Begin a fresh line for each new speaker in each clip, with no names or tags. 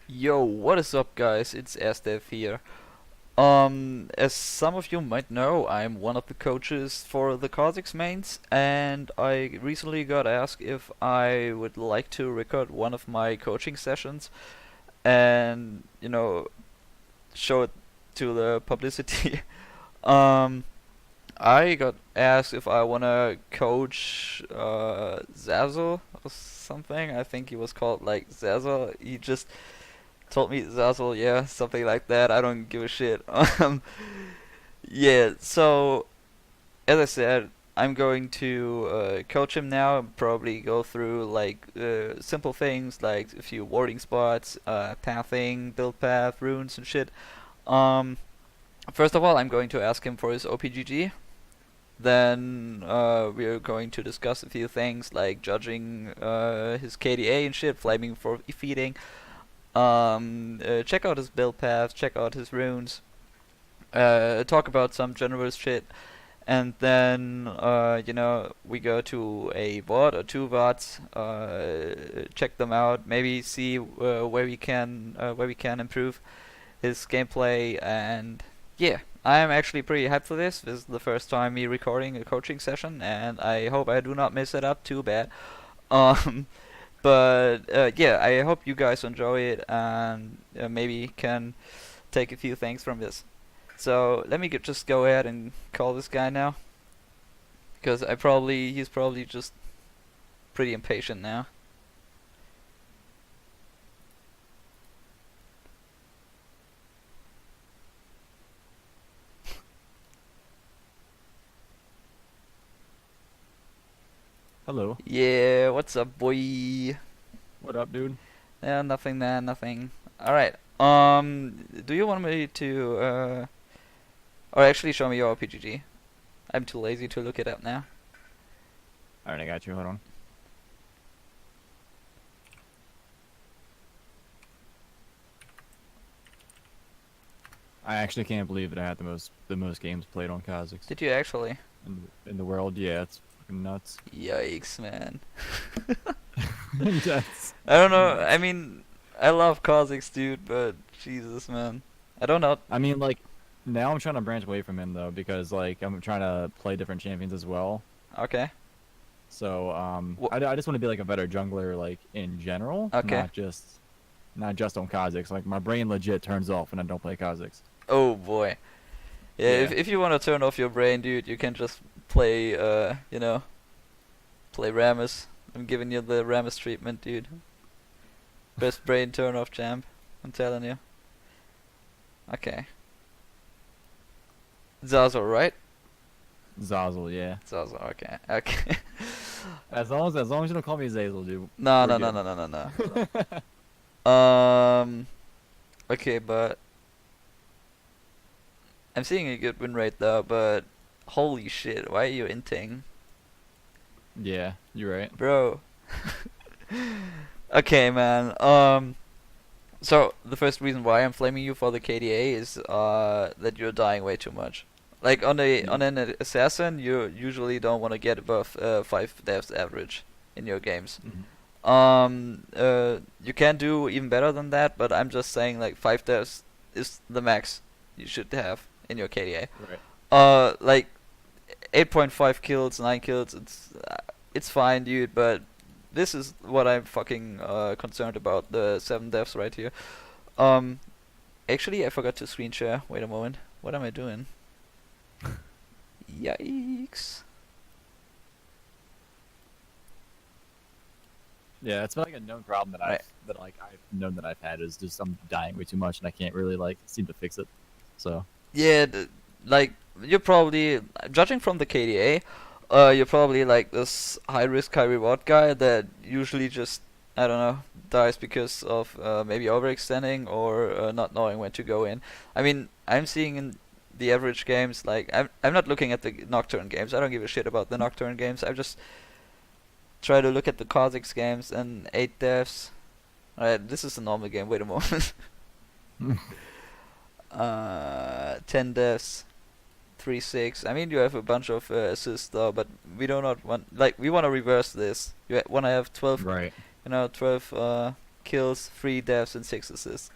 Yo, what is up, guys? It's Ezdeath here. As some of you might know, I'm one of the coaches for the Kha'Zix mains, and I recently got asked if I would like to record one of my coaching sessions and, show it to the publicity. um, I got asked if I wanna coach Zazul or something. I think he was called like Zazul. He just told me Zazul, yeah, something like that. I don't give a shit. Yeah, so as I said, I'm going to coach him now and probably go through like simple things like a few warding spots, pathing, build path, runes and shit. Um, First of all, I'm going to ask him for his OPGG. Then we're going to discuss a few things like judging his KDA and shit, flaming for feeding. Check out his build path, check out his runes, talk about some general shit, and then we go to a Vod or two Vods, check them out, maybe see where we can improve his gameplay, and yeah, I am actually pretty hyped for this. This is the first time me recording a coaching session, and I hope I do not mess it up too bad. Um, but yeah, I hope you guys enjoy it and maybe can take a few things from this. So let me just go ahead and call this guy now, because he's probably just pretty impatient now.
Hello.
Yeah, what's up, boy?
What up, dude?
Yeah, nothing, man, nothing. All right. Do you want me to or actually show me your PGG? I'm too lazy to look it up now.
Alright, I got you. Hold on. I actually can't believe that I had the most games played on Kha'Zix
Did you actually?
in the world. Yeah, it's fucking nuts.
Yikes, man.
That's
I don't know. I
nuts.
mean, I love Kha'Zix, dude, but Jesus, man. I don't know.
I mean, like, now I'm trying to branch away from him though because like I'm trying to play different champions as well.
Okay.
So
Wh
I just want to be like a better jungler like in general,
okay.
not just on Kha'Zix. Like my brain legit turns off when I don't play Kha'Zix.
Oh boy. Yeah,
Yeah.
if you want to turn off your brain, dude, you can just play play Rammus. I'm giving you the Rammus treatment, dude. Best brain turn off champ. I'm telling you. Okay. Zazul, right?
Zazul, yeah.
Zazul, okay. Okay.
As long as you don't call me Zazul, dude,
No,
we're
no, no,
good.
no, no, no, no. Okay, but I'm seeing a good win rate though, but holy shit, why are you inting?
Yeah, you're right.
Bro. Okay, man. So the first reason why I'm flaming you for the KDA is that you're dying way too much. Like
Yeah.
on an assassin, you usually don't want to get above 5 deaths average in your games.
Mhm.
You can do even better than that, but I'm just saying like 5 deaths is the max you should have in your KDA.
Right.
Like 8.5 kills, 9 kills, it's fine, dude, but this is what I'm fucking concerned about, the 7 deaths right here. Um, Actually, I forgot to screen share. Wait a moment. What am I doing? Yikes.
Yeah, it's been like a known problem that
Right.
I've known that I've had is just I'm dying way too much and I can't really like seem to fix it. So
Yeah, like, you're probably, judging from the KDA, you're probably like this high risk, high reward guy that usually just, I don't know, dies because of maybe overextending or not knowing when to go in. I mean, I'm seeing in the average games, like, I'm not looking at the Nocturne games. I don't give a shit about the Nocturne games. I just try to look at the Kha'Zix games and 8 deaths. Alright, this is a normal game. Wait a moment. 10 deaths. 3-6. I mean, you have a bunch of assists though, but we want to reverse this. You want to have 12,
right.
12 kills, 3 deaths, and 6 assists.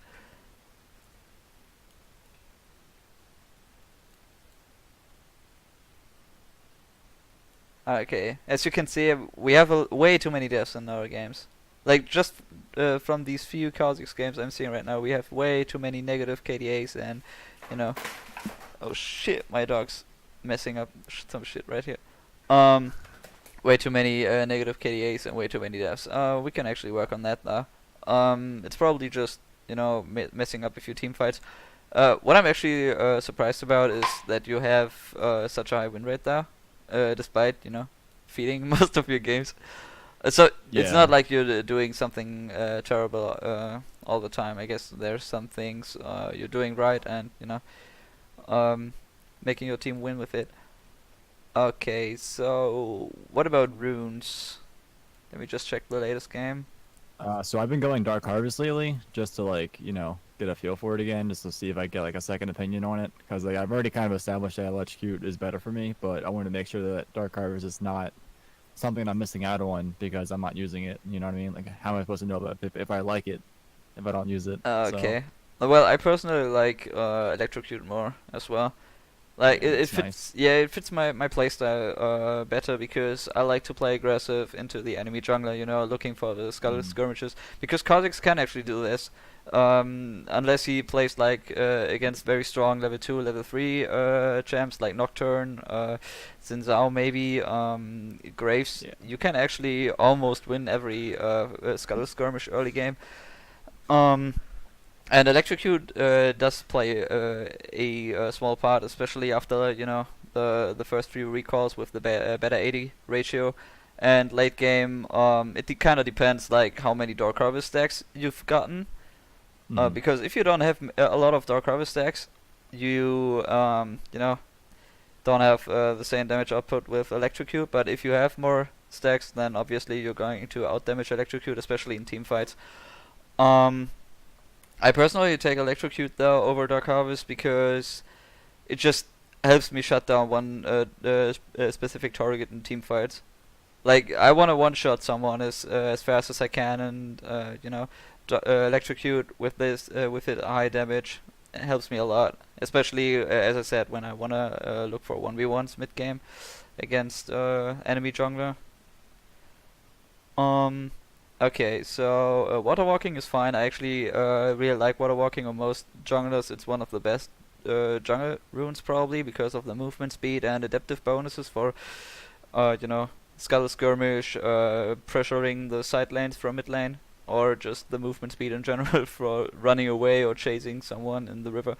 Okay, as you can see, we have way too many deaths in our games. Like, just from these few Kha'Zix games I'm seeing right now, we have way too many negative KDAs and, you know... Oh shit, my dog's messing up some shit right here. Way too many negative KDAs and way too many deaths. We can actually work on that though. It's probably just, you know, messing up a few team fights. What I'm actually surprised about is that you have such a high win rate there, despite, you know, feeding most of your games. So it's not like you're doing something terrible all the time. I guess there's some things you're doing right, and you know, making your team win with it. Okay, so what about runes? Let me just check the latest game.
So I've been going Dark Harvest lately, just to like, you know, get a feel for it again, just to see if I get like a second opinion on it. Because like I've already kind of established that Electrocute is better for me, but I want to make sure that Dark Harvest is not something I'm missing out on because I'm not using it. You know what I mean? Like, how am I supposed to know about if I like it if I don't use it?
Okay. Well, I personally like Electrocute more as well. Like
Yeah,
it
it's
fits,
nice.
yeah, it fits my playstyle better because I like to play aggressive into the enemy jungler, you know, looking for the skull skirmishes. Because Kha'Zix can actually do this, unless he plays like against very strong level 2, level 3 champs like Nocturne, Zhao maybe, Graves.
Yeah.
You can actually almost win every skull skirmish early game. And Electrocute does play a small part, especially after, you know, the first few recalls with the better 80 ratio. And late game, it kind of depends like how many Dark Harvest stacks you've gotten. Because if you don't have a lot of Dark Harvest stacks, you you know, don't have the same damage output with Electrocute. But if you have more stacks, then obviously you're going to outdamage Electrocute, especially in team fights. I personally take Electrocute though over Dark Harvest because it just helps me shut down one specific target in team fights. Like I want to one-shot someone as fast as I can, and you know, Electrocute with this with it high damage helps me a lot. Especially as I said, when I wanna look for 1v1s mid game against enemy jungler. Okay, so water walking is fine. I actually really like water walking on most junglers. It's one of the best jungle runes probably because of the movement speed and adaptive bonuses for you know, skull skirmish, pressuring the side lanes from mid lane, or just the movement speed in general for running away or chasing someone in the river.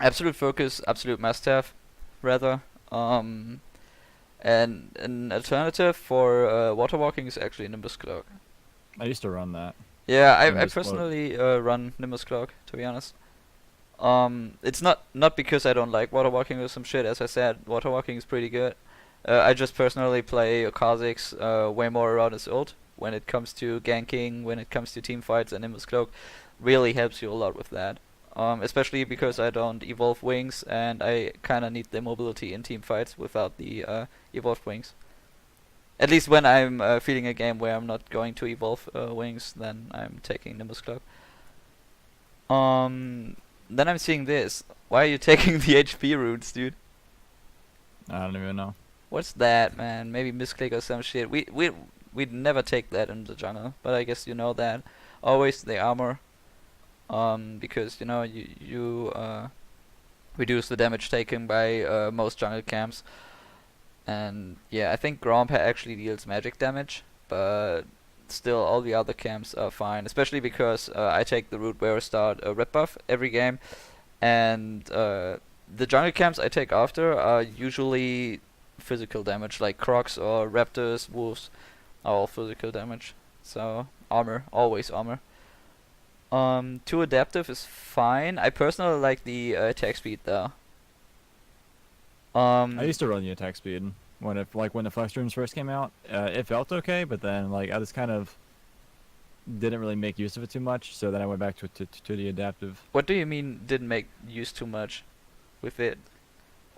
Absolute focus, absolute must have, rather. And an alternative for water walking is actually Nimbus Cloak.
I used to run that.
Yeah, I
Nimbus Cloak.
personally run Nimbus Cloak, to be honest. It's not because I don't like water walking or some shit. As I said, water walking is pretty good. I just personally play Kha'Zix way more around his ult when it comes to ganking, when it comes to team fights, and Nimbus Cloak really helps you a lot with that. Especially because I don't evolve wings, and I kind of need the mobility in team fights without the evolved wings. At least when I'm feeling a game where I'm not going to evolve wings, then I'm taking Nimbus Cloak. Then I'm seeing this. Why are you taking the HP runes, dude?
I don't even know.
What's that, man? Maybe misclick or some shit. We'd never take that in the jungle, but I guess you know that. Always the armor. Because you know you reduce the damage taken by most jungle camps, and yeah, I think Gromp actually deals magic damage, but still all the other camps are fine, especially because I take the Root Bearer start red buff every game, and the jungle camps I take after are usually physical damage, like Crocs or Raptors, Wolves are all physical damage, so armor, always armor. 2 adaptive is fine. I personally like the attack speed though.
I used to run the attack speed when the flex runes first came out. It felt okay, but then like I just kind of didn't really make use of it too much. So then I went back to the adaptive.
What do you mean didn't make use too much with it?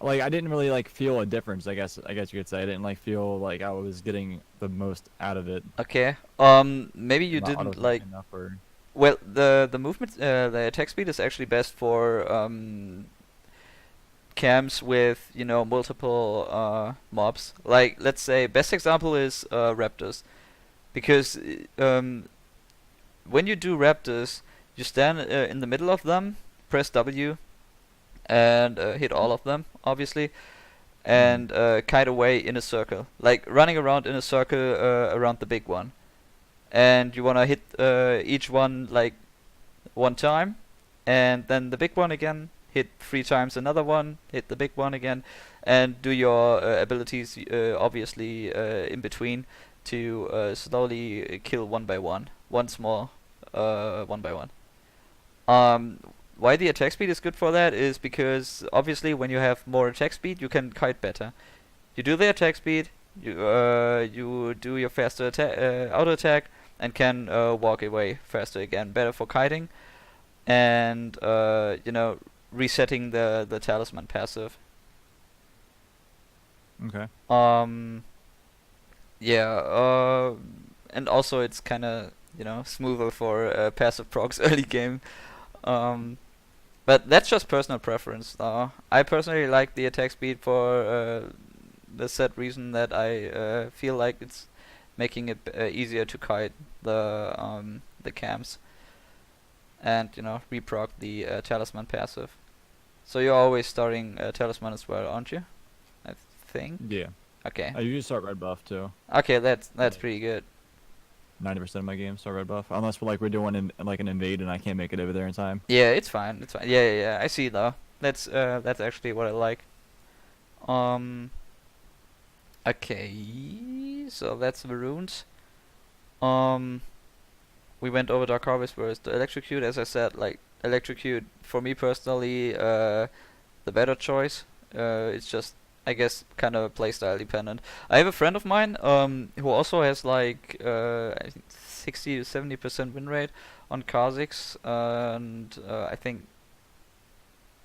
like I didn't really like feel a difference. I guess you could say I didn't like feel like I was getting the most out of it.
Okay. Maybe you
My
didn't
autos weren't
like.
enough, or
Well, the movement, the attack speed is actually best for camps with multiple mobs. Like let's say best example is raptors, because when you do raptors, you stand in the middle of them, press W, and hit all of them, obviously,
mm,
and kite away in a circle, like running around in a circle around the big one. And you wanna hit each one like one time, and then the big one again, hit 3 times another one, hit the big one again, and do your abilities obviously in between to slowly kill one by one, once more, one by one. Um, why the attack speed is good for that is because obviously when you have more attack speed, you can kite better. You do the attack speed, you do your faster auto attack, and can walk away faster again, better for kiting, and resetting the talisman passive.
okay.
Um, yeah, and also it's kind of smoother for passive procs early game. Um, but that's just personal preference. I personally like the attack speed for the set reason that I feel like it's making it easier to kite the camps, and reproc the talisman passive. So you're always starting talisman as well, aren't you? I think.
Yeah,
Okay.
I usually start red buff too.
Okay, that's
Like
pretty good.
90% of my games start red buff, unless we're doing like an invade and I can't make it over there in time.
Yeah, it's fine. It's fine. Yeah. I see though. That's actually what I like. Um. Okay. So that's the runes. Um. We went over Dark Harvest versus the Electrocute. As I said, like Electrocute for me personally, the better choice. It's just I guess kind of playstyle dependent. I have a friend of mine who also has like I think 60 to 70% win rate on Kha'Zix, and I think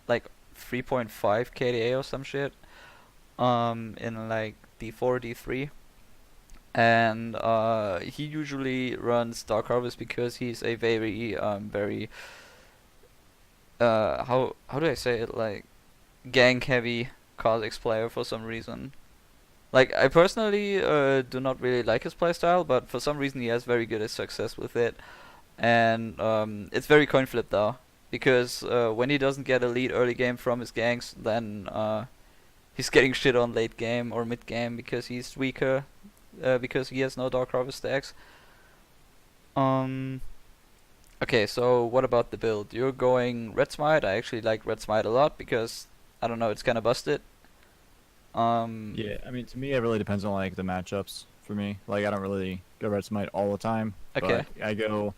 like 3.5 KDA or some shit in like D4 D3. And he usually runs Dark Harvest because he's a very how do I say it, like gank heavy Kha'Zix player for some reason. Like I personally do not really like his playstyle, but for some reason he has very good success with it. And it's very coin flip though, because when he doesn't get a lead early game from his ganks, then he's getting shit on late game or mid game because he's weaker, because he has no Dark Harvest stacks. Um, okay, so what about the build? You're going Red Smite. I actually like Red Smite a lot because I don't know, it's kind of busted. Um,
Yeah, I mean, to me, it really depends on like the matchups for me. Like, I don't really go red smite all the time,
okay.
but I go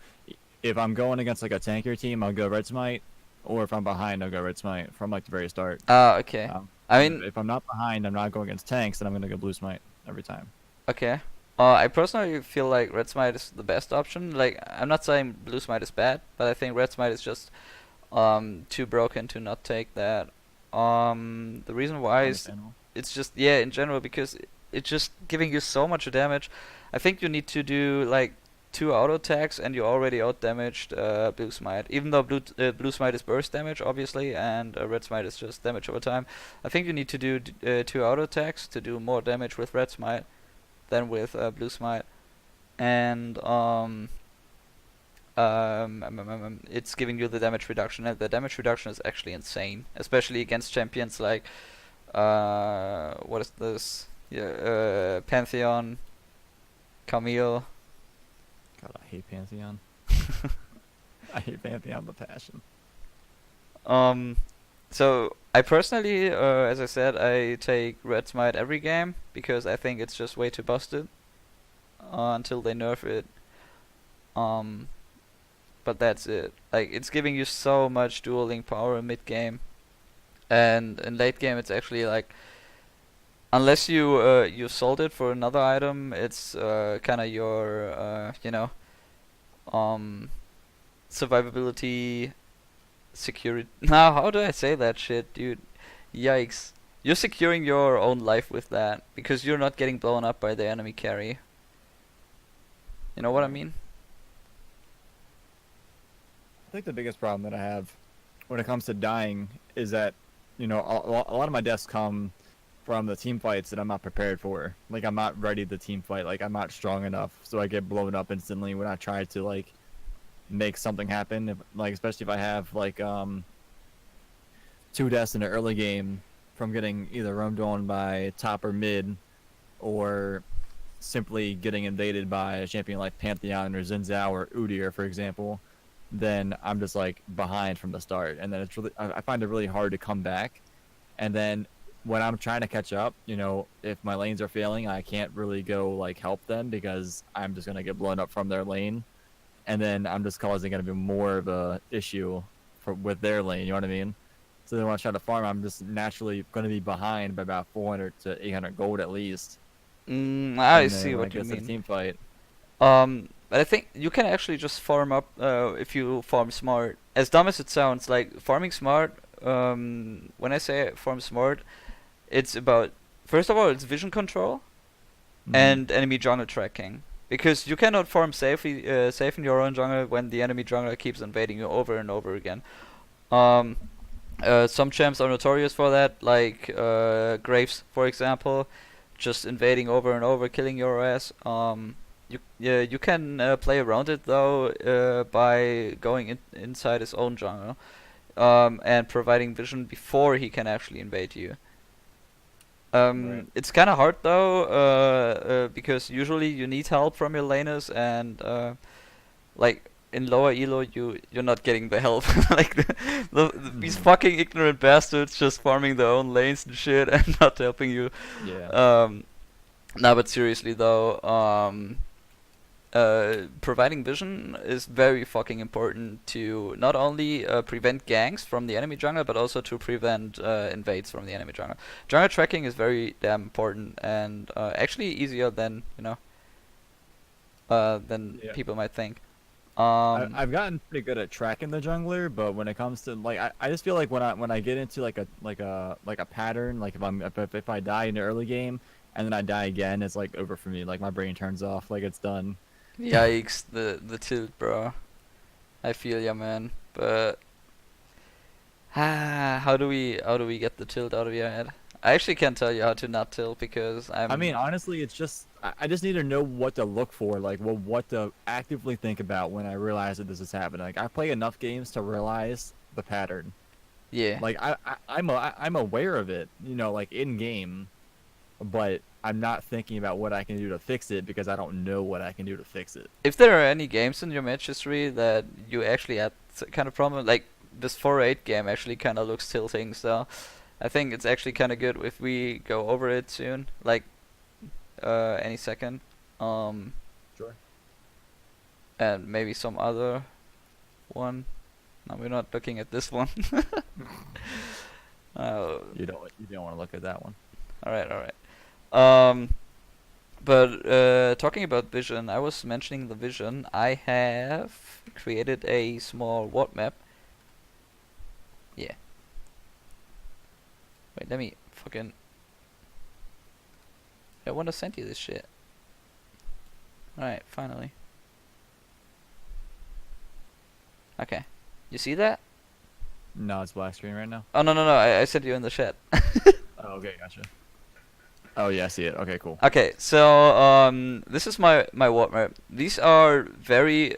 if I'm going against like a tankier team, I'll go red smite, or if I'm behind, I'll go red smite from like the very start.
Okay.
Um,
I
and
mean,
if I'm not behind, I'm not going against tanks, then I'm gonna go blue smite every time.
okay. I personally feel like Red Smite is the best option. Like, I'm not saying Blue Smite is bad, but I think Red Smite is just too broken to not take that. The reason why is
Understandable.
it's just, yeah, in general, because it's just giving you so much damage. I think you need to do like 2 auto attacks and you already out damaged Blue Smite. Even though Blue Smite is burst damage, obviously, and Red Smite is just damage over time. I think you need to do 2 auto attacks to do more damage with Red Smite than with Blue Smite. And it's giving you the damage reduction, and the damage reduction is actually insane, especially against champions like what is this? Yeah, Pantheon, Camille.
God, I hate Pantheon. I hate Pantheon with passion.
Um, so I personally, as I said, I take Red Smite every game because I think it's just way too busted until they nerf it. Um, but that's it. Like it's giving you so much dueling power in mid game, and in late game it's actually like unless you sold it for another item, it's kind of your um survivability security. Now, how do I say that shit, dude? Yikes. you're securing your own life with that because you're not getting blown up by the enemy carry. You know what I
Right.
mean?
I think the biggest problem that I have when it comes to dying is that, a lot of my deaths come from the team fights that I'm not prepared for. Like, I'm not ready to team fight. Like, I'm not strong enough, so I get blown up instantly when I try to, like, make something happen. Especially if I have, like, 2 deaths in an early game from getting either roamed on by top or mid, or simply getting invaded by a champion like Pantheon or Xin or Udyr, for example, then I'm just like behind from the start, and then I find it really hard to come back. And then when I'm trying to catch up, if my lanes are failing, I can't really go like help them because I'm just gonna get blown up from their lane, and then I'm just causing gonna be more of a issue with their lane. You know what I mean? So then when I try to farm, I'm just naturally gonna be behind by about 400 to 800 gold at least.
I
And then
see
when it
what you
gets to the
mean.
team fight,
But I think you can actually just farm up if you farm smart. As dumb as it sounds, like farming smart. When I say farm smart, it's about first of all it's vision control
mm-hmm.
and enemy jungle tracking. Because you cannot farm safely, safe in your own jungle when the enemy jungler keeps invading you over and over again. Um, some champs are notorious for that, like Graves, for example, just invading over and over, killing your ass. You can play around it though by going inside his own jungle and providing vision before he can actually invade you.
Right.
It's kind of hard though because usually you need help from your laners and like in lower elo you're not getting the help like these
Mm-hmm.
fucking ignorant bastards just farming their own lanes and shit and not helping you.
Yeah.
No, but seriously though, providing vision is very fucking important to not only prevent ganks from the enemy jungle, but also to prevent invades from the enemy jungle. Jungle tracking is very damn important and actually easier than than
Yeah.
people might think.
I've gotten pretty good at tracking the jungler, but when it comes to like, I just feel like when I get into like a pattern, like if I die in the early game and then I die again, it's like over for me. Like my brain turns off, like it's done.
Yikes, the tilt, bro. I feel ya, man. But how do we get the tilt out of your head? I actually can't tell you how to not tilt because
I
I'm
mean, honestly, it's just I just need to know what to look for, like what to actively think about when I realize that this is happening. Like I play enough games to realize the pattern.
yeah.
Like I'm aware of it, like in game, but I'm not thinking about what I can do to fix it because I don't know what I can do to fix it.
If there are any games in your match history that you actually had kind of problem, like this 4-8 game actually kind of looks tilting, so I think it's actually kind of good if we go over it soon, like any second, um,
Sure.
and maybe some other one. No, we're not looking at this one. uh,
You don't want to look at that one.
all right, all right. Um, but talking about vision, I was mentioning the vision. I have created a small ward map. Yeah. Wait, let me fucking. I want to send you this shit. Alright, finally. Okay. You see that?
No, it's black screen right now.
Oh, no, no, no. I sent you in the chat.
Oh, okay, gotcha. Oh yeah, I see it. Okay, cool.
Okay, so this is my ward map. These are very,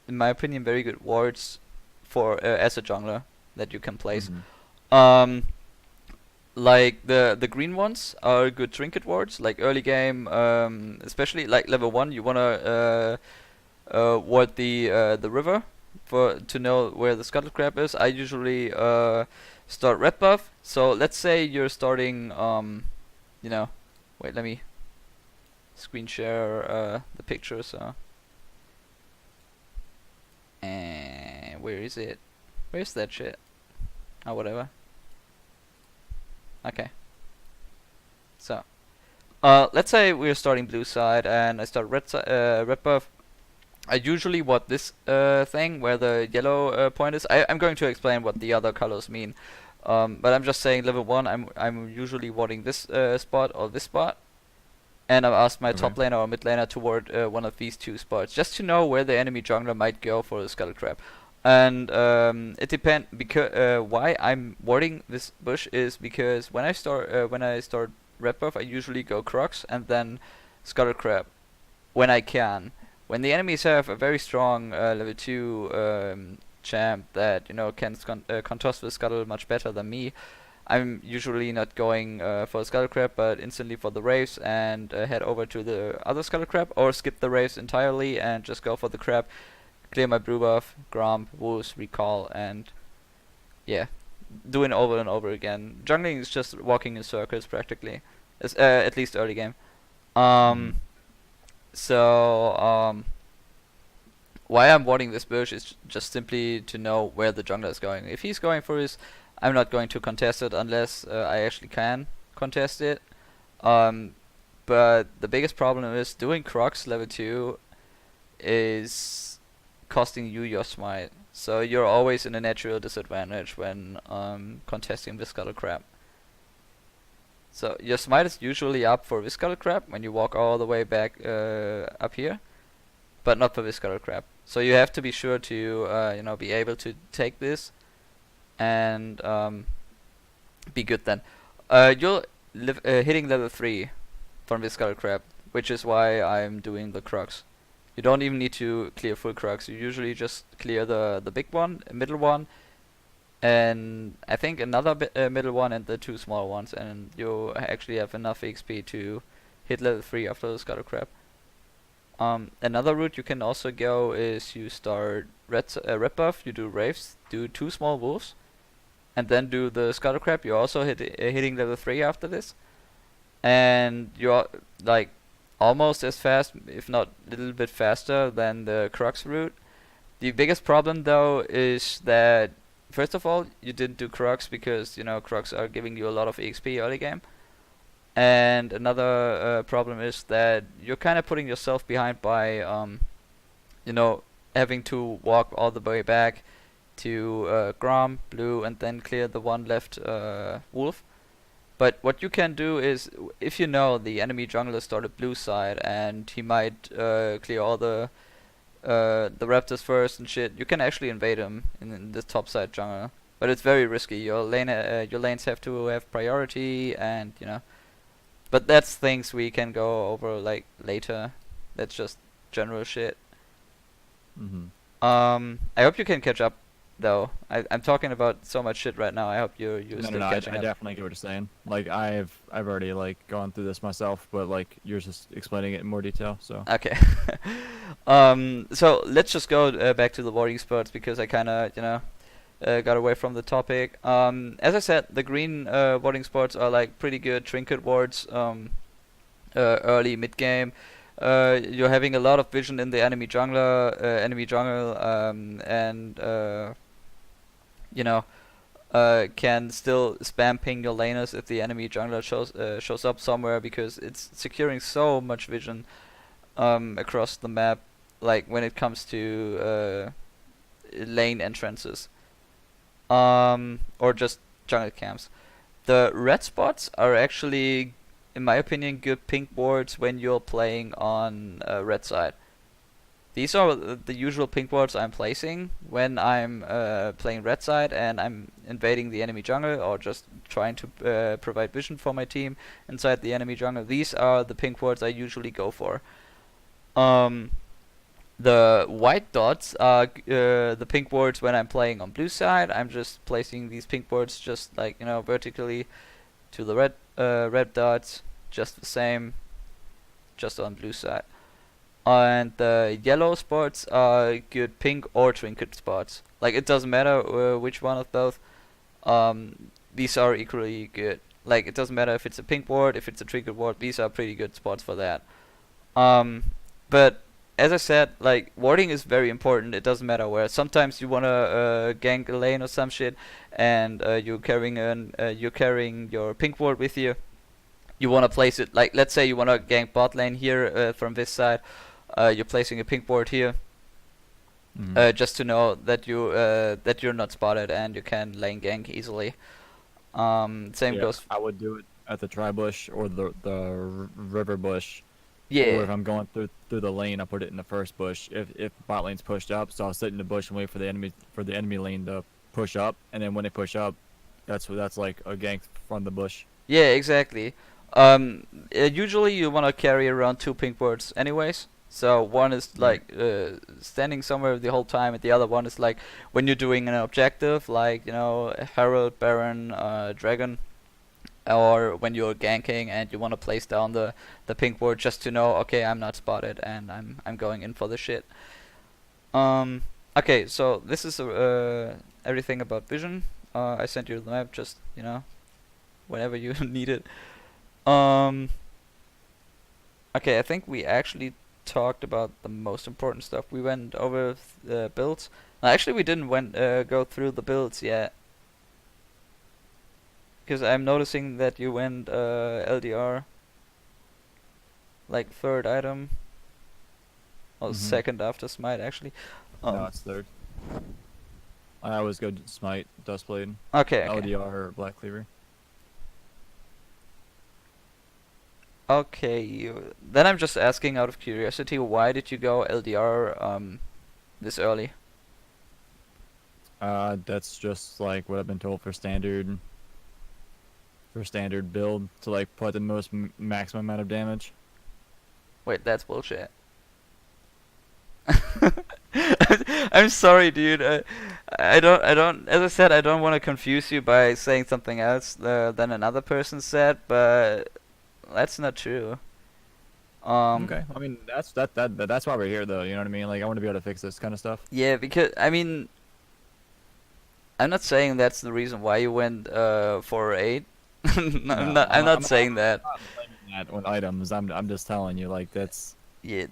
in my opinion, very good wards for as a jungler that you can place.
Mm-hmm.
Um, like the green ones are good trinket wards. Like early game, especially like level 1, you wanna ward the river for to know where the scuttle crab is. I usually start red buff. So let's say you're starting you know, wait, let me screen share the picture. So, and where is it? Where's that shit? Oh, whatever. Okay. So, let's say we're starting blue side and I start red buff. I usually want this thing where the yellow point is. I'm going to explain what the other colors mean. But I'm just saying level 1 I'm usually warding this spot or this spot, and I've asked my
Okay.
top laner or mid laner to ward one of these two spots, just to know where the enemy jungler might go for the Scuttle Crab. And it depends, because why I'm warding this bush is because when I start red buff, I usually go Crocs and then Scuttle Crab when I can. When the enemies have a very strong level 2 champ that can contest with Scuttle much better than me, I'm usually not going for the Scuttle Crab, but instantly for the Wraiths and head over to the other Scuttle Crab, or skip the Wraiths entirely and just go for the Crab, clear my blue buff, Gromp, Wolves, Recall, and yeah, doing over and over again. Jungling is just walking in circles practically, at least early game.
Mhm.
So why I'm warding this bush is just simply to know where the jungler is going. If he's going for his, I'm not going to contest it unless I actually can contest it. Um, but the biggest problem is doing Crocs level 2 is costing you your smite. So you're always in a natural disadvantage when contesting with Scuttle Crab. So your smite is usually up for Viscuttle Crab when you walk all the way back up here, but not for Viscuttle Crab. So you have to be sure to be able to take this and be good then. You're hitting level 3 from Viscuttle Crab, which is why I'm doing the Crux. You don't even need to clear full Crux. You usually just clear the big one, middle one, and I think another middle one and the two small ones, and you actually have enough XP to hit level 3 after the Scuttle Crab. Another route you can also go is you start red buff, you do Wraiths, do 2 small wolves, and then do the Scuttle Crab. You're also hitting level 3 after this, and you're like almost as fast, if not a little bit faster than the Crux route. The biggest problem though is that first of all, you didn't do Crocs because Crocs are giving you a lot of EXP early game, and another problem is that you're kind of putting yourself behind by having to walk all the way back to Grom, blue, and then clear the one left wolf. But what you can do is, if you know the enemy jungler started blue side and he might clear all the raptors first and shit, you can actually invade him in the top side jungle. But it's very risky. Your lanes have to have priority, and But that's things we can go over like later. That's just general shit.
Mhm.
I hope you can catch up, though. I'm talking about so much shit right now. I hope you're
No,
still
no, no. I
catching up.
definitely get what you're saying. Like I've already like gone through this myself, but like you're just explaining it in more detail. So
Okay. So let's just go back to the warding spots because I kind of, got away from the topic. As I said, the green warding spots are like pretty good trinket wards early mid game. You're having a lot of vision in the enemy enemy jungle, and you know, can still spam ping your laners if the enemy jungler shows up somewhere, because it's securing so much vision across the map, like when it comes to lane entrances, or just jungle camps. The red spots are actually, in my opinion, good pink boards when you're playing on red side. These are the usual pink boards I'm placing when I'm playing red side and I'm invading the enemy jungle, or just trying to provide vision for my team inside the enemy jungle. These are the pink boards I usually go for. The white dots are the pink boards when I'm playing on blue side. I'm just placing these pink boards just like, vertically to the red dots, just the same, just on blue side. And the yellow spots are good pink or trinket spots. Like, it doesn't matter which one of both. These are equally good. Like, it doesn't matter if it's a pink board, if it's a trinket board. These are pretty good spots for that. But as I said, like, warding is very important. It doesn't matter where. Sometimes you wanna gank a lane or some shit, and you're carrying your pink ward with you. You wanna place it, like, let's say you wanna gank bot lane here from this side. You're placing a pink board here,
Mhm.
just to know that you're not spotted and you can lane gank easily. Same
Yeah,
goes.
I would do it at the tri bush or the river bush, or
Yeah,
if I'm going through the lane, I put it in the first bush. If bot lane's pushed up, so I'll sit in the bush and wait for the enemy lane to push up, and then when they push up, that's like a gank from the bush.
yeah, exactly. Usually you want to carry around two pink wards anyways. So one is
Right.
like standing somewhere the whole time, and the other one is like when you're doing an objective, like Herald, Baron, Dragon, or when you're ganking and you want to place down the pink ward just to know, okay, I'm not spotted and I'm going in for the shit. Um, okay, so this is everything about vision. I sent you the map, just whenever you need it. Um, okay, I think we actually talked about the most important stuff. We went over the builds. No, actually, we didn't go through the builds yet, because I'm noticing that you went LDR like third item or
Mm-hmm.
second after smite actually.
No,
Um,
it's third. I always go smite, dustblade,
okay.
LDR, or black cleaver.
Okay, then I'm just asking out of curiosity, why did you go LDR this early?
That's just like what I've been told for standard build to like put the most maximum amount of damage.
Wait, that's bullshit. I'm sorry, dude. I don't. As I said, I don't want to confuse you by saying something else than another person said, but that's not true.
Okay, I mean that's why we're here though. You know what I mean? Like I want to be able to fix this kind of stuff.
Yeah, because I mean, I'm not saying that's the reason why you went 4-8. No, I'm
No,
not. I'm not saying that.
I'm not blaming that on items. I'm just telling you like
Yeah,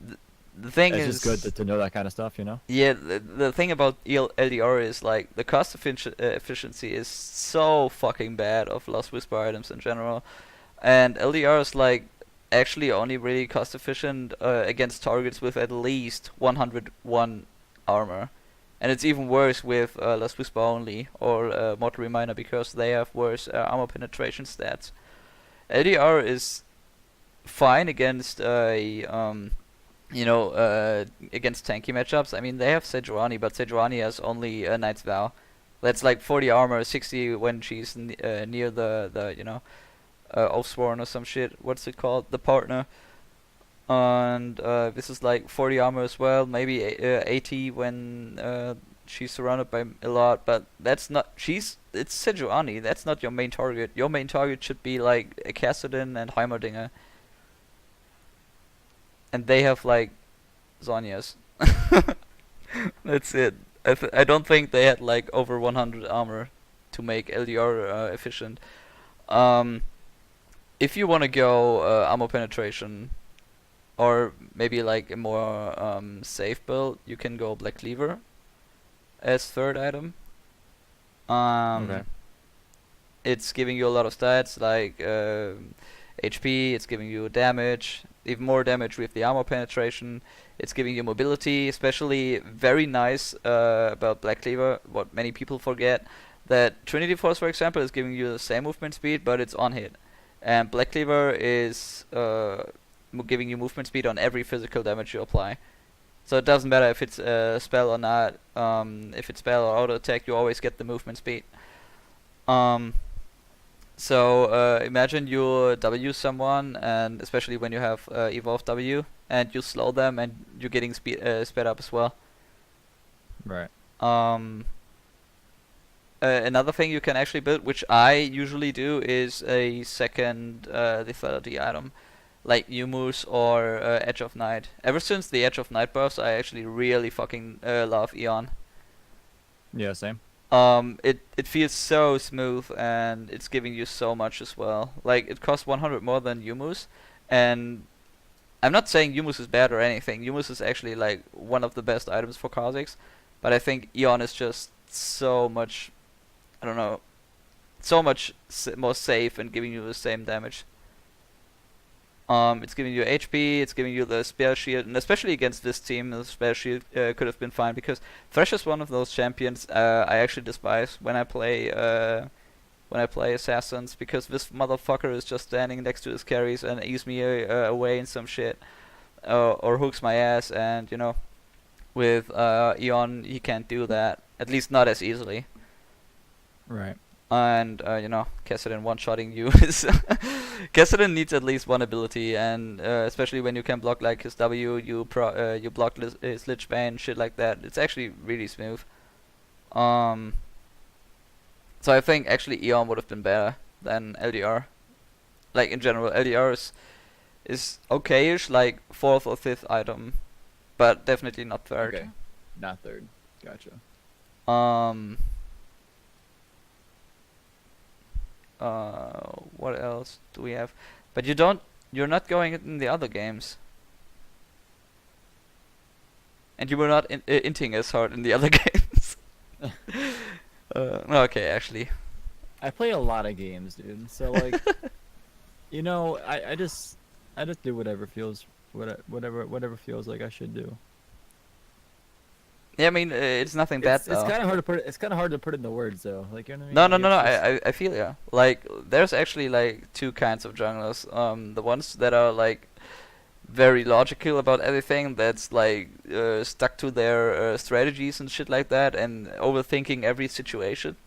the thing
it's just good
is,
to know that kind of stuff. You know?
yeah, the thing about LDR is like the cost efficiency is so fucking bad of Lost Whisper items in general, and LDR is like actually only really cost efficient against targets with at least 101 armor, and it's even worse with Lost Whisper only or Mortal Reminder because they have worse armor penetration stats. LDR is fine against against tanky matchups. I mean, they have Sejuani, but Sejuani has only a Knight's Vow. That's like 40 armor, 60 when she's near the Oathsworn or some shit. What's it called? The partner. And this is like 40 armor as well, maybe 80 when she's surrounded by a lot. But that's not. It's Sejuani. That's not your main target. Your main target should be like a Kassadin and Heimerdinger, and they have like Zhonya's. That's it. I don't think they had like over 100 armor to make LDR efficient. Um, if you want to go armor penetration or maybe like a more safe build, you can go Black Cleaver as third item.
Okay.
Um, it's giving you a lot of stats like HP, it's giving you damage, even more damage with the armor penetration. It's giving you mobility, especially very nice about Black Cleaver. What many people forget, that Trinity Force, for example, is giving you the same movement speed, but it's on hit. And Black Cleaver is giving you movement speed on every physical damage you apply. So it doesn't matter if it's a spell or not. If it's spell or auto attack, you always get the movement speed. Um, so imagine you W someone, and especially when you have evolved W, and you slow them, and you're getting sped up as well.
Right.
Um, another thing you can actually build, which I usually do, is a second lethality item, like Yumus or Edge of Night. Ever since the Edge of Night buffs, I actually really fucking love Eon.
Yeah. Same.
It feels so smooth and it's giving you so much as well. Like it costs 100 more than Yumus, and I'm not saying Yumus is bad or anything. Yumus is actually like one of the best items for Kha'Zix, but I think Eon is just so much, I don't know, so much more safe and giving you the same damage. It's giving you HP, it's giving you the spare shield, and especially against this team, the spare shield could have been fine because Thresh is one of those champions I actually despise when I play when I play assassins, because this motherfucker is just standing next to his carries and eats me away in some shit, or hooks my ass, and you know, with Eon he can't do that, at least not as easily.
Right.
And you know, Kassadin one-shotting you is Kassadin needs at least one ability, and especially when you can block like his W, you block his Lich Bane, shit like that. It's actually really smooth. So I think actually Eon would have been better than LDR. Like in general, LDR is okay-ish, like 4th or 5th item, but definitely not 3rd.
Okay. Not 3rd. Gotcha.
What else do we have? But you're not going in the other games. And you were not inting as hard in the other games. Okay, actually.
I play a lot of games, dude. So like, you know, I just do whatever feels feels like I should do.
Yeah, I mean, it's nothing bad though.
It's kind of hard to put it. It's kind of hard to put into words though. Like, you know what I mean?
No,
Like,
no, no, no.
it's just-
I feel ya. Like, there's actually like two kinds of junglers. The ones that are like very logical about everything, that's like stuck to their strategies and shit like that, and overthinking every situation.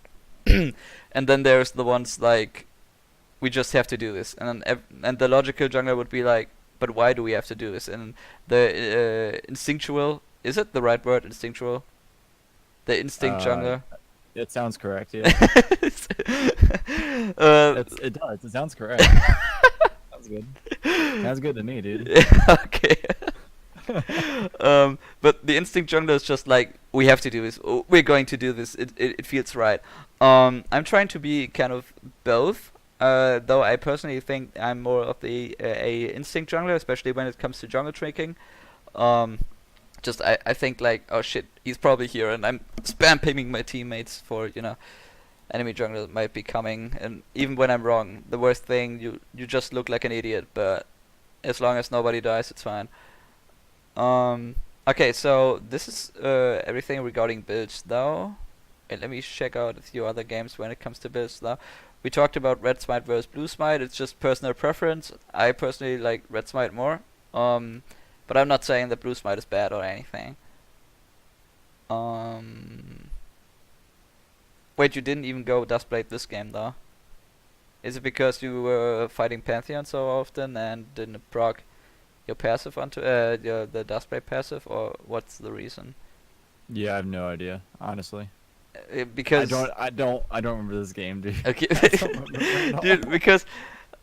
And then there's the ones like, we just have to do this, and then and the logical jungler would be like, but why do we have to do this? And the instinctual, is it the right word, instinctual? The instinct jungler.
It sounds correct. Yeah. It does. It sounds correct. Sounds good. Sounds good to me, dude.
Okay. But the instinct jungler is just like, we have to do this. Oh, we're going to do this. It feels right. I'm trying to be kind of both. Though I personally think I'm more of the a instinct jungler, especially when it comes to jungle tricking. Just I think like, oh shit, he's probably here, and I'm spam pinging my teammates for, you know, enemy jungler that might be coming. And even when I'm wrong, the worst thing, you just look like an idiot. But as long as nobody dies, it's fine. Okay, so this is everything regarding builds, though. And let me check out a few other games when it comes to builds, though. We talked about Red Smite versus Blue Smite. It's just personal preference. I personally like Red Smite more. But I'm not saying that Blue Smite is bad or anything. Wait, you didn't even go Dustblade this game, though? Is it because you were fighting Pantheon so often and didn't proc your passive onto the Dustblade passive, or what's the reason?
Yeah, I have no idea, honestly.
Because
I don't remember this game, dude.
Okay,
I don't remember it at all.
dude, because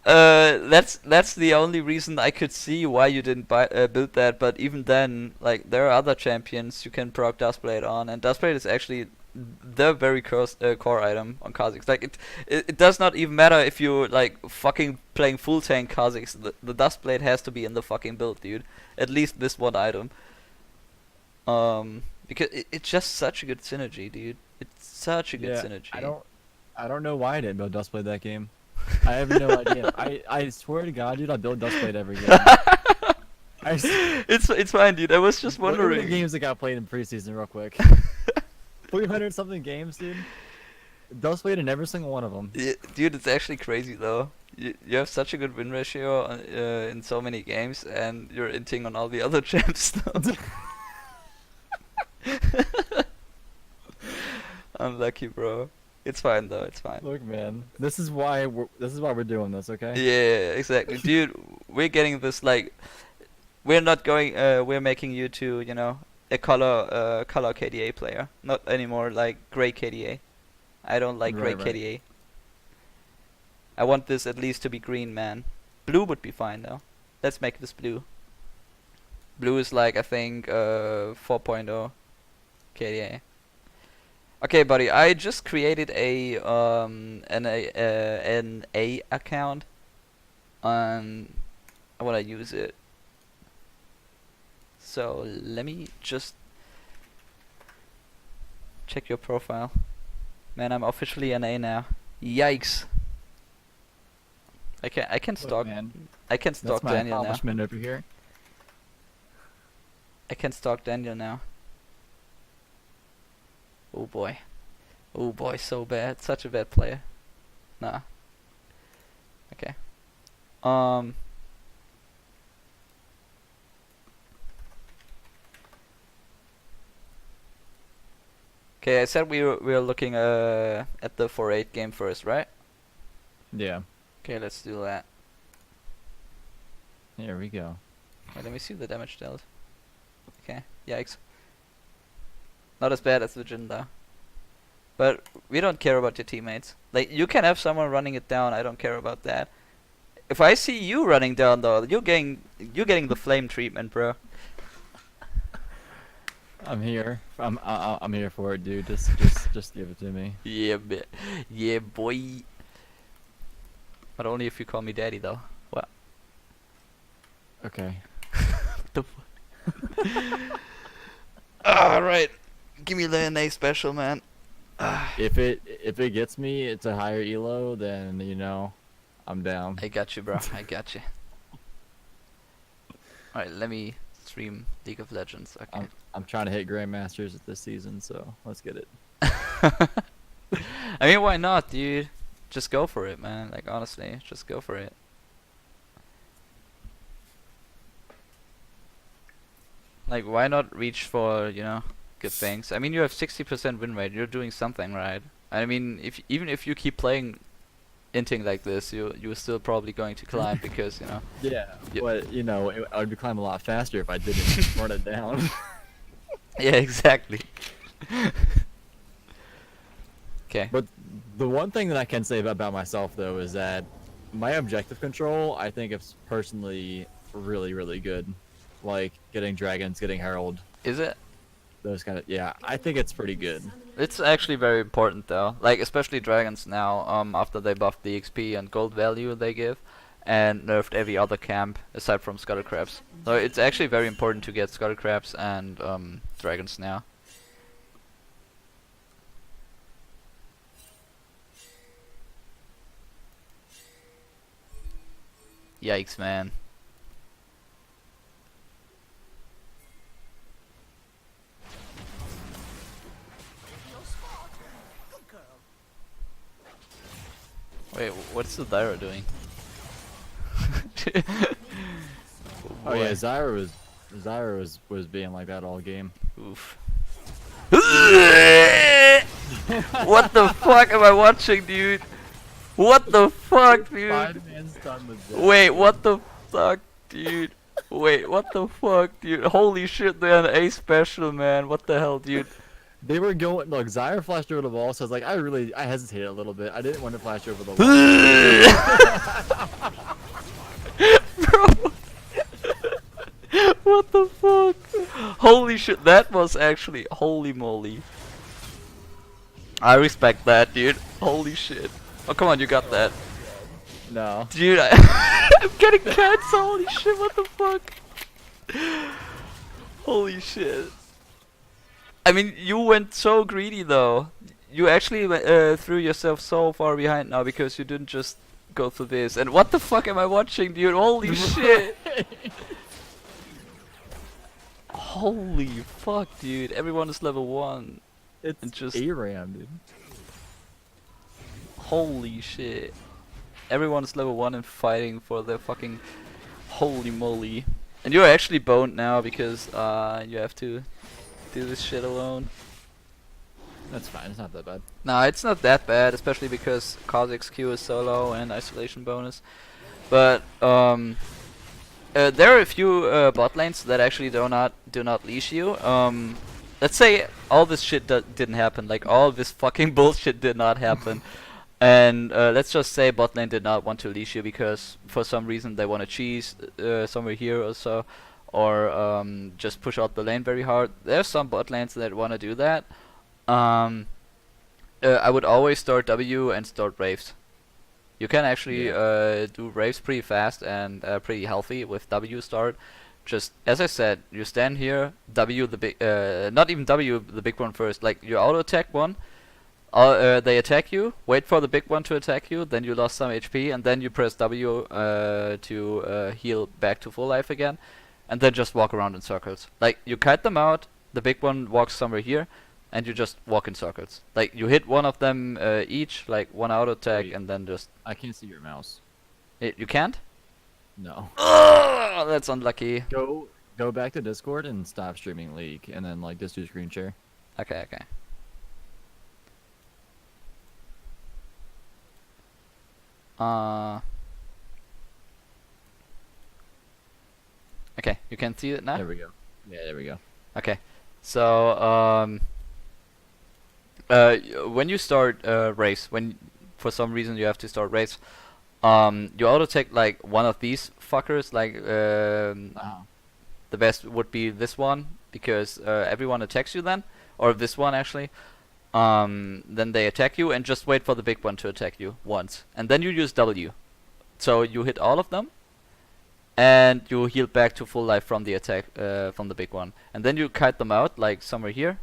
that's the only reason I could see why you didn't build that. But even then, like, there are other champions you can proc Dustblade on, and Dustblade is actually the very core item on Kha'Zix. Like, it does not even matter if you're like fucking playing full tank Kha'Zix. The Dustblade has to be in the fucking build, dude. At least this one item. Because it's just such a good synergy, dude. It's such a good synergy.
I don't know why I didn't build Dustblade that game. I have no idea. I swear to God, dude, I'll build Dustblade every game.
It's fine, dude. I was just
What are
wondering.
the games that got played in preseason, real quick? 300 something games, dude. Dustblade in every single one of them.
Yeah, dude, it's actually crazy though. You have such a good win ratio in so many games, and you're inting on all the other champs though. Unlucky, bro. It's fine though. It's fine.
Look, man, this is why we're doing this, okay?
Yeah, exactly, dude. We're getting this, like, we're not going. We're making you to, you know, a color KDA player, not anymore like gray KDA. I don't like gray
Right.
KDA. I want this at least to be green, man. Blue would be fine though. Let's make this blue. Blue is like, I think 4.0 KDA. Okay, buddy. I just created a an A account, and I wanna use it. So let me just check your profile. Man, I'm officially an A now. Yikes! I can
Look,
stalk.
man,
I can
that's
stalk
my
Daniel now.
accomplishment over here.
I can stalk Daniel now. Oh boy. Oh boy, so bad. Such a bad player. Nah. Okay. Um. Okay, I said we were looking at the 4-8 game first, right?
Yeah.
Okay, let's do that.
Here we go.
Wait, let me see the damage dealt. Okay, yikes. Not as bad as the Jin though. But we don't care about your teammates. Like, you can have someone running it down, I don't care about that. If I see you running down though, you're getting the flame treatment, bro.
I'm here. I'm here for it, dude. Just give it to me.
Yeah, boy. But only if you call me daddy though. What?
Okay.
The fuck? Alright. Give me the NA special, man.
If it gets me, it's a higher elo, then you know, I'm down.
I got you, bro. I got you. Alright, let me stream League of Legends. Okay.
I'm trying to hit Grandmasters this season, so let's get it.
I mean, why not, dude? Just go for it, man. Like, honestly, just go for it. Like, why not reach for, you know, good things? I mean, you have 60% win rate. You're doing something right. I mean, even if you keep playing inting like this, you're still probably going to climb because, you know.
Yeah, but you know, I would climb a lot faster if I didn't run it down.
Yeah, exactly. Okay.
But the one thing that I can say about myself though is that my objective control, I think, is personally really, really good. Like getting dragons, getting herald,
Is it?
those kind of, yeah, I think it's pretty good.
It's actually very important though. Like, especially dragons now, after they buffed the XP and gold value they give, and nerfed every other camp aside from scuttle crabs. So it's actually very important to get scuttle crabs and dragons now. Yikes, man. Wait, what's the Dyra doing?
Oh yeah, Zyra was being like that all game.
Oof. What the fuck am I watching, dude? What the fuck, dude?
5-man stun with Zyra.
Wait, what the fuck, dude? Wait, what the fuck, dude? Holy shit, they're an A special, man. What the hell, dude?
They were going, look, Zyra flashed over the wall, so I was like, I hesitated a little bit. I didn't want to flash over the wall.
Bro. What the fuck? Holy shit, that was actually, holy moly. I respect that, dude. Holy shit. Oh, come on, you got that.
No.
Dude, I'm getting cancer. Holy shit, what the fuck? Holy shit. I mean, you went so greedy though. You actually threw yourself so far behind now because you didn't just go through this. And what the fuck am I watching, dude? Holy shit. Holy fuck, dude. Everyone is level 1.
It's
and just
ARAM, dude.
Holy shit. Everyone is level 1 and fighting for their fucking holy moly. And you're actually boned now because you have to do this shit alone.
That's fine, it's not that bad.
Nah, it's not that bad, especially because Kha'Zix Q is so low and isolation bonus. But there are a few bot lanes that actually do not leash you. Let's say all this shit didn't happen, like all this fucking bullshit did not happen. And let's just say bot lane did not want to leash you because for some reason they want to cheese somewhere here or so, or just push out the lane very hard. There's some bot lanes that want to do that. I would always start W and start Wraiths. You can actually do Wraiths pretty fast and pretty healthy with W start. Just as I said, you stand here, W the big, not even W the big one first. Like you auto attack one. They attack you, wait for the big one to attack you, then you lost some HP, and then you press W to heal back to full life again, and then just walk around in circles. Like, you kite them out, the big one walks somewhere here, and you just walk in circles. Like you hit one of them each, like one auto attack,
Wait.
and then just.
I can't see your mouse.
You can't?
No.
Ugh, that's unlucky.
Go back to Discord and stop streaming League, and then like just do screen share.
Okay, okay. Okay, you can see it now?
There we go. Yeah, there we go.
Okay. So, when you start race, when for some reason you have to start race, you auto take like one of these fuckers, like the best would be this one, because everyone attacks you then, or this one actually. Then they attack you, and just wait for the big one to attack you once, and then you use W. So you hit all of them, and you heal back to full life from the attack from the big one, and then you kite them out like somewhere here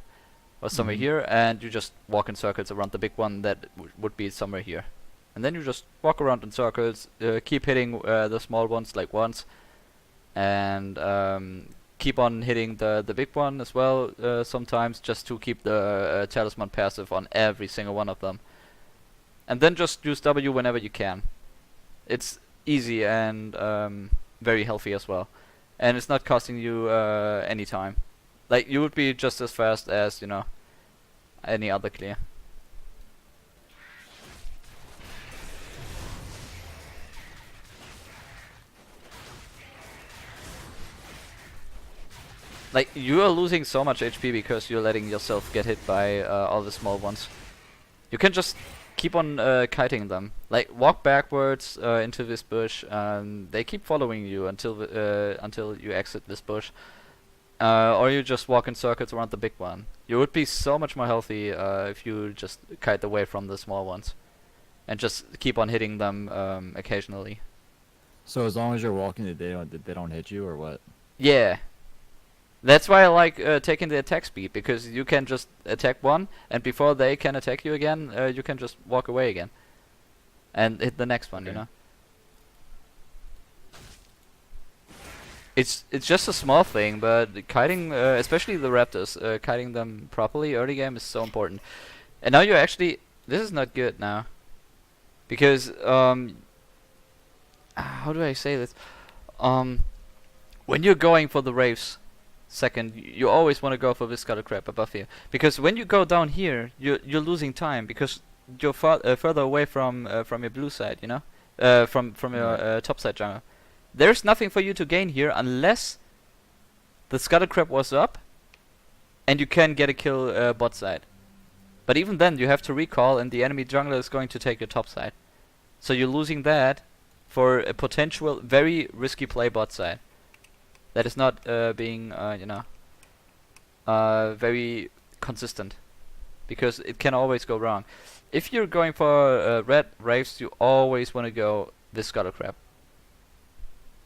or somewhere here, and you just walk in circles around the big one that would be somewhere here, and then you just walk around in circles, keep hitting the small ones like once, and keep on hitting the big one as well sometimes, just to keep the talisman passive on every single one of them, and then just use W whenever you can. It's easy and very healthy as well, and it's not costing you any time. Like you would be just as fast as, you know, any other clear. Like you are losing so much HP because you're letting yourself get hit by all the small ones. You can just keep on kiting them. Like walk backwards into this bush. They keep following you until you exit this bush. Or you just walk in circles around the big one. You would be so much more healthy if you just kite away from the small ones, and just keep on hitting them occasionally.
So as long as you're walking, they don't hit you, or what?
Yeah. That's why I like taking the attack speed, because you can just attack one, and before they can attack you again, you can just walk away again and hit the next one. Okay. You know. It's just a small thing, but kiting, especially the raptors, kiting them properly early game is so important. And now you actually, this is not good now, because how do I say this? When you're going for the Wraiths second, you always want to go for this Skull Crab above here, because when you go down here, you're losing time, because you're further away from your blue side, you know, from your top side jungle. There's nothing for you to gain here unless the Scuttle Crab was up and you can get a kill bot side. But even then you have to recall, and the enemy jungler is going to take your top side. So you're losing that for a potential very risky play bot side. That is not being, you know, very consistent, because it can always go wrong. If you're going for red Wraiths, you always want to go this Scuttle Crab.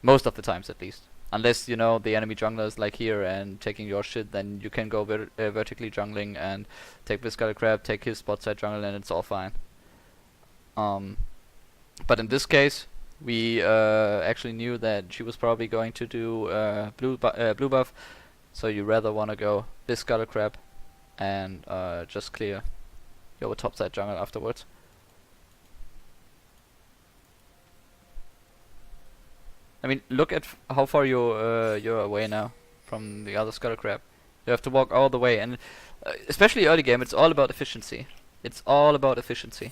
Most of the times, at least. Unless, you know, the enemy jungler is like here and taking your shit, then you can go vertically jungling and take this Skull Crab, take his spot side jungle, and it's all fine. But in this case, we actually knew that she was probably going to do blue buff, so you rather want to go this Skull Crab and just clear your top side jungle afterwards. I mean, look at how far you're away now from the other Scuttle Crab. You have to walk all the way, and especially early game, it's all about efficiency. It's all about efficiency.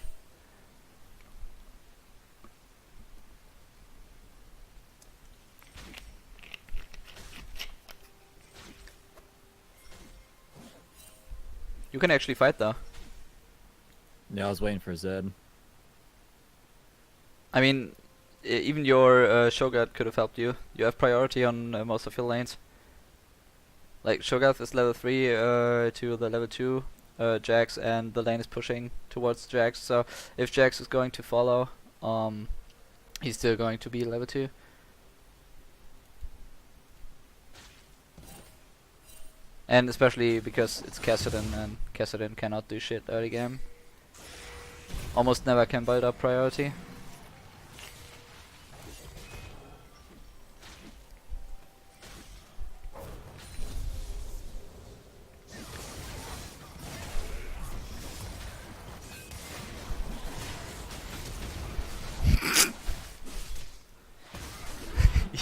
You can actually fight though.
Yeah, I was waiting for Zed.
I mean, even your Shogat could have helped you. You have priority on most of your lanes. Like Shogat is level 3 to the level 2 Jax, and the lane is pushing towards Jax. So if Jax is going to follow, he's still going to be level 2. And especially because it's Kassadin, and Kassadin cannot do shit early game. Almost never can build up priority.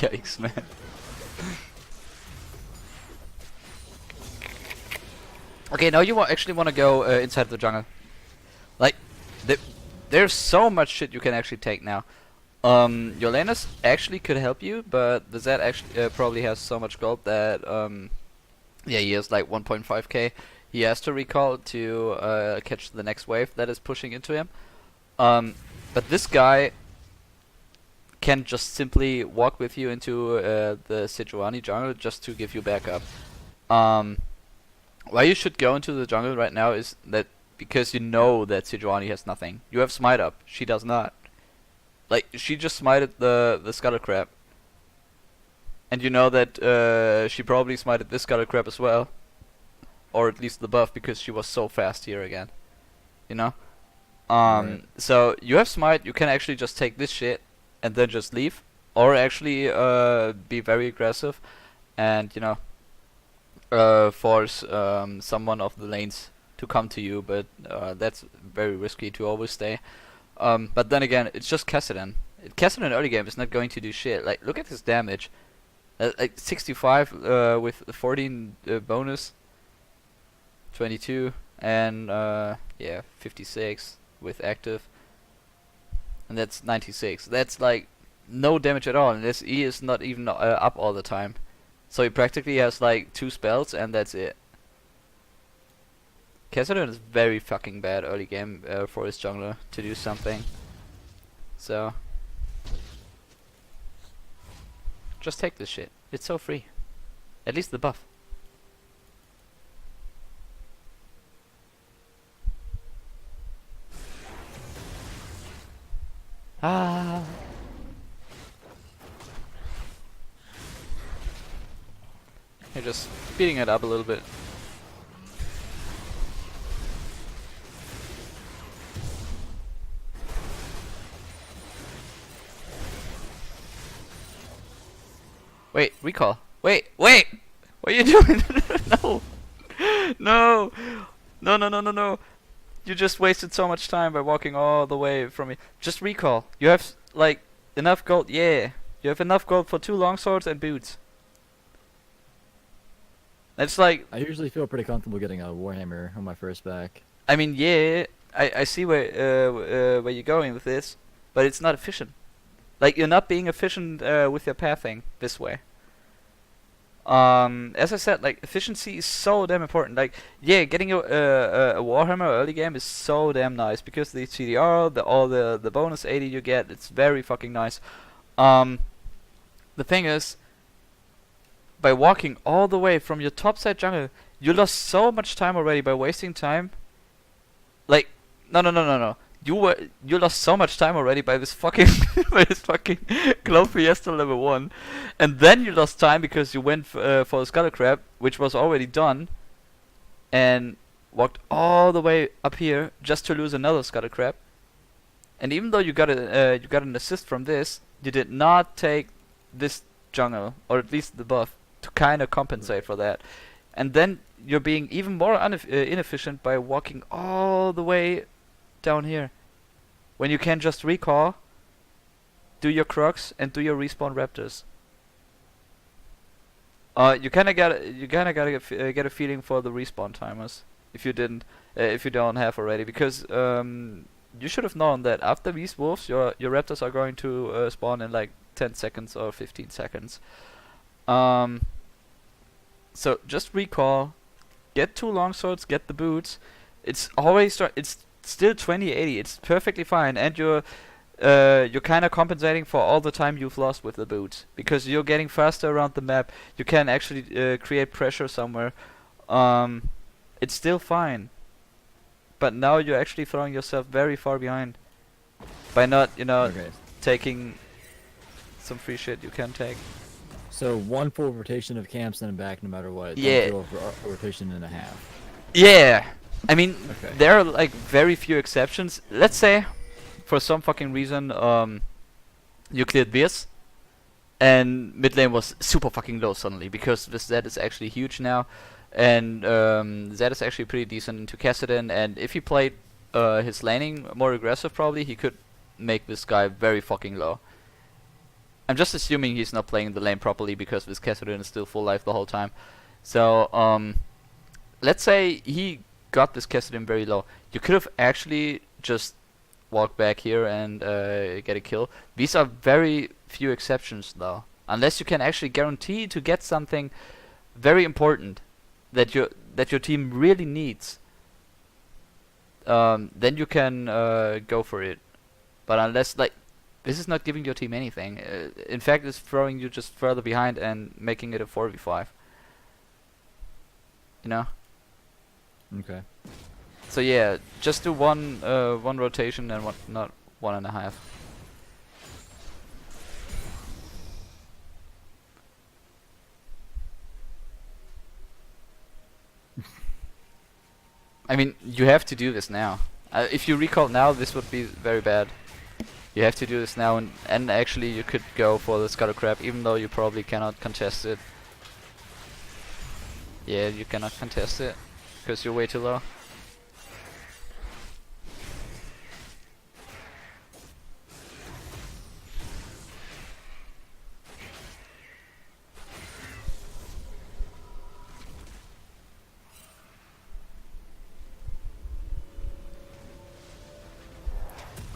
Yikes, man. Okay, now you actually want to go inside the jungle. Like, there's so much shit you can actually take now. Your laners actually could help you, but the Zed actually probably has so much gold that yeah, he has like 1.5k. He has to recall to catch the next wave that is pushing into him. But this guy can just simply walk with you into the Sejuani jungle just to give you backup. Why you should go into the jungle right now is that because you know that Sejuani has nothing. You have smite up, she does not. Like, she just smited the Scuttle Crab. And you know that she probably smited this Scuttle Crab as well. Or at least the buff, because she was so fast here again. You know?
Right.
So, you have smite, you can actually just take this shit and then just leave. Or actually be very aggressive and, you know, force someone of the lanes to come to you, but that's very risky to always stay. But then again, it's just Kha'Zix. Kha'Zix early game is not going to do shit. Like, look at his damage. Like 65 with 14 bonus, 22, and yeah, 56 with active, and that's 96. That's like no damage at all, and this E is not even up all the time. So he practically has like 2 spells, and that's it. Kha'Zix is very fucking bad early game for his jungler to do something. So just take this shit. It's so free. At least the buff. Ah. You're just speeding it up a little bit. Wait, recall. Wait! What are you doing? No! No! No, no, no, no, no! You just wasted so much time by walking all the way from me. Just recall. You have, like, enough gold. Yeah! You have enough gold for 2 longswords and boots. It's like...
I usually feel pretty comfortable getting a Warhammer on my first back.
I mean, yeah, I see where you're going with this, but it's not efficient. Like, you're not being efficient with your pathing this way. As I said, like, efficiency is so damn important. Like, yeah, getting a Warhammer early game is so damn nice because the CDR, all the bonus 80 you get, it's very fucking nice. The thing is, by walking all the way from your topside jungle, you lost so much time already by wasting time. Like, no. You lost so much time already by this fucking Clone Fiesta level 1, and then you lost time because you went for the Scuttle Crab, which was already done, and walked all the way up here just to lose another Scuttle Crab. And even though you got an assist from this, you did not take this jungle, or at least the buff, to kind of compensate for that. And then you're being even more inefficient by walking all the way down here, when you can just recall, do your Crocs, and do your respawn Raptors. You kind of gotta get a feeling for the respawn timers if you don't have already, because you should have known that after these wolves, your Raptors are going to spawn in like 10 seconds or 15 seconds. So just recall, get 2 longswords, get the boots. It's always it's still 2080. It's perfectly fine, and you're kind of compensating for all the time you've lost with the boots because you're getting faster around the map. You can actually create pressure somewhere. It's still fine, but now you're actually throwing yourself very far behind by not, taking some free shit you can take.
So 1 full rotation of camps and back no matter what.
Yeah.
Don't do a rotation and a half.
Yeah. I mean,
Okay.
there are like very few exceptions. Let's say, for some fucking reason, you cleared this, and mid lane was super fucking low suddenly because this Zed is actually huge now, and Zed is actually pretty decent into Kha'Zix, and if he played his laning more aggressive, probably he could make this guy very fucking low. I'm just assuming he's not playing the lane properly because this Kha'Zix is still full life the whole time. So let's say he got this Kha'Zix very low. You could have actually just walked back here and get a kill. These are very few exceptions though, unless you can actually guarantee to get something very important that your team really needs. Then you can go for it. But unless, like, this is not giving your team anything. In fact, it's throwing you just further behind and making it a 4v5. You know?
Okay.
So yeah, just do one rotation and not 1.5. I mean, you have to do this now. If you recall now, this would be very bad. You have to do this now, and actually you could go for the Scuttle Crab, even though you probably cannot contest it. Yeah, you cannot contest it, because you're way too low.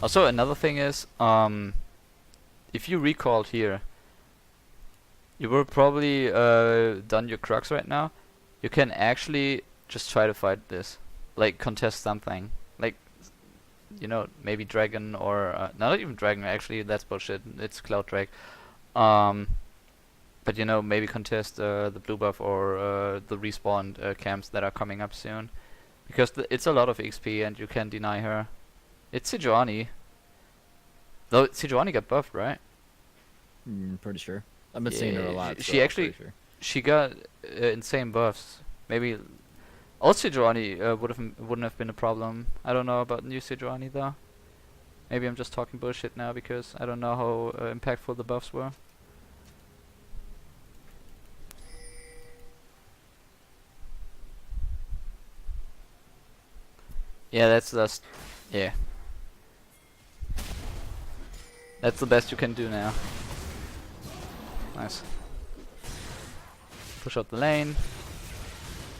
Also, another thing is, if you recalled here, you were probably done your Crux right now. You can actually just try to fight this, like contest something, like, you know, maybe Dragon or not even Dragon. Actually, that's bullshit. It's Cloud Drake. But you know, maybe contest the blue buff or the respawned camps that are coming up soon, because it's a lot of XP and you can deny her. It's Sejuani. Though Sejuani got buffed, right?
Pretty sure. I've been seeing her a lot.
She actually, she got insane buffs. Maybe old Sejuani wouldn't have been a problem. I don't know about new Sejuani though. Maybe I'm just talking bullshit now because I don't know how impactful the buffs were. Yeah, that's just, yeah. That's the best you can do now. Nice. Push out the lane.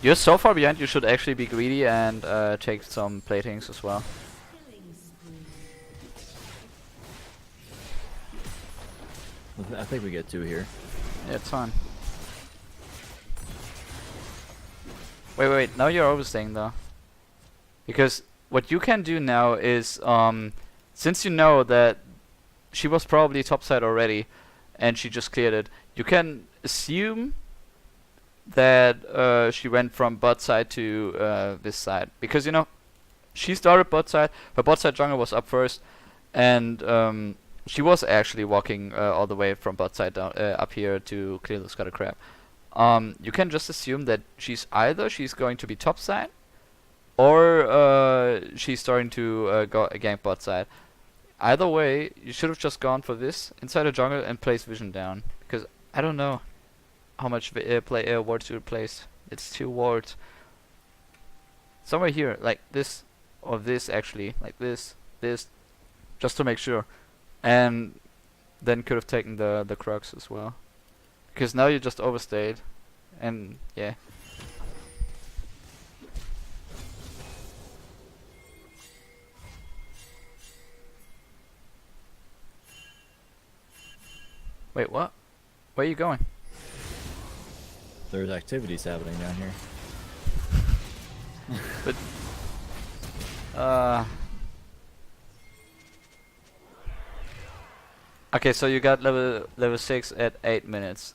You're so far behind, you should actually be greedy and take some platings as well.
I think we get 2 here.
Yeah, it's fine. Wait, now you're overstaying though. Because what you can do now is, since you know that she was probably topside already, and she just cleared it, you can assume that she went from bot side to this side. Because, you know, she started bot side, her bot side jungle was up first, and she was actually walking all the way from bot side down up here to clear the Scuttle Crab. You can just assume that she's going to be top side, or she's starting to go gank bot side. Either way, you should have just gone for this inside the jungle and place vision down, because I don't know how much wards you replace. It's 2 wards. Somewhere here, like this, or this actually, like this, just to make sure, and then could have taken the Crux as well, because now you just overstayed, and yeah. Wait, what? Where are you going?
There's activities happening down here.
But okay, so you got level 6 at 8 minutes.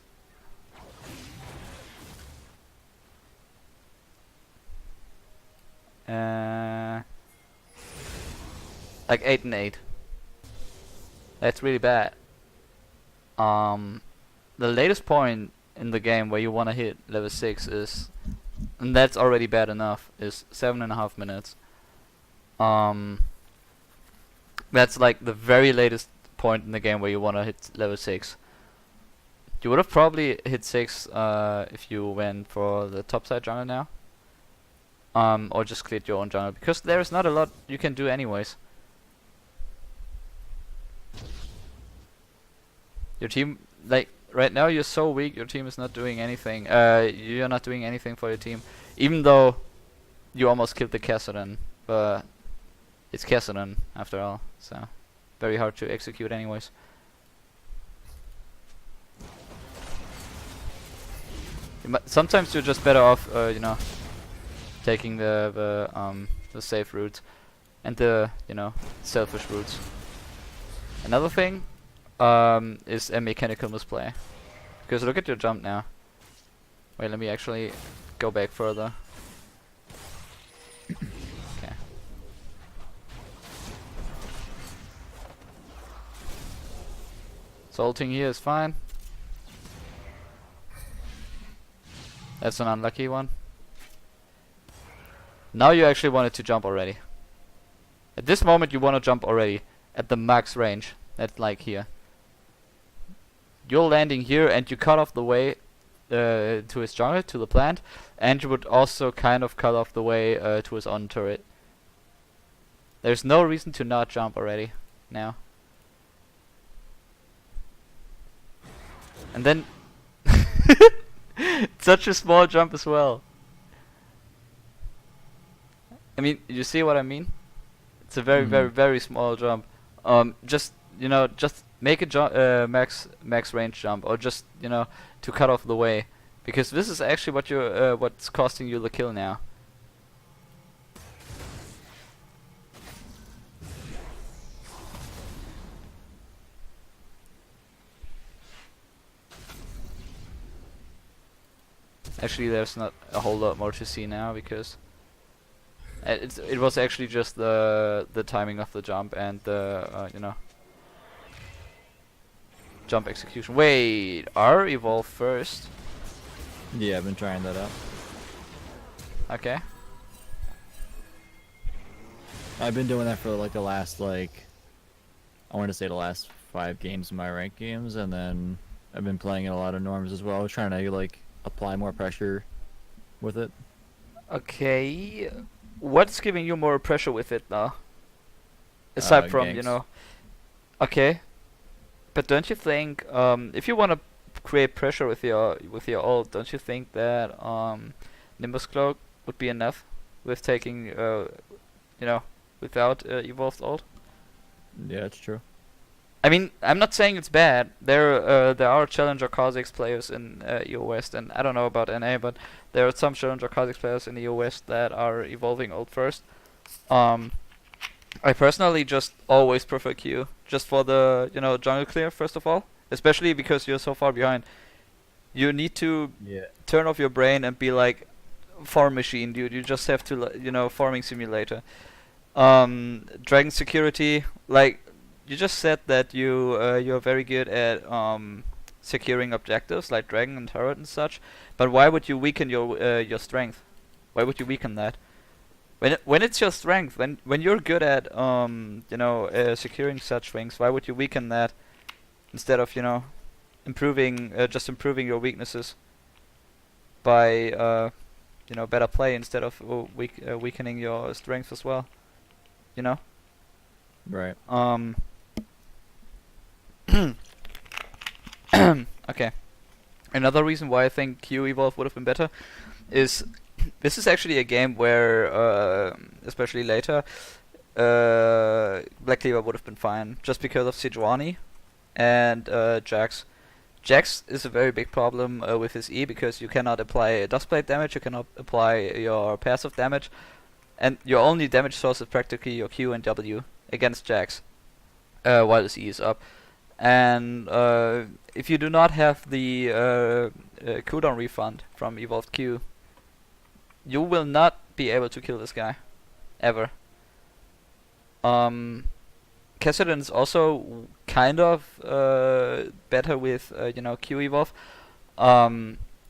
Like 8 and 8. That's really bad. The latest point in the game where you wanna hit level 6 is, and that's already bad enough, is 7.5 minutes. That's like the very latest point in the game where you wanna hit level 6. You would have probably hit 6 if you went for the topside jungle now. Or just cleared your own jungle, because there's not a lot you can do anyways. Your team, like, right now you're so weak, your team is not doing anything. You're not doing anything for your team. Even though you almost killed the Kha'Zix, but it's Kha'Zix after all, so very hard to execute anyways. Sometimes you're just better off, you know, taking the safe route and the, you know, selfish routes. Another thing is a mechanical misplay. Because look at your jump now. Wait, let me actually go back further. Okay. Salting here is fine. That's an unlucky one. Now you actually wanted to jump already. At this moment you want to jump already. At the max range. That's like here. You're landing here and you cut off the way to his jungle, to the plant. And you would also kind of cut off the way to his on turret. There's no reason to not jump already. Now. And then... such a small jump as well. I mean, you see what I mean? It's a very, very small jump. Just, you know, just make a max range jump, or just, you know, to cut off the way, because this is actually what you're what's costing you the kill now. Actually, there's not a whole lot more to see now, because it was actually just the timing of the jump and the you know, jump execution. Wait, R evolve first?
Yeah, I've been trying that out.
Okay.
I've been doing that for like the last, like, I want to say the last 5 games of my ranked games, and then I've been playing in a lot of norms as well, trying to like apply more pressure with it.
Okay. What's giving you more pressure with it now? Aside from, you
ganks.
know... Okay. But don't you think, if you want to create pressure with your ult, don't you think that Nimbus Cloak would be enough with taking, you know, without evolved ult?
Yeah, it's true.
I mean, I'm not saying it's bad. There are Challenger Kha'Zix players in EO West, and I don't know about NA, but there are some Challenger Kha'Zix players in EO West that are evolving ult first. I personally just always prefer Q, just for the, you know, jungle clear first of all, especially because you're so far behind. You need to turn off your brain and be like farm machine, dude. You just have to, you know, farming simulator. Dragon security, like. You just said that you're very good at securing objectives like dragon and turret and such, but why would you weaken your strength? Why would you weaken that? When it's your strength, when you're good at you know, securing such things, why would you weaken that instead of, you know, improving improving your weaknesses by you know, better play instead of weakening your strength as well, you know?
Right.
Okay. Another reason why I think Q Evolve would have been better is this is actually a game where, especially later, Black Cleaver would have been fine just because of Sejuani and Jax. Jax is a very big problem with his E because you cannot apply Dustblade damage, you cannot apply your passive damage, and your only damage source is practically your Q and W against Jax while his E is up. And if you do not have the cooldown refund from Evolved Q, you will not be able to kill this guy ever. Kha'Zix is also kind of better with you know, Q Evolve,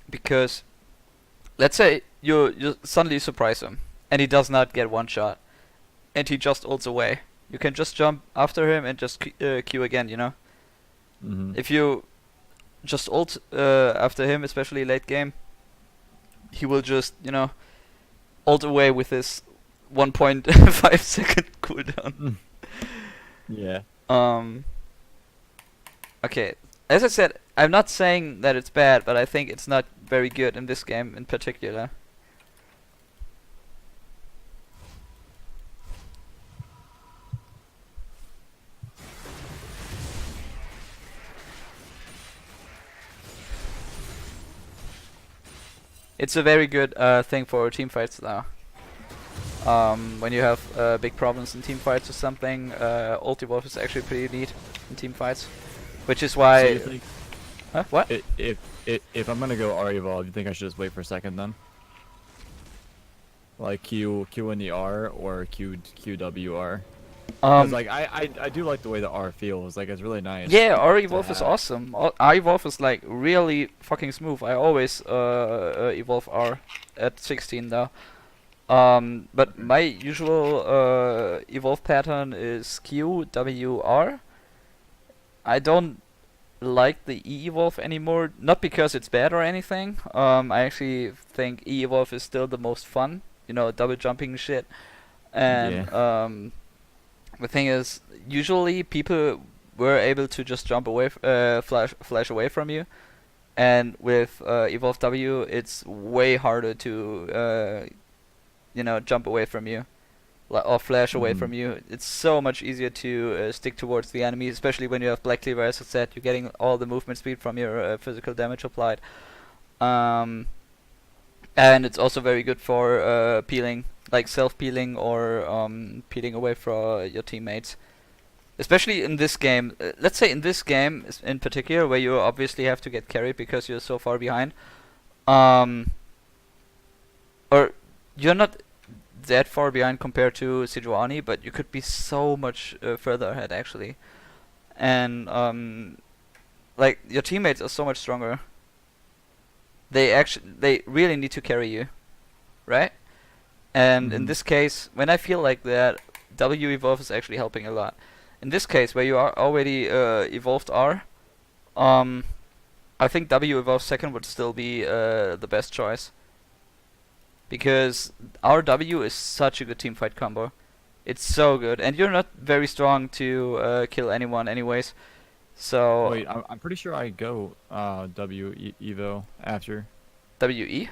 because let's say you suddenly surprise him and he does not get one shot and he just ults away. You can just jump after him and just Q again, you know. If you just ult after him, especially late game, he will just, you know, ult away with his 1.5 second cooldown.
Yeah.
Okay, as I said, I'm not saying that it's bad, but I think it's not very good in this game in particular. It's a very good thing for team fights though. When you have big problems in team fights or something, ult evolve is actually pretty neat in team fights, which is
So
why.
you think
Huh? What?
if I'm gonna go R evolve, you think I should just wait for a second then? Like Q in the R or QWR? Because like I do like the way the R feels. Like it's really nice.
Yeah, R
to
evolve is
have.
awesome. R evolve is like really fucking smooth. I always evolve R at 16 though. But my usual evolve pattern is Q W R. I don't like the E evolve anymore, not because it's bad or anything. I actually think E evolve is still the most fun. You know, double jumping shit. And
Yeah.
the thing is, usually people were able to just jump away, flash away from you. And with evolve W, it's way harder to jump away from you, or flash away
Hmm.
from you. It's so much easier to stick towards the enemy, especially when you have Black Cleaver. As I said, you're getting all the movement speed from your physical damage applied. Um, and it's also very good for peeling, like self-peeling or peeling away from your teammates. Especially in this game. Let's say in this game in particular, where you obviously have to get carried because you're so far behind. Um, or you're not that far behind compared to Sejuani, but you could be so much further ahead actually. And like your teammates are so much stronger. They really need to carry you, right? And in
Hmm.
this case, when I feel like that, W evolve is actually helping a lot. In this case, where you are already evolved R, um, I think W evolve second would still be the best choice. Because RW is such a good teamfight combo. It's so good, and you're not very strong to kill anyone, anyways. So
Wait, I'm pretty sure I go Evo after.
WE.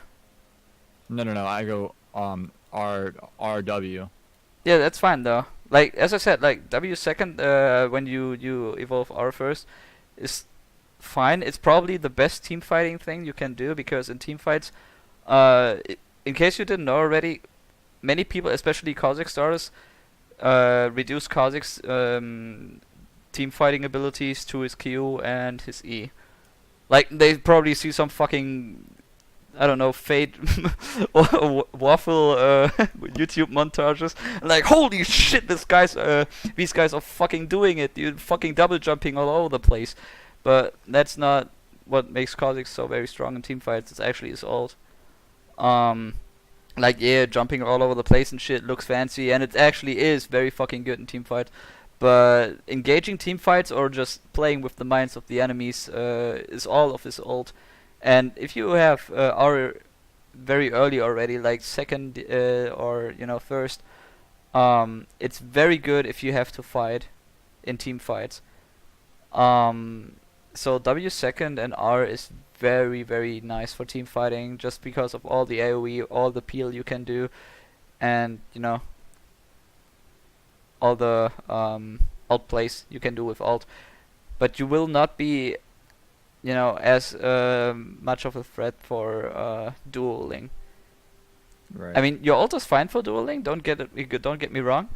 No. I go RW.
Yeah, that's fine though. Like as I said, like W second when you evolve R first is fine. It's probably the best team fighting thing you can do because in team fights, in case you didn't know already, many people, especially Kha'Zix starters, reduce Kha'Zix team fighting abilities to his Q and his E. Like they probably see some fucking I don't know fade or waffle YouTube montages and like holy shit these guys are fucking doing it, dude, fucking double jumping all over the place. But that's not what makes Kha'Zix so very strong in team fights. It's actually his ult. Um, like yeah, jumping all over the place and shit looks fancy, and it actually is very fucking good in team fights. But engaging team fights or just playing with the minds of the enemies is all of his ult. And if you have R very early already, like second or first, it's very good if you have to fight in team fights. Um, so W second and R is very very nice for team fighting just because of all the AoE, all the peel you can do, and all the alt plays you can do with alt. But you will not be as much of a threat for dueling. I
Right.
mean, your ult is fine for dueling. Don't get me wrong.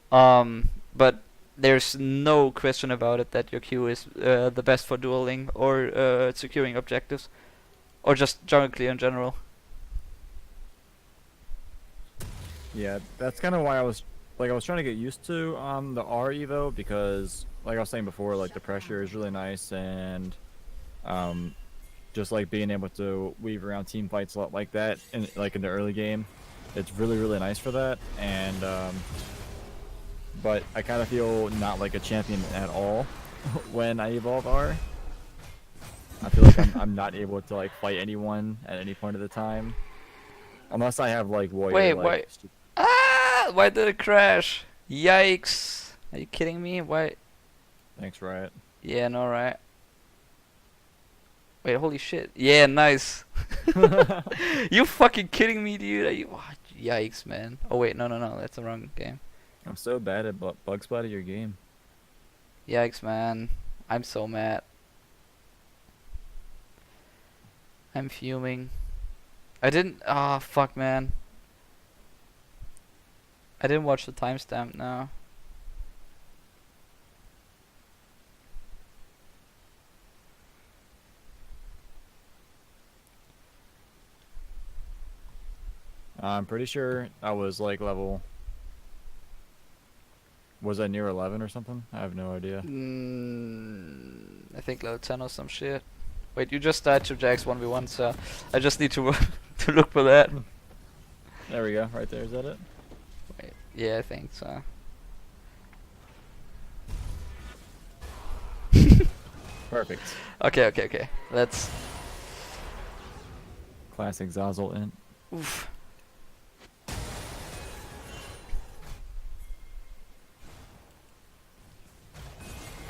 But there's no question about it that your Q is the best for dueling or securing objectives, or just jungle clear in general.
Yeah, that's kind of why I was trying to get used to the R Evo because like I was saying before, like the pressure is really nice and um just like being able to weave around team fights a lot like that in like in the early game, it's really nice for that. And but I kind of feel not like a champion at all when I evolve R. I feel like I'm not able to like fight anyone at any point of the time unless I have like warrior
Wait,
like.
why? Ah! Why did it crash? Yikes! Are you kidding me? Why?
Thanks, Riot.
Yeah, no, right. Wait, holy shit. Yeah, nice. You fucking kidding me, dude? Are you? Oh, yikes, man. Oh wait, no, no, no. That's the wrong game.
I'm so bad at bug spotting your game.
Yikes, man. I'm so mad. I'm fuming. I didn't. Ah, fuck, man. I didn't watch the timestamp now.
I'm pretty sure I was like level. Was I near 11 or something? I have no idea.
I think level 10 or some shit. Wait, you just died to Jax 1v1, so I just need to to look for that.
There we go, right there. Is that it?
Wait, yeah, I think so.
Perfect.
Okay, okay, okay. Let's.
Classic Zazul int.
Oof.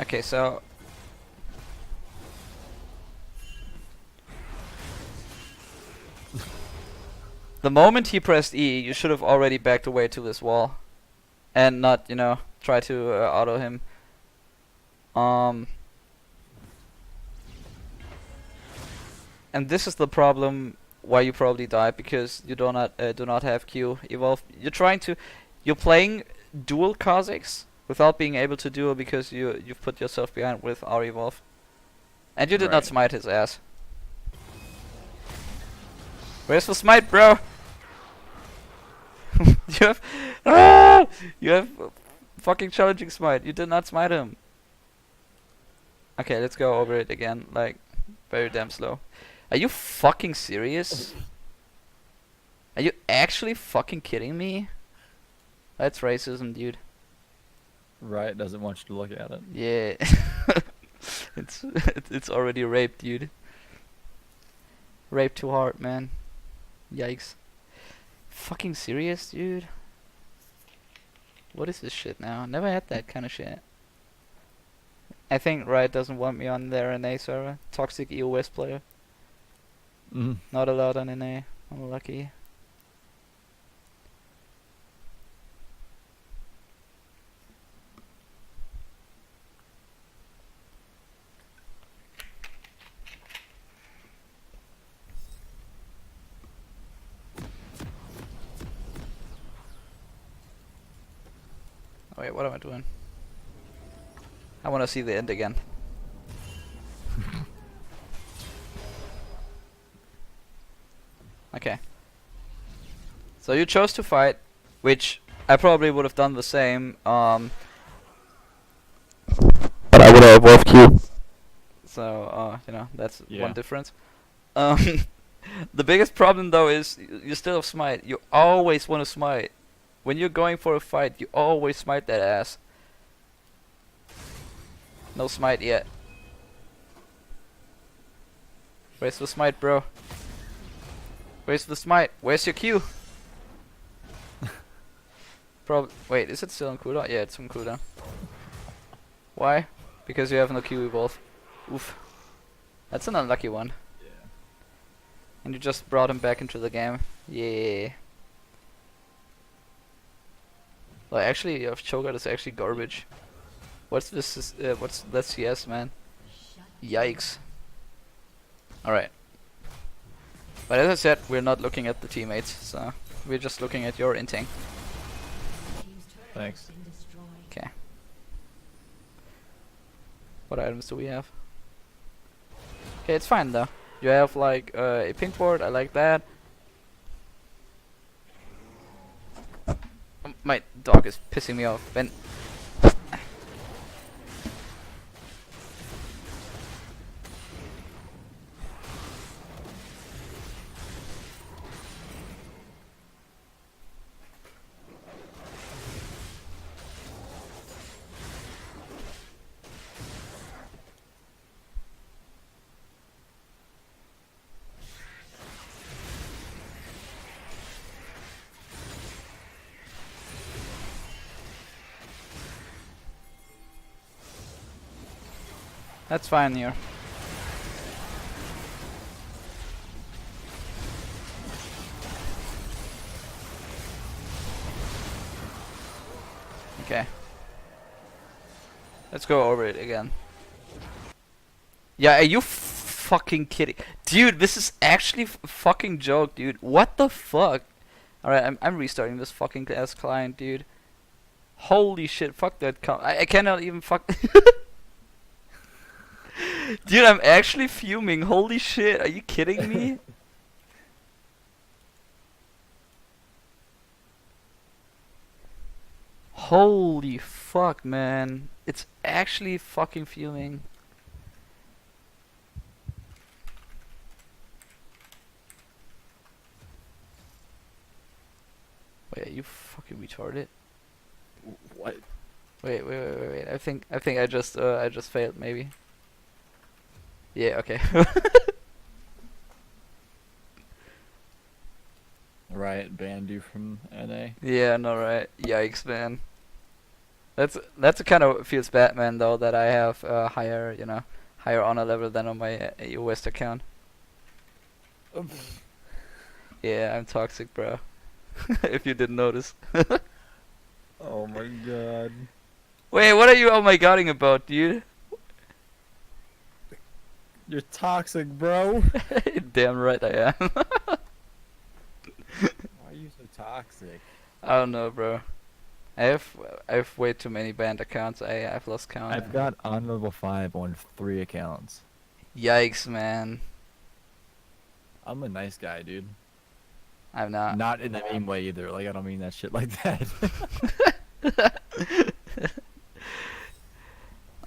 Okay, so the moment he pressed E, you should have already backed away to this wall, and not, you know, try to auto him. And this is the problem why you probably died, because you do not have Q evolve. You're playing dual Kha'Zix without being able to duel because you've put yourself behind with R evolve, and you did not
Right.
smite his ass. Where's the smite, bro? You have fucking challenging smite. You did not smite him. Okay, let's go over it again. Like, very damn slow. Are you fucking serious? Are you actually fucking kidding me? That's racism, dude.
Right, doesn't want you to look at it.
Yeah. it's already rape, dude. Rape too hard, man. Yikes. Fucking serious, dude? What is this shit now? Never had that kind of shit. I think Riot doesn't want me on their NA server. Toxic EOS player.
Mm.
Not allowed on NA. Unlucky. Oh, wait, what am I doing? I want to see the end again. Okay. So you chose to fight, which I probably would have done the same. But I would have evolved Q. So, you know, that's
Yeah.
one difference. Um, the biggest problem though is you still have smite. You always want to smite. When you're going for a fight, you always smite that ass. No smite yet. Where's the smite, bro? Where's the smite? Where's your Q? Wait, is it still on cooldown? Yeah, it's on cooldown. Why? Because you have no Q evolve. Oof. That's an unlucky one.
Yeah.
And you just brought him back into the game. Yeah. Well, actually, your Cho'Gath is actually garbage. What's this? What's that CS, man? Yikes. Alright. But as I said, we're not looking at the teammates, so we're just looking at your inting.
Thanks.
Okay. What items do we have? Okay, it's fine though. You have like a pink board, I like that. My dog is pissing me off. Ben. That's fine here. Okay. Let's go over it again. Yeah, are you fucking kidding? Dude, this is actually fucking joke, dude. What the fuck? Alright, I'm restarting this fucking ass client, dude. Holy shit, fuck that I cannot even fuck... Dude, I'm actually fuming. Holy shit, are you kidding me? Holy fuck, man. It's actually fucking fuming. Wait, are you fucking retarded?
What?
Wait. I think I just failed maybe. Yeah, okay.
Riot banned you from NA.
Yeah, no right. Yikes, man. That's kind of feels bad, man, though, that I have higher, you know, higher honor level than on my West account. Yeah, I'm toxic, bro. If you didn't notice.
Oh my god.
Wait, what are you oh my godding about, dude?
You're toxic, bro.
Damn right I am.
Why are you so toxic?
I don't know, bro. I have way too many banned accounts. I've lost count.
I've got on level 5 on 3 accounts.
Yikes, man.
I'm a nice guy, dude.
I'm not.
Not in the mean way either. Like, I don't mean that shit like that.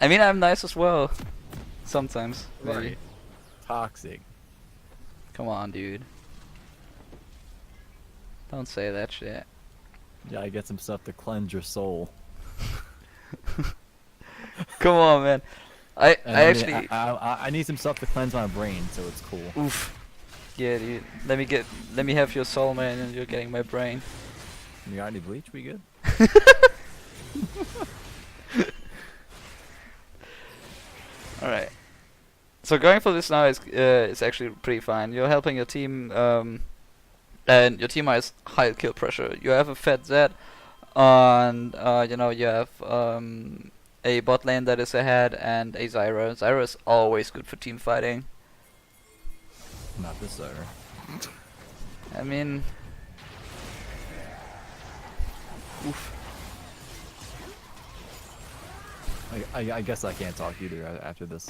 I mean, I'm nice as well. Sometimes, maybe.
Right. Toxic.
Come on, dude. Don't say that shit.
Yeah, I get some stuff to cleanse your soul.
Come on, man. I
actually
actually.
I need some stuff to cleanse my brain, so it's cool.
Oof. Yeah, dude. Let me have your soul, man, and you're getting my brain.
You got any bleach? We good?
All right. So going for this now is actually pretty fine. You're helping your team, and your team has high kill pressure. You have a fat Z, and you know you have a bot lane that is ahead and a Zyra. Zyra is always good for team fighting.
Not this Zyra.
I mean, oof.
I guess I can't talk either after this.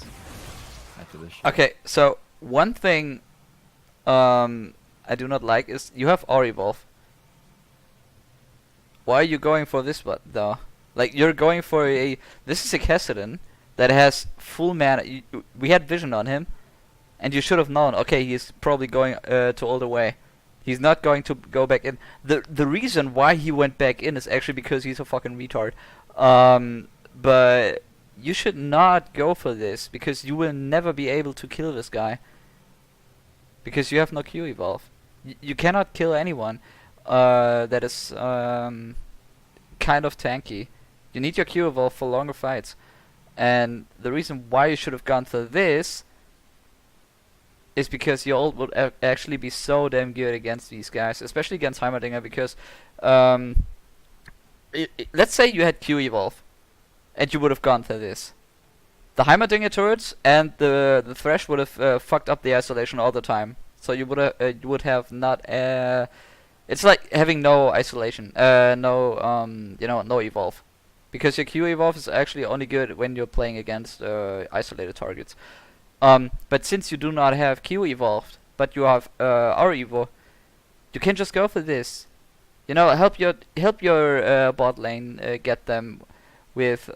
After this shit.
Okay, so one thing I do not like is you have Aura Evolve. Why are you going for this one though? Like you're going for this is a Kha'Zix that has full mana. We had vision on him, and you should have known. Okay, he's probably going to all the way. He's not going to go back in. The reason why he went back in is actually because he's a fucking retard. But you should not go for this because you will never be able to kill this guy. Because you have no Q evolve. You cannot kill anyone that is kind of tanky. You need your Q evolve for longer fights. And the reason why you should have gone for this is because your ult would actually be so damn good against these guys, especially against Heimerdinger, because let's say you had Q evolve and you would have gone for this. The Heimerdinger turrets and the Thresh would have fucked up the isolation all the time. So you would have not it's like having no isolation, no evolve, because your Q evolve is actually only good when you're playing against isolated targets. But since you do not have Q evolved, but you have R evo, you can just go for this. You know, help your bot lane get them with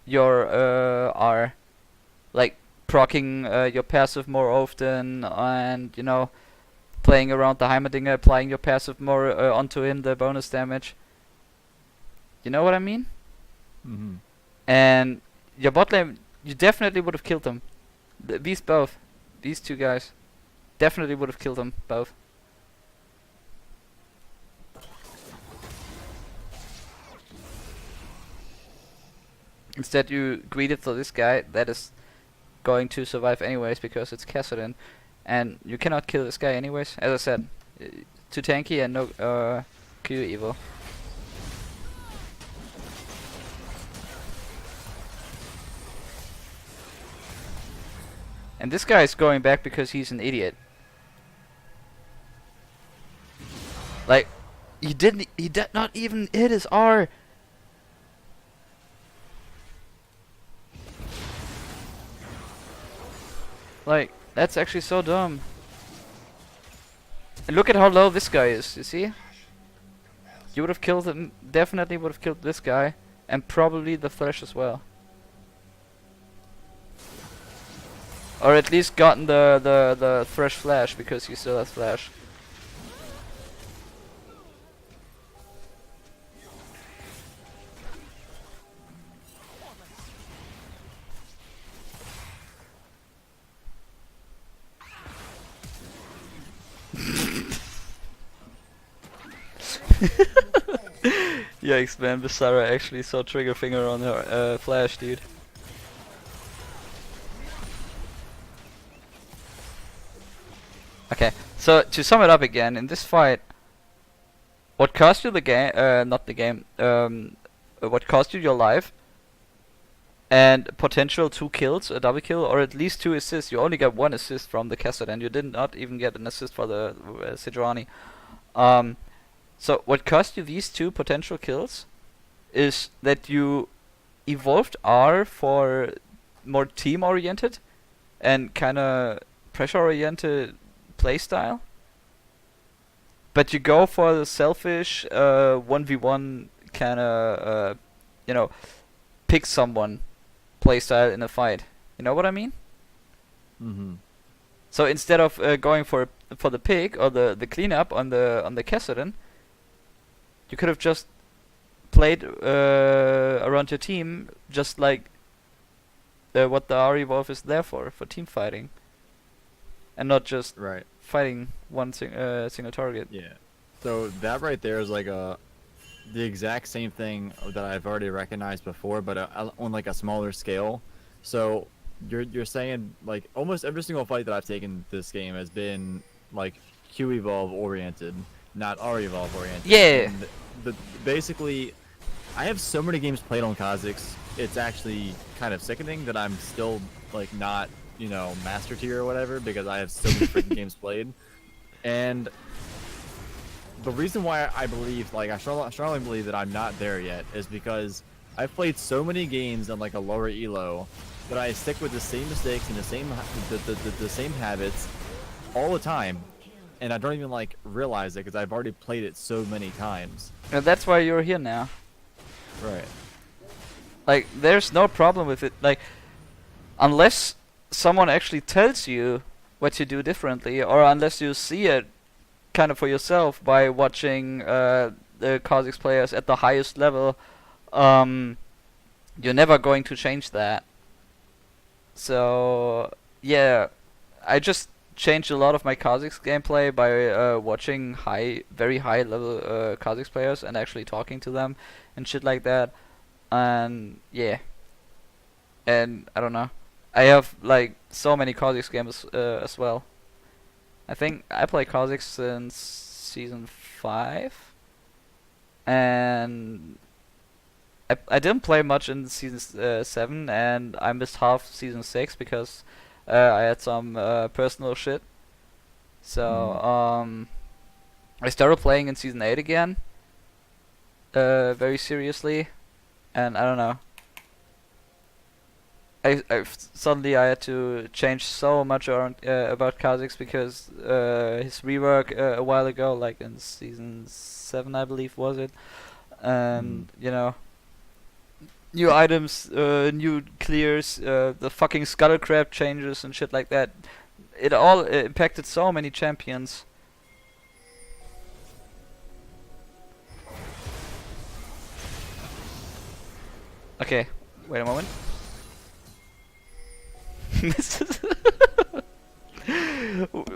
your R, like proccing your passive more often, and playing around the Heimerdinger, applying your passive more onto him, the bonus damage. You know what I mean?
Mm-hmm.
And your bot lane, you definitely would have killed them. These two guys, definitely would have killed them both. Instead, you greeted for this guy that is going to survive anyways because it's Kha'Zix, and you cannot kill this guy anyways. As I said, too tanky and no Q evo. And this guy is going back because he's an idiot. Like, he did not even hit his R. Like, that's actually so dumb. And look at how low this guy is, you see? You would have killed him, definitely would have killed this guy, and probably the Thresh as well. Or at least gotten the Thresh flash, because he still has flash. Yikes, man, Visara actually saw trigger finger on her flash, dude. Okay, so to sum it up again, in this fight, what cost you the game, not the game, what cost you your life, and potential 2 kills, a double kill, or at least 2 assists. You only got 1 assist from the Cassette, and you did not even get an assist for the Sejuani. So what cost you these 2 potential kills is that you evolved R for more team-oriented and kinda pressure-oriented playstyle, but you go for the selfish 1v1 kinda, you know, pick someone playstyle in a fight. You know what I mean?
Mm-hmm.
So instead of going for the pick or the cleanup on the Kassadin, you could have just played around your team, just like what the R Evolve is there for team fighting, and not just fighting one single target.
Yeah. So that right there is like the exact same thing that I've already recognized before, but on like a smaller scale. So you're saying like almost every single fight that I've taken this game has been like Q Evolve oriented, not R Evolve oriented.
Yeah.
And basically, I have so many games played on Kha'Zix, it's actually kind of sickening that I'm still like not, you know, master tier or whatever, because I have so many freaking games played. And the reason why I believe, like, I strongly believe that I'm not there yet is because I've played so many games on like a lower elo that I stick with the same mistakes and the same habits all the time, and I don't even like realize it because I've already played it so many times.
And that's why you're here now.
Right.
Like, there's no problem with it. Like, unless someone actually tells you what to do differently, or unless you see it kind of for yourself by watching the Kha'Zix players at the highest level, you're never going to change that. So yeah, I just changed a lot of my Kha'Zix gameplay by watching very high level Kha'Zix players and actually talking to them and shit like that. And yeah, and I don't know, I have like so many Kha'Zix games as well. I think I play Kha'Zix since season 5, and I didn't play much in season 7, and I missed half season 6 because I had some personal shit. So I started playing in season 8 again, very seriously, and I don't know. Suddenly I had to change so much around, about Kha'Zix because his rework a while ago, like in season 7 I believe was it, and you know, new items, new clears, the fucking Scuttle Crab changes and shit like that. It all impacted so many champions. Okay, wait a moment.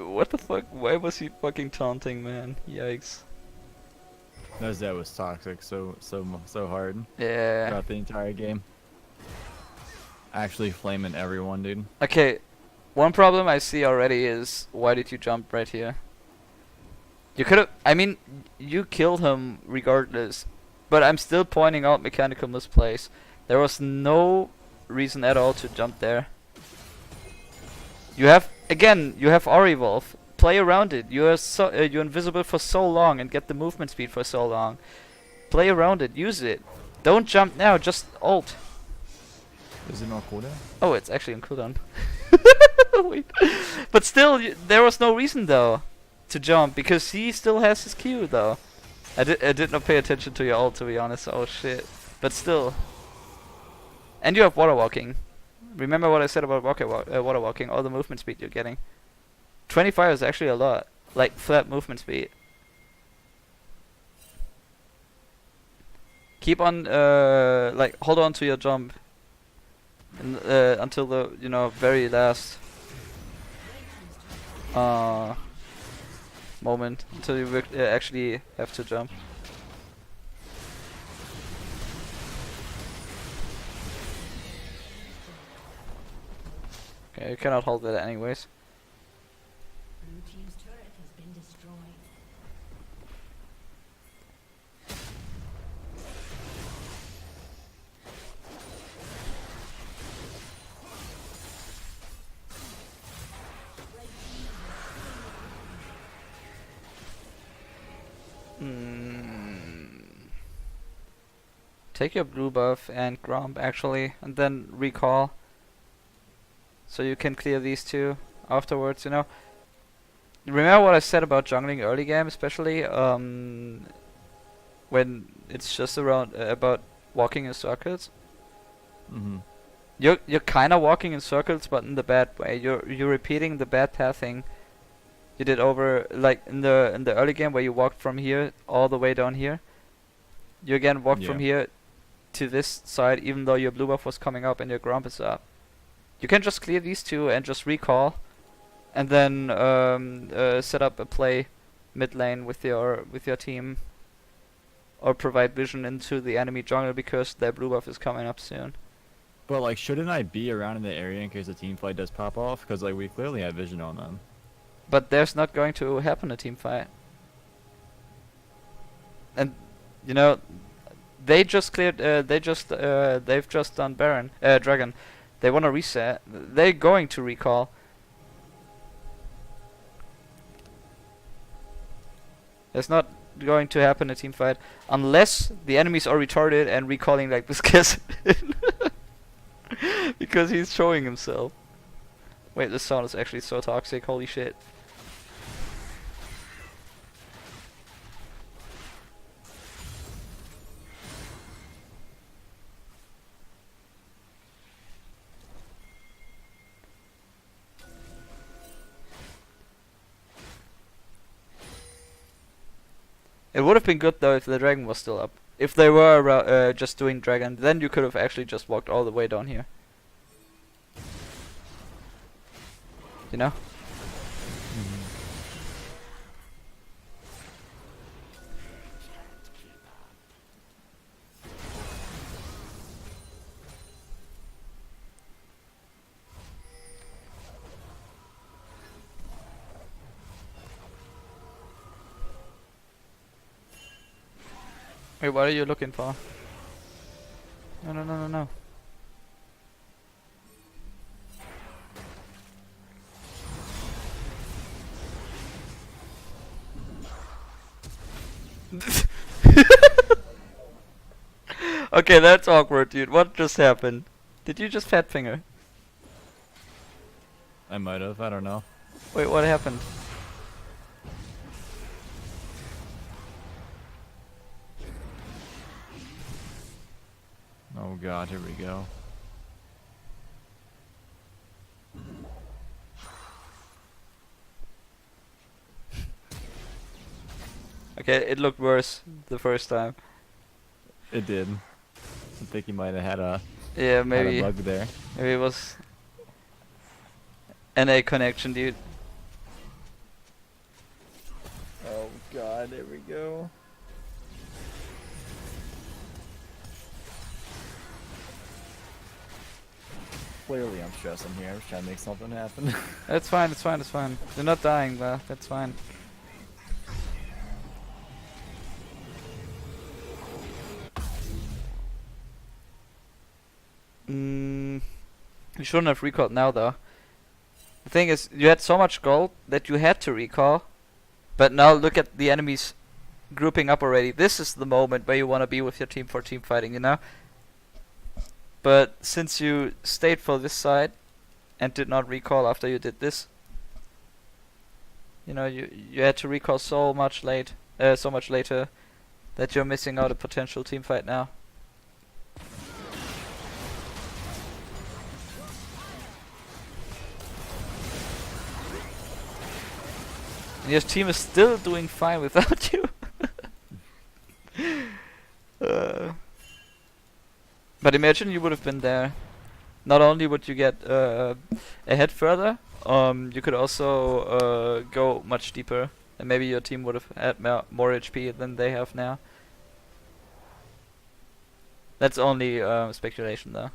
What the fuck? Why was he fucking taunting, man? Yikes.
That was toxic, so hard.
Yeah.
Throughout the entire game. Actually flaming everyone, dude.
Okay, one problem I see already is, why did you jump right here? You could've, I mean, you killed him regardless, but I'm still pointing out mechanical misplays. There was no reason at all to jump there. You have again. You have Aura Evolve. Play around it. You're you're invisible for so long and get the movement speed for so long. Play around it. Use it. Don't jump now. Just ult.
Is it not cooldown?
Oh, it's actually on cooldown. Wait. But still, there was no reason though to jump because he still has his Q though. I did not pay attention to your ult, to be honest. Oh shit. But still. And you have water walking. Remember what I said about water walking, all the movement speed you're getting. 25 is actually a lot. Like flat movement speed. Keep on like hold on to your jump and, until the very last moment, until you actually have to jump. Okay, you cannot hold that anyways.
Blue team's turret has been destroyed.
Take your blue buff and Gromp actually, and then recall. So you can clear these two afterwards, you know. Remember what I said about jungling early game, especially when it's just around about walking in circles.
Mm-hmm.
You're kind of walking in circles, but in the bad way. You're repeating the bad pathing you did over like in the early game where you walked from here all the way down here. You again walked from here to this side, even though your blue buff was coming up and your Gromp is up. You can just clear these two and just recall, and then set up a play mid lane with your team, or provide vision into the enemy jungle because their blue buff is coming up soon.
But like, shouldn't I be around in the area in case the team fight does pop off? Because like we clearly have vision on them.
But there's not going to happen a team fight. And you know, they just cleared. They've just done Baron, Dragon. They want to reset. They're going to recall. It's not going to happen a team fight unless the enemies are retarded and recalling like this guy. Because he's showing himself. Wait, this sound is actually so toxic. Holy shit. It would have been good though if the dragon was still up. If they were just doing dragon, then you could have actually just walked all the way down here. You know? Wait, what are you looking for? No, no, no, no, no. Okay, that's awkward, dude. What just happened? Did you just fat finger?
I might have. I don't know.
Wait, what happened?
Oh god, here we go.
Okay, it looked worse the first time.
It did. I think he might have had a
maybe
bug there.
maybe it was NA connection, dude.
Oh god, there we go. Clearly I'm stressing here. I was trying to make something happen.
It's fine, it's fine, it's fine. You're not dying, though. That's fine. You shouldn't have recalled now, though. The thing is, you had so much gold that you had to recall, but now look at the enemies grouping up already. This is the moment where you want to be with your team for team fighting, you know? But since you stayed for this side and did not recall after you did this, you know, you had to recall so much later that you're missing out a potential team fight now. And your team is still doing fine without you. But imagine you would have been there. Not only would you get ahead further, you could also go much deeper, and maybe your team would have had more HP than they have now. That's only speculation, though.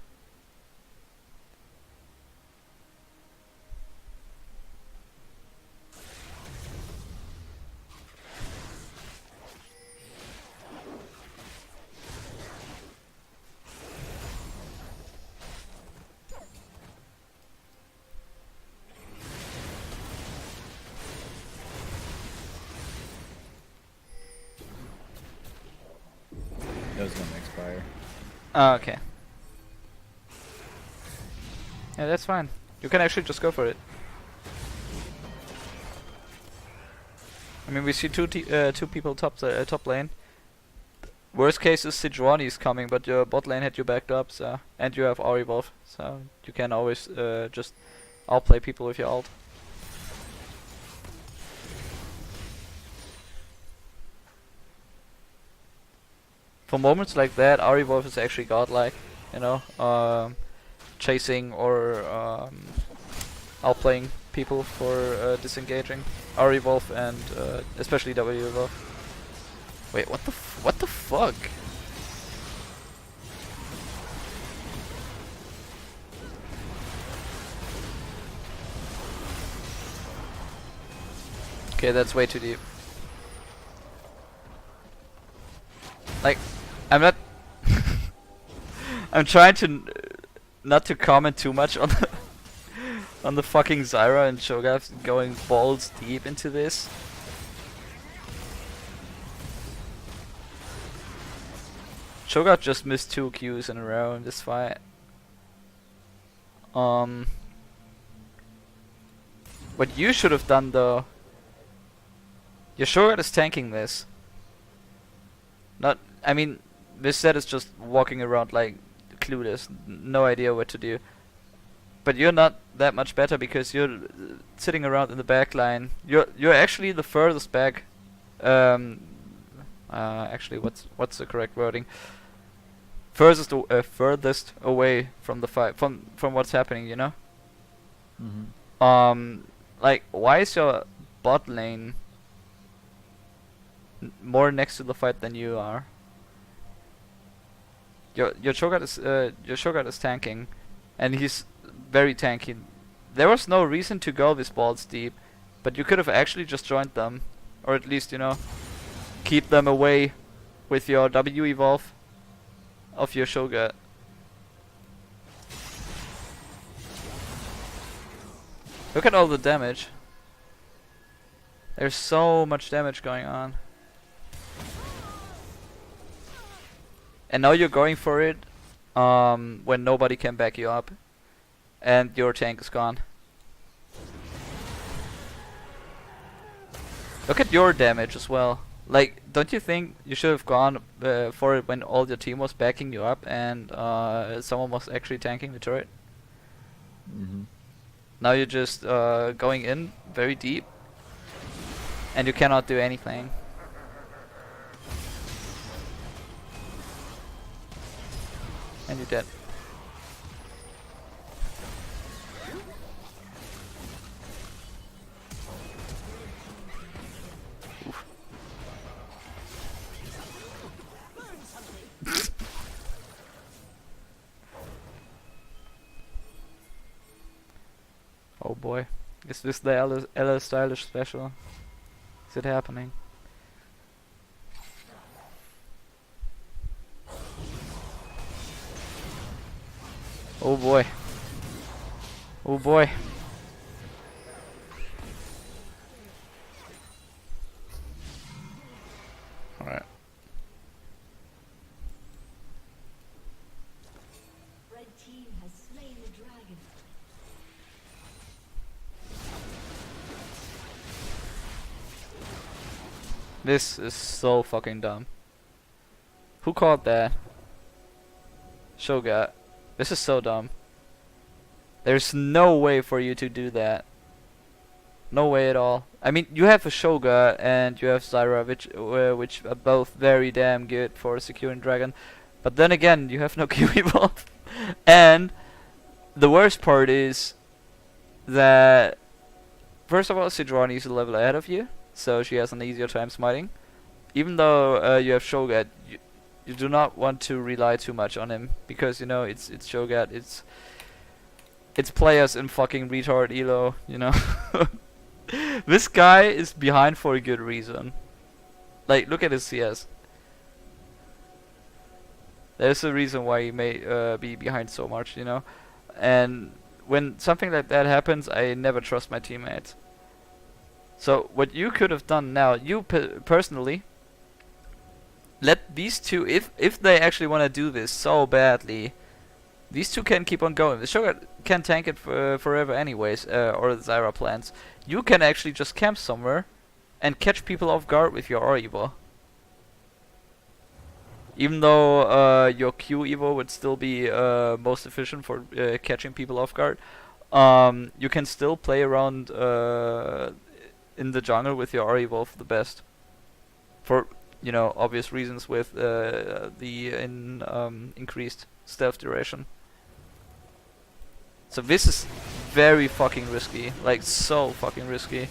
That was gonna expire.
Oh, okay. Yeah, that's fine. You can actually just go for it. I mean, we see two people top lane. Worst case is Sejuani is coming, but your bot lane had you backed up, so and you have Auri Wolf, so you can always just outplay people with your ult. For moments like that, Auri Wolf is actually godlike, you know, chasing or outplaying people for disengaging. Auri Wolf and especially W Wolf. Wait, what the fuck? Okay, that's way too deep. Like, I'm not. I'm trying to not to comment too much on the on the fucking Zyra and Cho'Gath going balls deep into this. Cho'Gath just missed 2 Qs in a row in this fight. What you should have done though. Your Cho'Gath is tanking this. Not, I mean, Mizzet is just walking around like clueless, no idea what to do. But you're not that much better because you're sitting around in the back line. You're actually the furthest back. Actually, what's the correct wording? Furthest away from the fight, from what's happening, you know. Like, why is your bot lane more next to the fight than you are? Your Cho'Gath is tanking, and he's very tanky. There was no reason to go this balls deep, but you could have actually just joined them, or at least, you know, keep them away with your W evolve of your Cho'Gath. Look at all the damage. There's so much damage going on. And now you're going for it when nobody can back you up and your tank is gone. Look at your damage as well. Like, don't you think you should have gone for it when all your team was backing you up and someone was actually tanking the turret? Now you're just going in very deep and you cannot do anything. And you're dead. Oof. Oh boy. Is this the Ella Stylish special? Is it happening? Oh boy. Oh boy.
has slain the dragon.
This is so fucking dumb. Who called that? Shogat. This is so dumb. There's no way for you to do that. No way at all. I mean, you have a Shogat and you have Zyra, which are both very damn good for securing dragon. But then again, you have no Q evolve. And the worst part is that, first of all, Sidrani is a level ahead of you, so she has an easier time smiting. Even though you have Shogat, you do not want to rely too much on him, because you know it's Shogat, it's players in fucking retard elo, you know. This guy is behind for a good reason. Like, look at his CS. There's a reason why he may be behind so much, you know. And when something like that happens, I never trust my teammates. So what you could have done now, you personally, let these two, if they actually want to do this so badly, these two can keep on going. The Sugar can tank it forever anyways, or the Zyra plans. You can actually just camp somewhere and catch people off guard with your R Evo. Even though your Q Evo would still be most efficient for catching people off guard, you can still play around in the jungle with your R Evo the best. For, you know, obvious reasons with the increased stealth duration. So this is very fucking risky, like so fucking risky.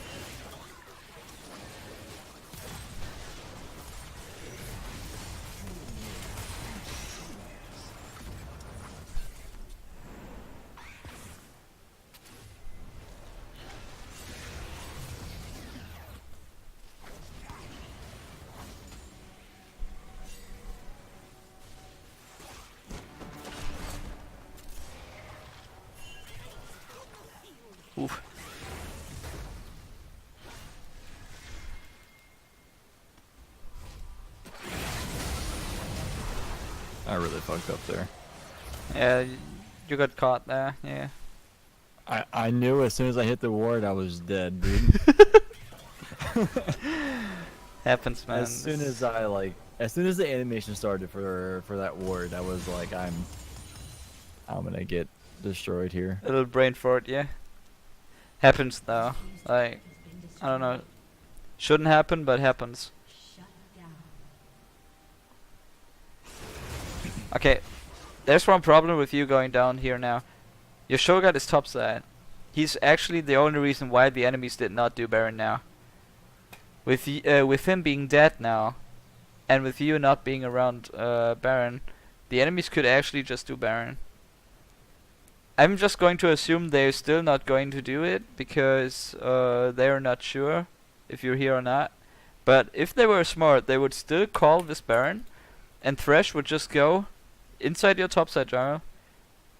Oof.
I really fucked up there.
Yeah, you got caught there, yeah.
I knew as soon as I hit the ward I was dead, dude.
Happens, man.
As soon as the animation started for that ward, I was like, I'm gonna get destroyed here.
A little brain fart, yeah. Happens though. Like, I don't know. Shouldn't happen, but happens.
Shut down.
Okay, there's one problem with you going down here now. Your Shogun is topside. He's actually the only reason why the enemies did not do Baron now. With him being dead now, and with you not being around Baron, the enemies could actually just do Baron. I'm just going to assume they're still not going to do it because they're not sure if you're here or not. But if they were smart, they would still call this Baron, and Thresh would just go inside your topside jungle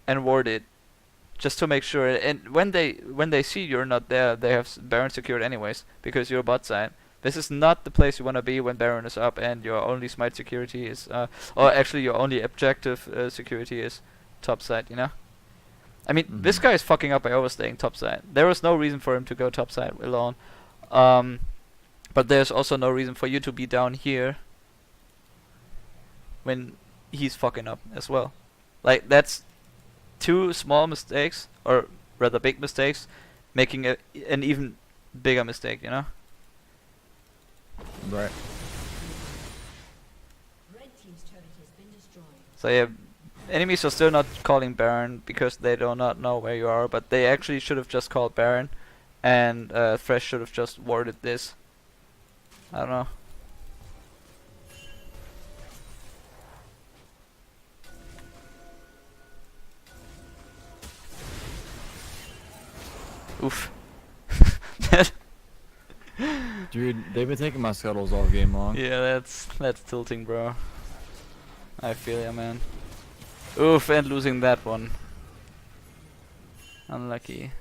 and ward it, just to make sure. And when they see you're not there, they have Baron secured anyways because you're bot side. This is not the place you want to be when Baron is up and your only smite security is, or actually your only objective security is topside. You know. I mean, this guy is fucking up by overstaying topside. There was no reason for him to go topside alone. But there's also no reason for you to be down here when he's fucking up as well. Like, that's two small mistakes, or rather big mistakes, making an even bigger mistake, you know?
Right.
Red team's turret has been destroyed.
So yeah, enemies are still not calling Baron because they do not know where you are, but they actually should have just called Baron, and Thresh should have just warded this. I don't know. Oof.
Dude, they've been taking my scuttles all game long.
Yeah, that's tilting, bro. I feel ya, man. Oof, and losing that one. Unlucky.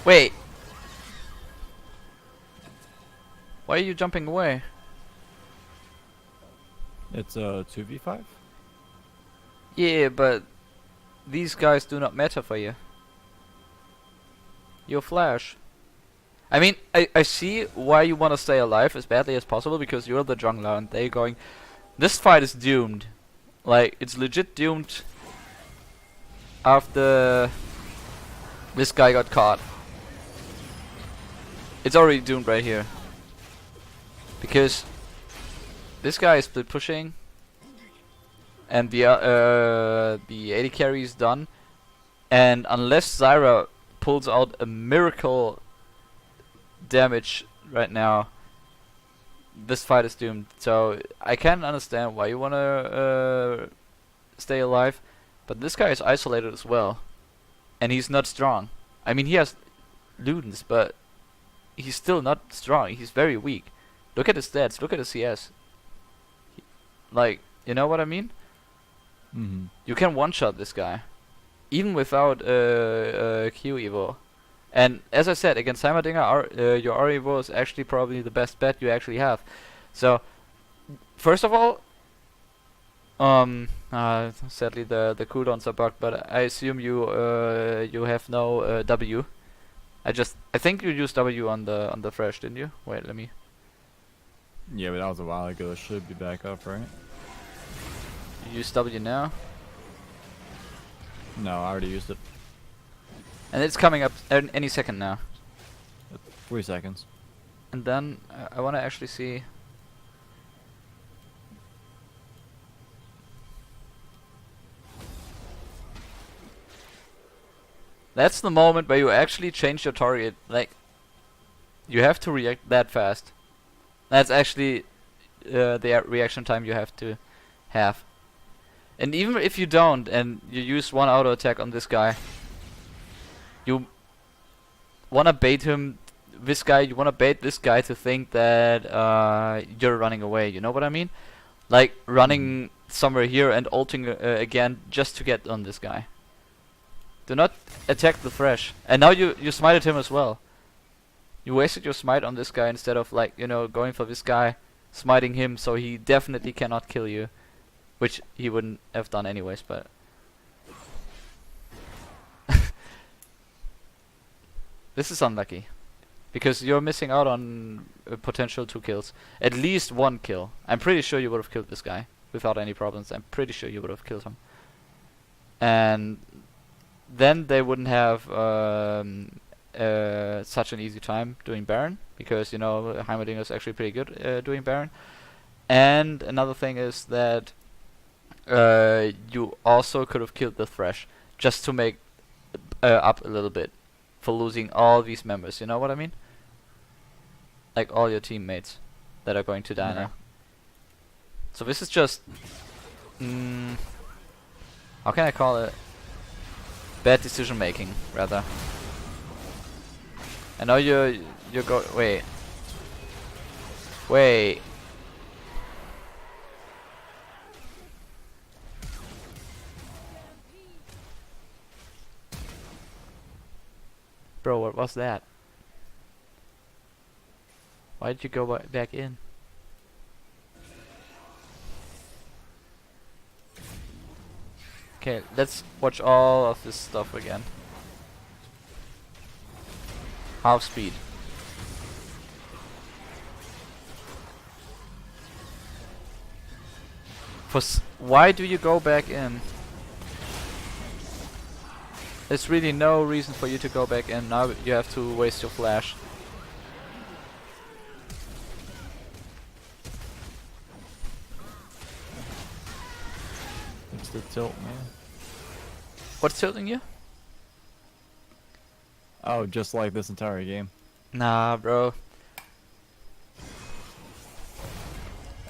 Wait. Why are you jumping away?
It's a 2v5.
Yeah, but these guys do not matter for you. You're Flash. I mean, I see why you want to stay alive as badly as possible because you're the jungler and they're going. This fight is doomed. Like, it's legit doomed after this guy got caught. It's already doomed right here. Because this guy is split pushing and the AD carry is done. And unless Zyra pulls out a miracle damage right now, this fight is doomed. So I can understand why you wanna stay alive, but this guy is isolated as well, and he's not strong. I mean, he has Ludens, but he's still not strong. He's very weak. Look at his stats. Look at his CS. Like, you know what I mean?
Mm-hmm.
You can one-shot this guy, even without Q Evo. And as I said, against Heimerdinger, your R Evo is actually probably the best bet you actually have. So, first of all, sadly the cooldowns are bugged, but I assume you you have no W. I think you used W on the Thresh, didn't you? Wait, let me.
Yeah, but that was a while ago. It should be back up, right?
You use W now,
No, I already used it.
and it's coming up any second now.
3 seconds.
And then I want to actually see. That's the moment where you actually change your target. Like, you have to react that fast. That's actually the reaction time you have to have. And even if you don't, and you use one auto attack on this guy, you wanna bait him. You wanna bait this guy to think that you're running away. You know what I mean? Like running somewhere here and ulting again just to get on this guy. Do not attack the Thresh. And now you smited him as well. You wasted your smite on this guy instead of, like, you know, going for this guy, smiting him so he definitely cannot kill you. Which he wouldn't have done anyways, but... This is unlucky. Because you're missing out on potential 2 kills. At least 1 kill. I'm pretty sure you would have killed this guy without any problems. I'm pretty sure you would have killed him. And then they wouldn't have such an easy time doing Baron. Because, you know, Heimerdinger is actually pretty good doing Baron. And another thing is that you also could have killed the Thresh. Just to make up a little bit. For losing all these members, you know what I mean? Like all your teammates that are going to die now. So this is just... how can I call it? Bad decision making, rather. I know you're wait. Wait. Bro, what was that? Why did you go back in? Okay, let's watch all of this stuff again. Half speed. Why do you go back in? There's really no reason for you to go back in. Now you have to waste your flash.
It's the tilt, man.
What's tilting you?
Oh, just like this entire game.
Nah, bro.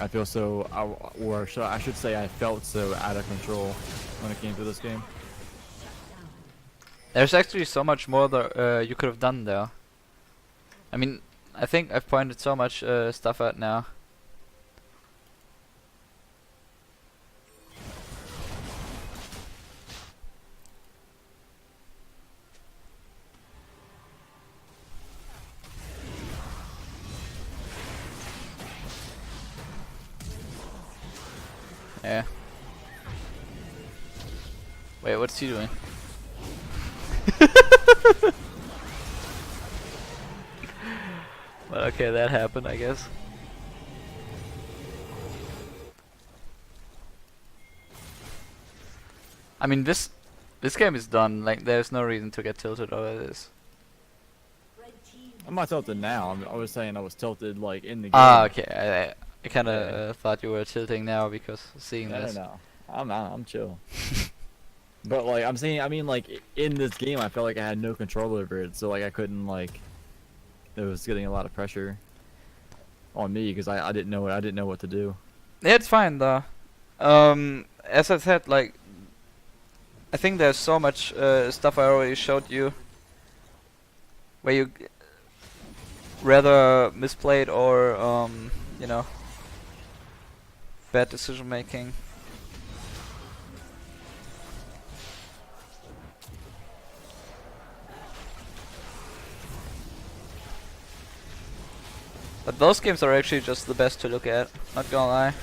I feel so, I should say I felt so out of control when it came to this game.
There's actually so much more that you could have done there. I mean, I think I've pointed so much stuff out now. Yeah. Wait, what's he doing? Well, okay, that happened, I guess. I mean, this game is done. Like, there's no reason to get tilted over this.
I'm not tilted now. I was saying I was tilted like in the game.
Ah, okay. I kind of thought you were tilting now because seeing this.
No. I'm not. I'm chill. But like I'm saying, I mean like in this game, I felt like I had no control over it, so like I couldn't like. It was getting a lot of pressure on me because I didn't know what to do.
Yeah, it's fine though. As I said, like, I think there's so much stuff I already showed you where you rather misplayed or you know, bad decision making. But those games are actually just the best to look at, not gonna lie.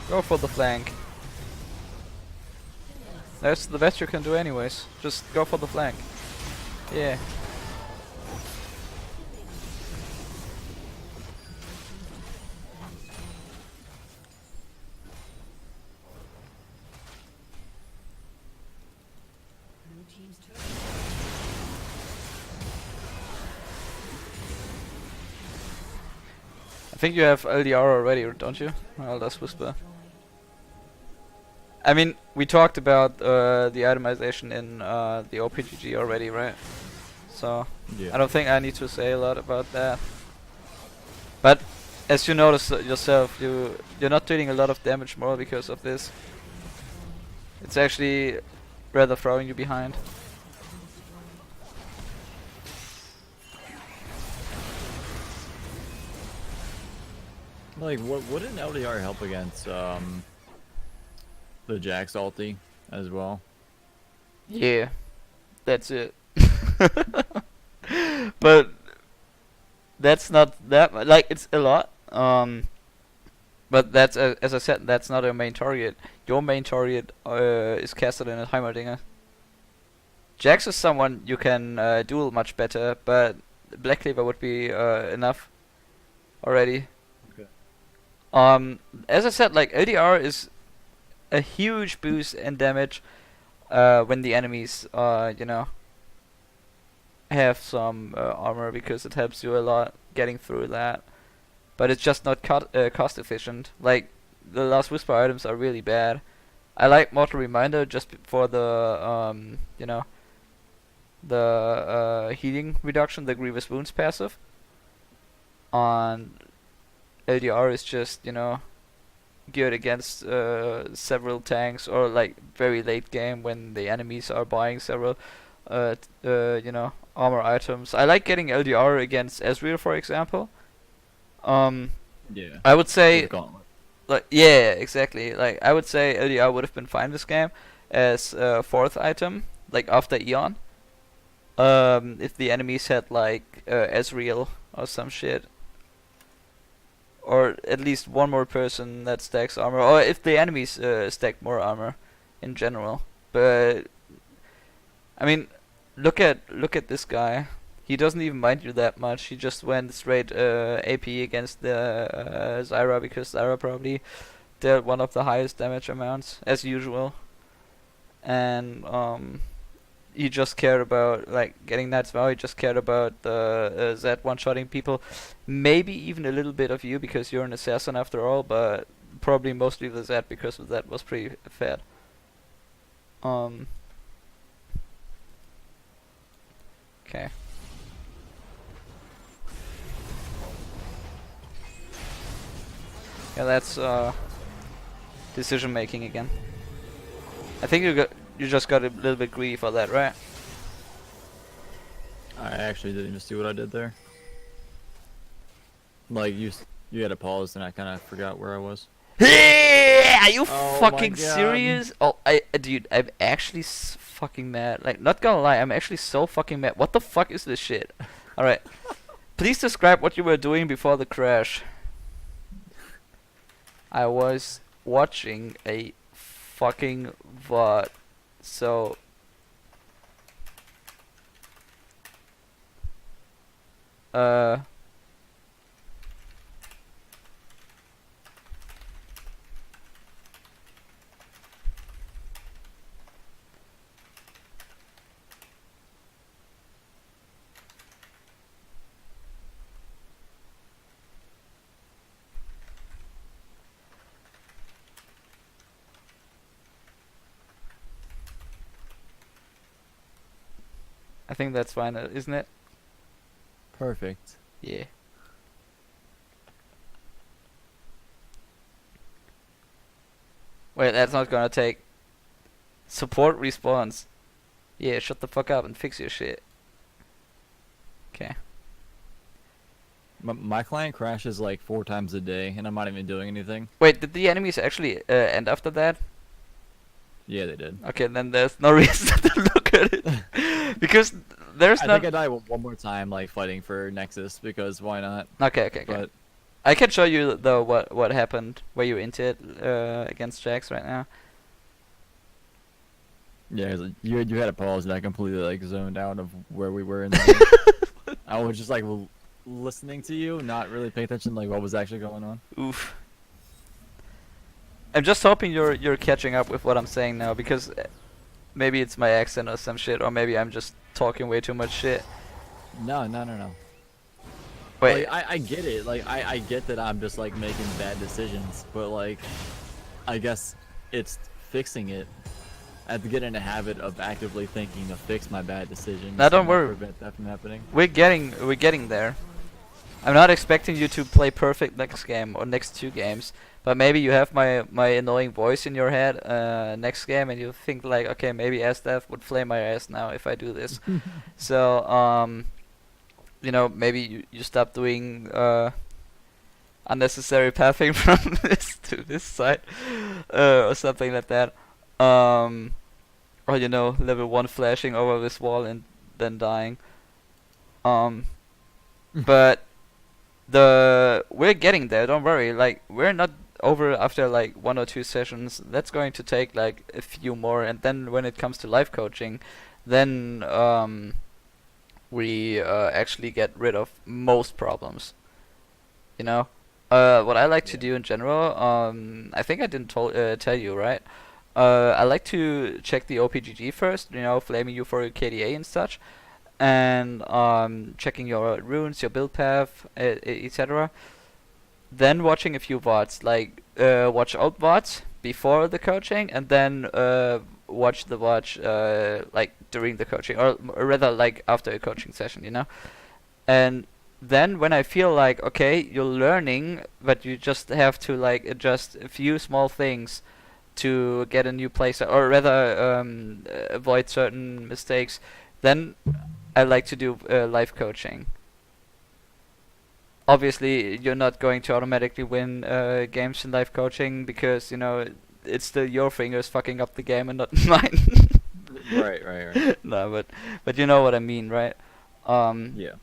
Go for the flank. That's the best you can do anyways. Just go for the flank. Yeah.
Blue team's turret.
I think you have LDR already, don't you? Well, that's Whisper. I mean, we talked about the itemization in the OPGG already, right? So,
Yeah.
I don't think I need to say a lot about that. But, as you notice yourself, you're not doing a lot of damage more because of this. It's actually rather throwing you behind.
Like what wouldn't LDR help against the Jax ulti as well?
Yeah, that's it. But that's not that like it's a lot. But that's as I said, that's not your main target. Your main target is Castellan and Heimerdinger. Jax is someone you can duel much better, but Black Cleaver would be enough already.
Okay.
As I said, like LDR is a huge boost in damage when the enemies, you know, have some armor because it helps you a lot getting through that. But it's just not cost efficient. Like the last Whisper items are really bad. I like Mortal Reminder just for the you know, the healing reduction, the Grievous Wounds passive. On LDR is just, you know, geared against several tanks or like very late game when the enemies are buying several you know, armor items. I like getting LDR against Ezreal, for example.
Yeah.
I would say
Gauntlet.
like yeah, exactly. Like I would say LDR would have been fine this game as fourth item, like after Eon. If the enemies had like Ezreal or some shit. Or at least one more person that stacks armor, or if the enemies stack more armor in general. But I mean, look at this guy. He doesn't even mind you that much. He just went straight AP against the Zyra because Zyra probably dealt one of the highest damage amounts as usual, and he just cared about like getting Knight's Vow. He just cared about the Z one-shotting people, maybe even a little bit of you because you're an assassin after all, but probably mostly the Z because of that was pretty fat. Okay. Yeah, that's decision making again. I think you just got a little bit greedy for that, right?
I actually didn't even see what I did there. Like you had a pause and I kind of forgot where I was.
Are you
Oh my
fucking
God.
serious? Oh, dude, I'm actually fucking mad. Like, not gonna lie, I'm actually so fucking mad. What the fuck is this shit? Alright. Please describe what you were doing before the crash. I was watching a fucking VOD. So, uh, I think that's fine, isn't it?
Perfect.
Yeah. Wait, that's not gonna take. Support response. Yeah, shut the fuck up and fix your shit. Okay.
My client crashes like 4 times a day, and I'm not even doing anything.
Wait, did the enemies actually end after that?
Yeah, they did.
Okay, then there's no reason to look at it. Because there's
I
not.
think I died one more time, like fighting for Nexus, because why not?
Okay, okay, okay.
But
I can show you though what happened where you into it against Jax right now.
yeah, 'cause you had a pause, and I completely like zoned out of where we were in the game. I was just like listening to you, not really paying attention like what was actually going on.
Oof. I'm just hoping you're catching up with what I'm saying now, because maybe it's my accent or some shit, or maybe I'm just talking way too much shit.
No, no, no, no.
Wait,
Like, I get it. Like, I get that I'm just like making bad decisions, but like, I guess it's fixing it. I have to get in a habit of actively thinking to fix my bad decisions.
Now don't
and,
worry.
Prevent that from happening.
we're getting there. I'm not expecting you to play perfect next game or next 2 games, but maybe you have my annoying voice in your head next game, and you think like, okay, maybe Ezdeath would flame my ass now if I do this. So you know, maybe you stop doing unnecessary pathing from this to this side, or something like that. Or you know, level 1 flashing over this wall and then dying. But we're getting there. Don't worry. Like, we're not over after like 1 or 2 sessions. That's going to take like a few more, and then when it comes to life coaching, then we actually get rid of most problems. You know, what I like to do in general. I think I didn't tell you, right? I like to check the OPGG first. You know, flaming you for your KDA and such, and checking your runes, your build path, etc. Then watching a few VODs, like watch old VODs before the coaching, and then watch the VOD like during the coaching, or rather like after a coaching session, you know. And then when I feel like, okay, you're learning, but you just have to like adjust a few small things to get a new place, or rather avoid certain mistakes, then I like to do live coaching. Obviously, you're not going to automatically win games in live coaching, because you know it's still your fingers fucking up the game and not mine.
Right.
No, but you know what I mean, right?
Yeah.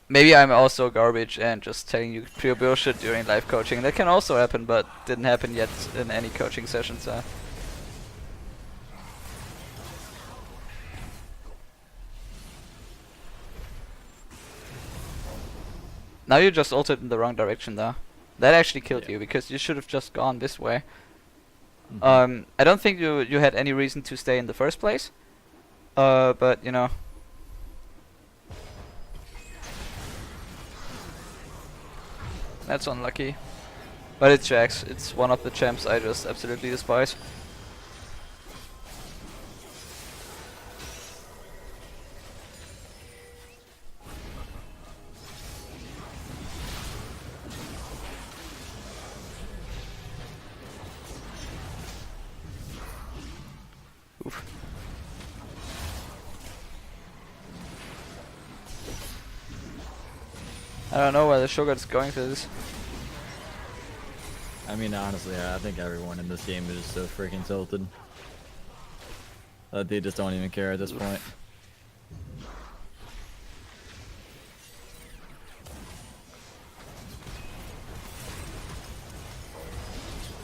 Maybe I'm also garbage and just telling you pure bullshit during live coaching. That can also happen, but didn't happen yet in any coaching session, so. Now you just ulted in the wrong direction though. That actually killed you, because you should have just gone this way. I don't think you had any reason to stay in the first place. But you know. That's unlucky. But it's Jax. It's one of the champs I just absolutely despise. Oof. I don't know where the sugar is going for this.
I mean, honestly, I think everyone in this game is just so freaking tilted that they just don't even care at this point.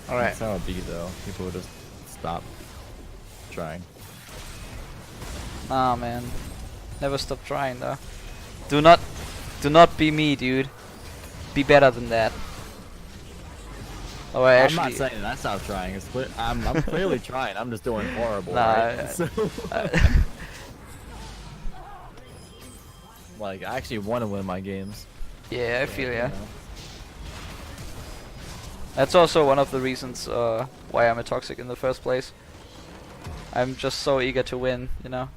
Alright.
That's how it be, though. People would just stop trying.
Ah man. Never stop trying though. Do not be me, dude. Be better than that. Oh,
I'm not saying that I stopped trying. It's I'm clearly trying. I'm just doing horrible.
Nah,
right? So, like, I actually want to win my games.
yeah, I feel ya.
You know?
That's also one of the reasons why I'm a toxic in the first place. I'm just so eager to win, you know.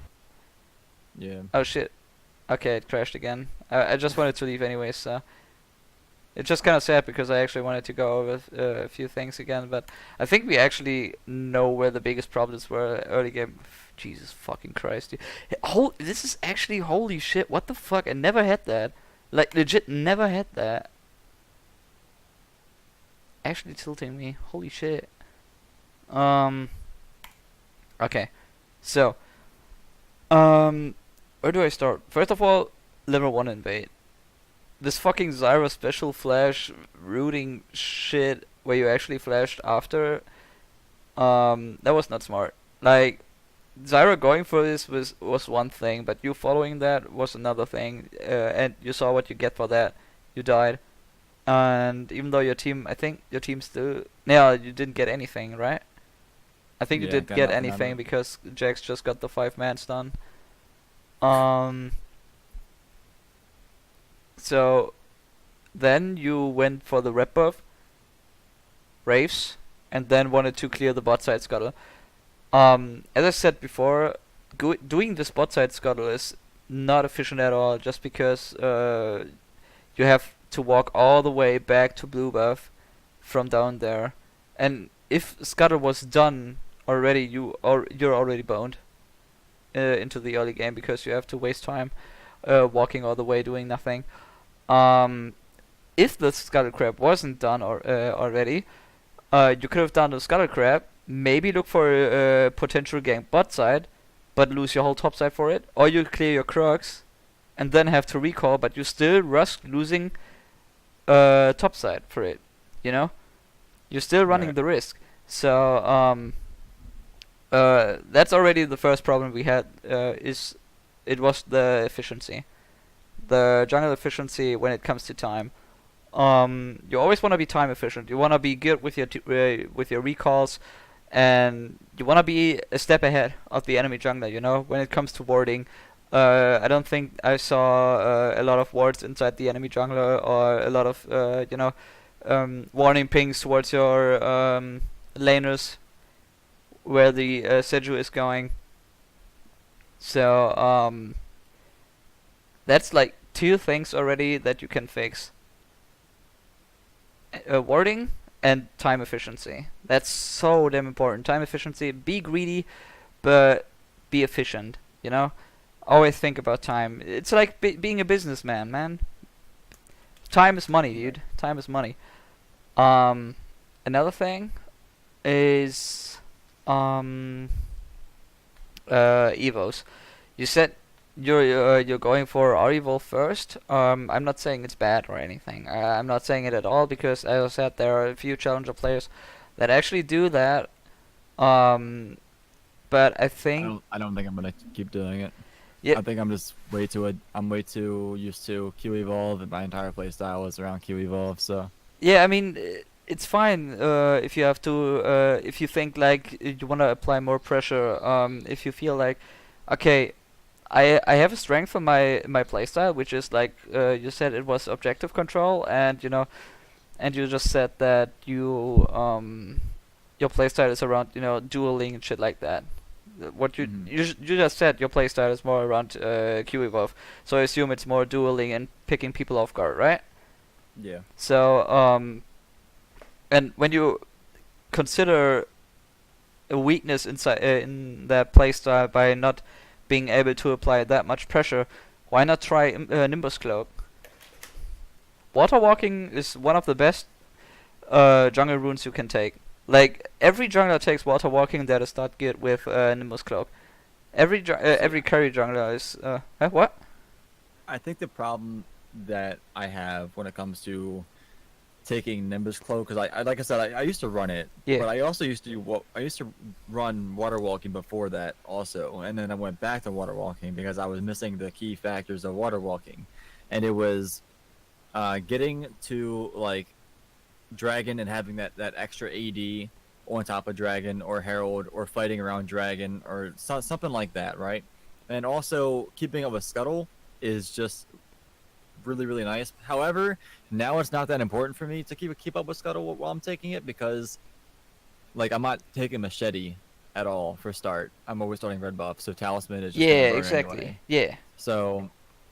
Yeah.
Oh shit. Okay, it crashed again. I just wanted to leave anyways, so. It's just kind of sad because I actually wanted to go over a few things again, but I think we actually know where the biggest problems were early game. Jesus fucking Christ, dude. This is actually holy shit. What the fuck? I never had that. Like, legit never had that. Actually tilting me. Holy shit. Okay. So. Where do I start? First of all, level 1 invade. This fucking Zyra special flash rooting shit where you actually flashed after, that was not smart. Like, Zyra going for this was one thing, but you following that was another thing, and you saw what you get for that. You died. And even though your team, I think your team still, no, you didn't get anything, right? I think you
Yeah,
didn't
got
get
nothing out of
anything
it.
because Jax just got the 5-man stun. So then you went for the rep buff, Raves, and then wanted to clear the bot side scuttle. As I said before, doing this bot side scuttle is not efficient at all, just because you have to walk all the way back to blue buff from down there, and if scuttle was done already, you're already boned into the early game because you have to waste time walking all the way doing nothing. If the scuttle crab wasn't done already, you could have done the scuttle crab, maybe look for a potential gank bot side, but lose your whole top side for it, or you clear your Crocs and then have to recall, but you still risk losing top side for it, you know? You're still running
Right.
the risk. So that's already the first problem we had, it was the efficiency. The jungle efficiency when it comes to time. You always want to be time efficient. You want to be good with your recalls, and you want to be a step ahead of the enemy jungler, you know, when it comes to warding. I don't think I saw a lot of wards inside the enemy jungler, or a lot of warning pings towards your laners where the Seju is going. So that's like 2 things already that you can fix. Warding and time efficiency. That's so damn important. Time efficiency. Be greedy, but be efficient. You know, always think about time. It's like being a businessman, man. Time is money, dude. Time is money. Another thing is evos. You said you're going for R-Evolve first. I'm not saying it's bad or anything. I'm not saying it at all, because as I said, there are a few challenger players that actually do that. But I think
I don't think I'm gonna keep doing it.
Yeah.
I think I'm just way too used to Q evolve, and my entire playstyle is around Q evolve. So
yeah, I mean, it's fine if you have to, if you think like you want to apply more pressure. If you feel like, okay, I have a strength for my playstyle, which is like you said, it was objective control, and you know, and you just said that you your playstyle is around, you know, dueling and shit like that. What you
Mhm.
you just said your playstyle is more around Q evolve, so I assume it's more dueling and picking people off guard, right?
yeah,
So and when you consider a weakness inside in that playstyle by not being able to apply that much pressure, why not try Nimbus Cloak? water walking is one of the best jungle runes you can take. Like every jungler takes water walking that is not good with Nimbus Cloak. Every carry jungler is what?
I think the problem that I have when it comes to taking Nimbus Cloak, because I like I said, I used to run it,
Yeah.
but I also used to run water walking before that also, and then I went back to water walking because I was missing the key factors of water walking, and it was getting to like Dragon and having that extra AD on top of Dragon or Herald or fighting around Dragon or something like that, right? And also keeping up with Scuttle is just really nice. However, now it's not that important for me to keep up with Scuttle while I'm taking it because like I'm not taking Machete at all for start. I'm always starting red buff, so Talisman is just gonna
Yeah,
burn
exactly.
anyway.
Yeah.
So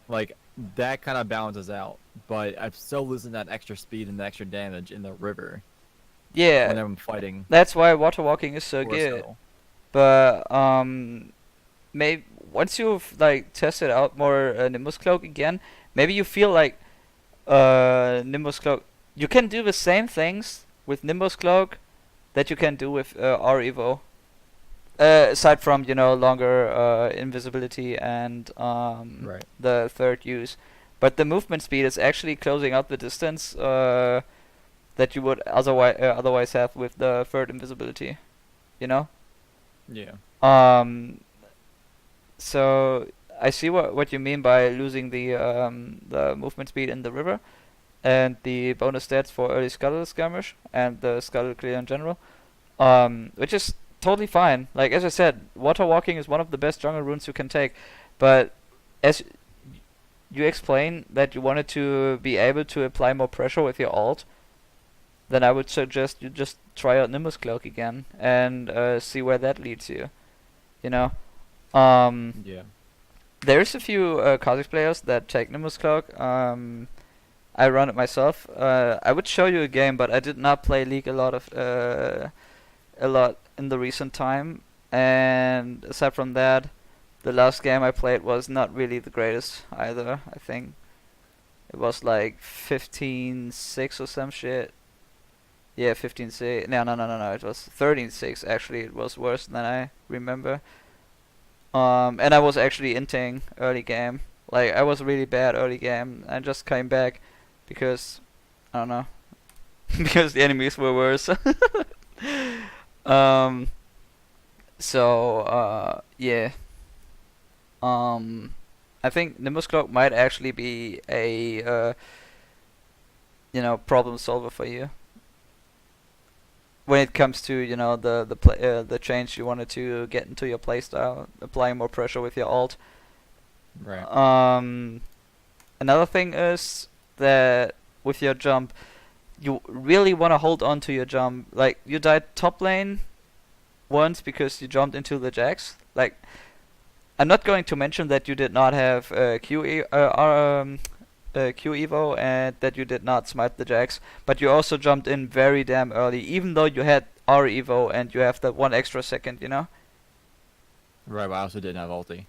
like that kind of balances out, but I'm still losing that extra speed and the extra damage in the river
Yeah.
when I'm fighting.
That's why water walking is so
for
good.
Scuttle.
But maybe once you've like tested out more Nimbus Cloak again, maybe you feel like Nimbus Cloak. You can do the same things with Nimbus Cloak that you can do with R Evo. Aside from longer invisibility and
Right.
the third use, but the movement speed is actually closing out the distance that you would otherwise have with the third invisibility. You know.
Yeah.
So I see what you mean by losing the movement speed in the river, and the bonus stats for early Scuttle skirmish and the Scuttle clear in general, which is totally fine. Like as I said, water walking is one of the best jungle runes you can take, but as you explain that you wanted to be able to apply more pressure with your ult, then I would suggest you just try out Nimbus Cloak again and see where that leads you. You know.
Yeah.
There's a few Kha'Zix players that take Nimbus Cloak. I run it myself. I would show you a game, but I did not play League a lot in the recent time. And aside from that, the last game I played was not really the greatest either. I think it was like 15-6 or some shit. Yeah, 15-6. No. It was 13-6. Actually, it was worse than I remember. And I was actually inting early game. Like, I was really bad early game. I just came back because, I don't know, because the enemies were worse. Yeah. I think Nimbus Cloak might actually be a, problem solver for you. When it comes to the change you wanted to get into your playstyle, applying more pressure with your ult.
Right.
Another thing is that with your jump, you really want to hold on to your jump. Like you died top lane once because you jumped into the Jax. Like I'm not going to mention that you did not have Q Evo and that you did not smite the Jax, but you also jumped in very damn early, even though you had R Evo and you have that 1 extra second,
Right, but I also didn't have ulti.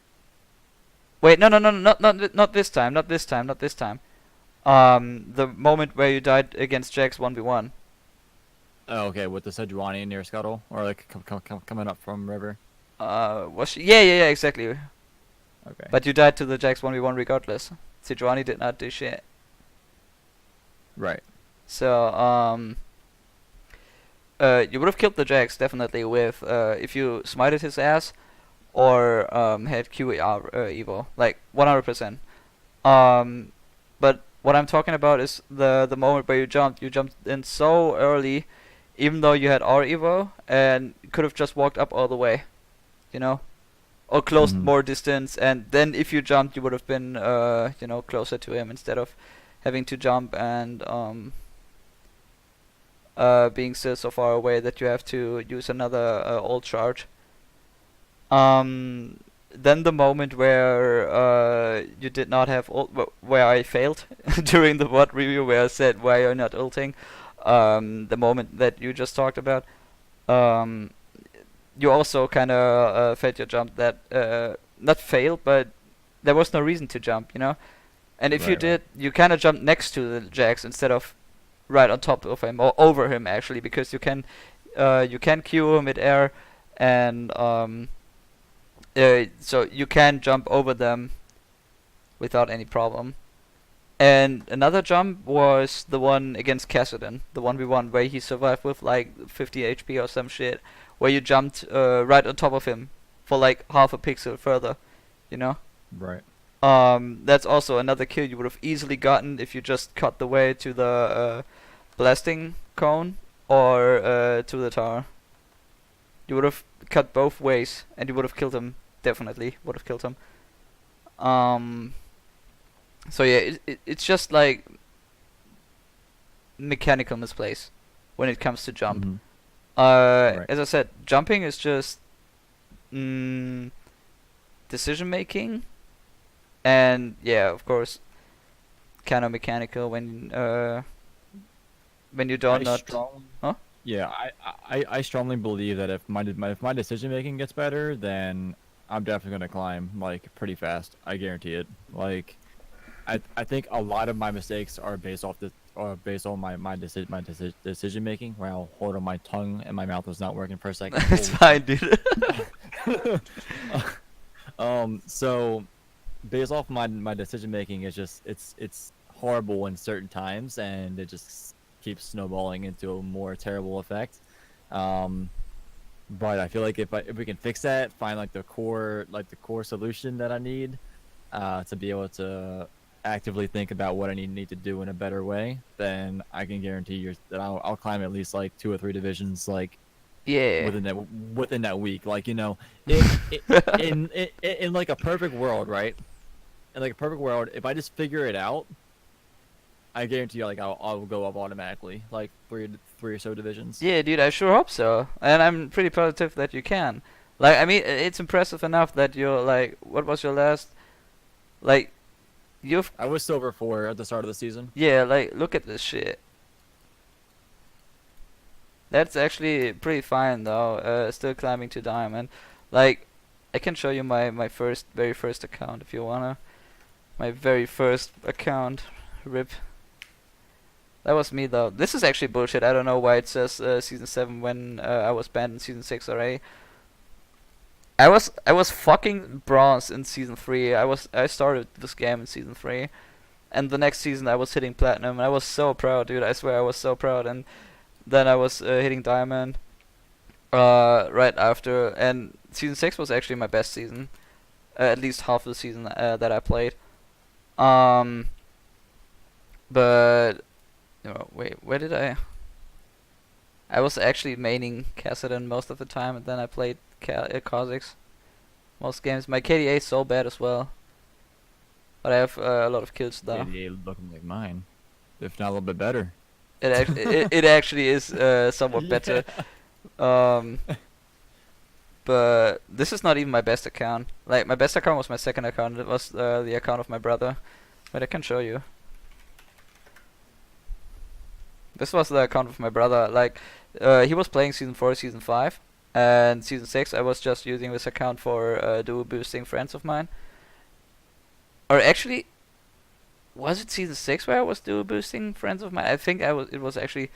Wait, no, not this time, not this time. The moment where you died against Jax 1v1.
Oh, okay, with the Sejuani near Scuttle? Or like coming up from river?
Was she? Yeah, exactly.
Okay.
But you died to the Jax 1v1 regardless. Sejuani did not do shit.
Right.
So, you would have killed the Jax definitely with if you smited his ass or had QER Evo, like 100%. But what I'm talking about is the moment where you jumped in so early, even though you had R Evo, and could have just walked up all the way, or closed more distance, and then if you jumped, you would have been closer to him instead of having to jump and being still so far away that you have to use another ult charge. Then the moment where you did not have ult, where I failed during the VOD review, where I said why you're not ulting, the moment that you just talked about, you also kind of failed your jump. That not failed, but there was no reason to jump. And if you
Right, right.
did, you kind of jump next to the Jax instead of right on top of him or over him actually, because you can queue mid-air, and so you can jump over them without any problem. And another jump was the one against Kassadin, the 1v1 where he survived with like 50 HP or some shit, where you jumped right on top of him for like half a pixel further, you know?
Right.
That's also another kill you would have easily gotten if you just cut the way to the blasting cone or to the tower. You would have cut both ways and you would have killed him. Definitely would have killed him. So yeah, it's just like mechanical misplays when it comes to jump.
Mhm. Right.
As I said, jumping is just decision making, and yeah, of course, kind of mechanical when you don't
I
not.
strongly,
Huh?
yeah, I strongly believe that if my decision making gets better, then I'm definitely gonna climb like pretty fast. I guarantee it. Like, I think a lot of my mistakes are based on decision making. Wow, hold on, my tongue and my mouth was not working for a second.
It's
Holy
fine, dude.
So based off my decision making is just it's horrible in certain times, and it just keeps snowballing into a more terrible effect. But I feel like if we can fix that, find like the core solution that I need to be able to actively think about what I need to do in a better way, then I can guarantee you that I'll climb at least like 2 or 3 divisions like
Yeah.
within that week. Like, you know, in like a perfect world, right? In like a perfect world, if I just figure it out, I guarantee you, like I'll go up automatically, like three or so divisions.
Yeah, dude, I sure hope so. And I'm pretty positive that you can. Like, I mean, it's impressive enough that you're like, what was your last? Like, you've.
I was silver 4 at the start of the season.
Yeah, like, look at this shit. That's actually pretty fine though. Still climbing to diamond. Like, I can show you my very first account if you wanna. My very first account. Rip. That was me though. This is actually bullshit. I don't know why it says season 7 when I was banned in season 6 already. I was fucking bronze in season 3. I started this game in season 3, and the next season I was hitting platinum. And I was so proud, dude. I swear I was so proud. And then I was hitting diamond right after. And season 6 was actually my best season, at least half of the season that I played. But no, wait, where did I was actually maining Kassadin most of the time, and then I played Kha'Zix most games. My KDA is so bad as well, but I have a lot of kills though.
KDA looking like mine, if not a little bit better.
It actually is somewhat better. But this is not even my best account. Like, my best account was my second account. It was the account of my brother. But I can show you. This was the account of my brother. Like, he was playing season 4, season 5, and season 6 I was just using this account for duo boosting friends of mine. Or actually, was it season 6 where I was duo boosting friends of mine? I think it was actually.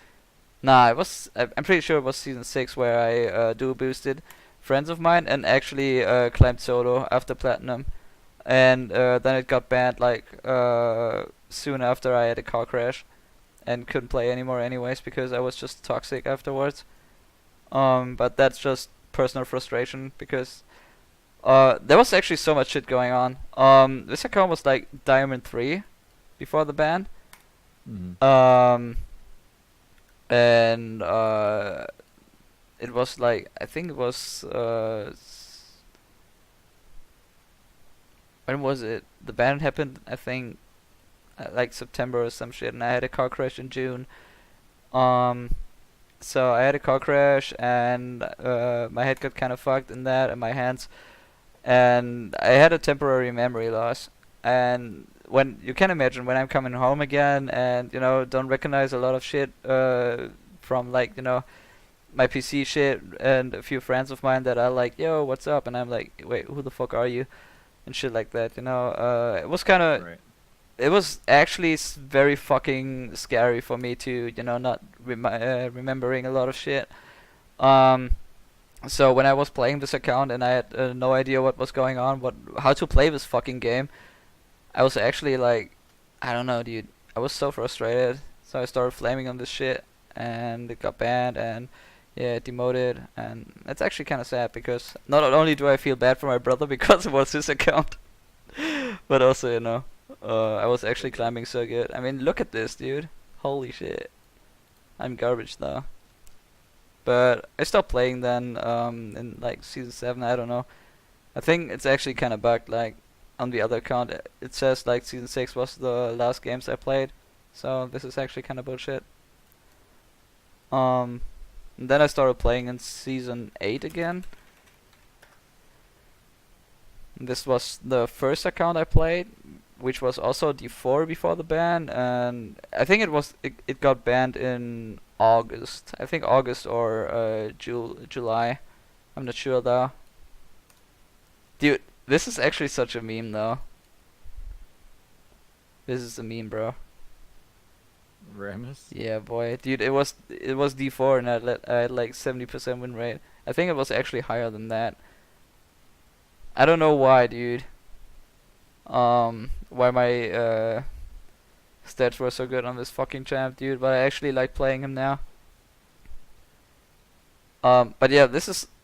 Nah, I'm pretty sure it was season 6 where I duo boosted friends of mine and actually climbed solo after platinum. And then it got banned like soon after I had a car crash and couldn't play anymore anyways because I was just toxic afterwards. But that's just personal frustration because there was actually so much shit going on. This account was like Diamond 3 before the ban.
Mm-hmm.
And it was like, I think it was when was it? The ban happened, I think, like September or some shit, and I had a car crash in June. So I had a car crash, and my head got kind of fucked in that, and my hands, and I had a temporary memory loss. And when you can imagine when I'm coming home again, and don't recognize a lot of shit from like my PC shit, and a few friends of mine that are like, yo, what's up? And I'm like, wait, who the fuck are you? And shit like that, it was kind of
Right.
it was actually very fucking scary for me to, not remembering a lot of shit. Um, so when I was playing this account and I had no idea what was going on, how to play this fucking game, I was actually like, I don't know, dude. I was so frustrated. So I started flaming on this shit, and it got banned, and yeah, it demoted, and it's actually kind of sad because not only do I feel bad for my brother because it was his account, but also, I was actually climbing so good. I mean, look at this, dude. Holy shit. I'm garbage though. But I stopped playing then, in like season 7, I don't know. I think it's actually kind of bugged, like, on the other account, it says like season 6 was the last games I played. So this is actually kind of bullshit. And then I started playing in season 8 again. This was the first account I played, which was also D4 before the ban, and I think it got banned in August. I think August or July. I'm not sure though. Dude, this is actually such a meme though. This is a meme, bro.
Ramus?
Yeah, boy. Dude, it was D4 and I had like 70% win rate. I think it was actually higher than that. I don't know why, dude. Why my stats were so good on this fucking champ, dude, but I actually like playing him now. But yeah,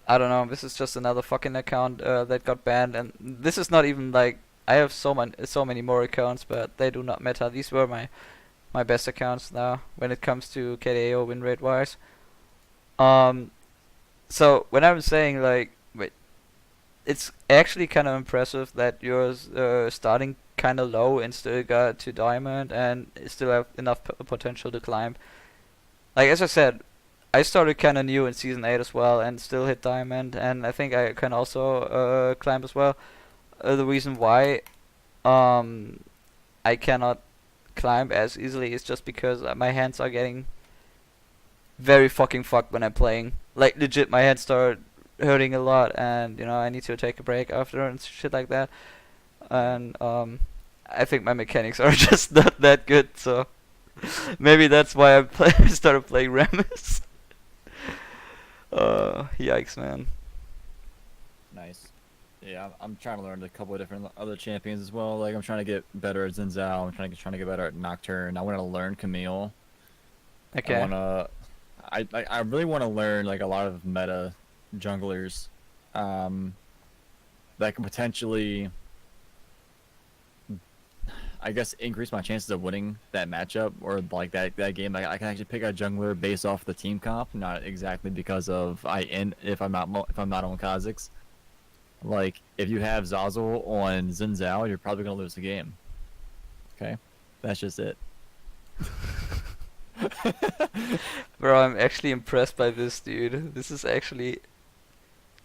I don't know, this is just another fucking account that got banned, and this is not even like, I have so many more accounts, but they do not matter. These were my best accounts now when it comes to KDAO win rate wise. So when I'm saying like, wait, it's actually kind of impressive that you're starting kind of low and still got to diamond and still have enough potential to climb. Like as I said, I started kind of new in season 8 as well and still hit diamond, and I think I can also climb as well. The reason why I cannot climb as easily is just because my hands are getting very fucking fucked when I'm playing. Like legit, my hands start hurting a lot, and I need to take a break after and shit like that. And I think my mechanics are just not that good, so maybe that's why I started playing Ramus. Yikes, man.
Nice. Yeah, I'm trying to learn a couple of different other champions as well. Like I'm trying to get better at Zazul. I'm trying to get better at Nocturne. I want to learn Camille.
Okay.
I really want to learn like a lot of meta junglers, that can potentially, I guess, increase my chances of winning that matchup or like that game. Like I can actually pick a jungler based off the team comp, not exactly because of if I'm not on Kha'Zix. Like if you have Zazul on Zazul, you're probably gonna lose the game. Okay, that's just it.
Bro, I'm actually impressed by this, dude. This is actually...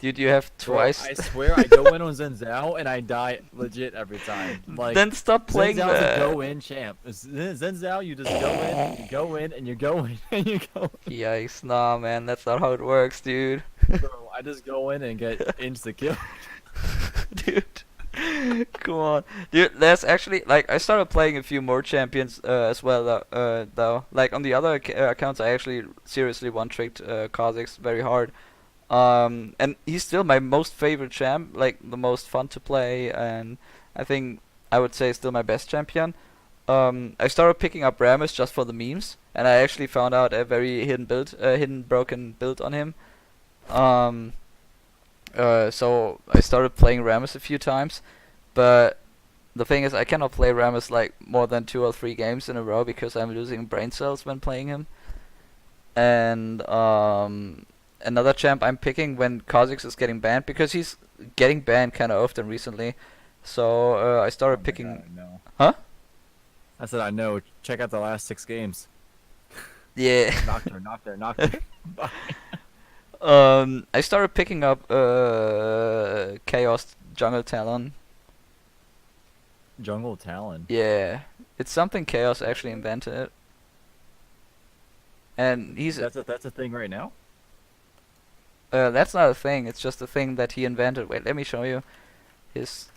Dude, you have twice...
Bro, I swear I go in on Zenzao and I die legit every time. Like,
then stop playing
Zenzao's
that.
a go-in champ. Zenzao, you just go in, and you go in, and you go in.
Yikes, nah, man, that's not how it works, dude.
Bro, I just go in and get insta kill.
Dude, come on. Dude, there's actually, like, I started playing a few more champions as well, though. Like, on the other accounts, I actually seriously one-tricked Kha'Zix very hard. And he's still my most favorite champ, like, the most fun to play, and I think I would say still my best champion. I started picking up Ramus just for the memes, and I actually found out a very hidden broken build on him. So I started playing Ramus a few times, but the thing is I cannot play Ramus like more than 2 or 3 games in a row because I'm losing brain cells when playing him. And another champ I'm picking when Kha'Zix is getting banned, because he's getting banned kind of often recently. So I started picking...
God, no.
Huh?
I said I know. Check out the last 6 games.
Yeah.
Nocturne.
I started picking up Chaos Jungle Talon.
Jungle Talon.
Yeah, it's something Chaos actually invented. And
That's a thing right now.
That's not a thing. It's just a thing that he invented. Wait, let me show you. He's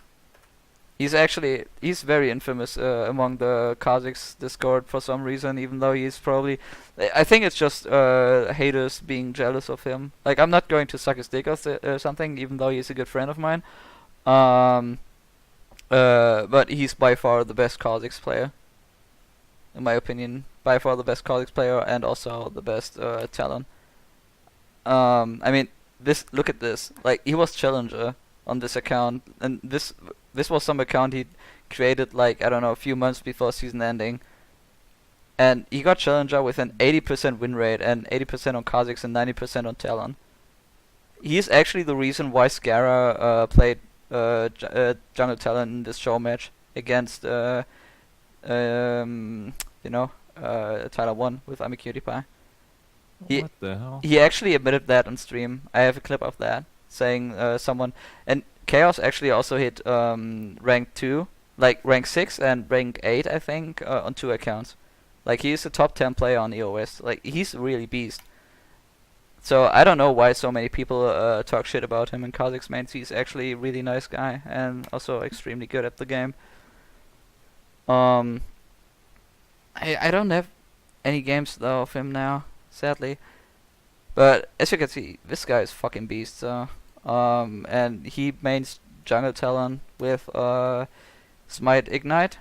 He's very infamous among the Kha'Zix Discord for some reason, even though he's probably I think it's just haters being jealous of him. Like, I'm not going to suck his dick or something, even though he's a good friend of mine. Um, but he's by far the best Kha'Zix player, in my opinion. By far the best Kha'Zix player, and also the best Talon. I mean, look at this. Like, he was challenger on this account, and this was some account he created, like, I don't know, a few months before season ending. And he got challenger with an 80% win rate and 80% on Kha'Zix and 90% on Talon. He's actually the reason why Scara played Jungle Talon in this show match against Tyler 1 with I'm a Cutie Pie.
What the hell?
He actually admitted that on stream. I have a clip of that, saying someone... And Chaos actually also hit rank 2, like rank 6 and rank 8, I think, on 2 accounts. Like, he's a top 10 player on EOS. Like, he's really beast. So, I don't know why so many people talk shit about him in Kha'Zix mains. He's actually a really nice guy, and also extremely good at the game. I don't have any games, though, of him now, sadly. But, as you can see, this guy is fucking beast, so... and he mains Jungle Talon with Smite Ignite,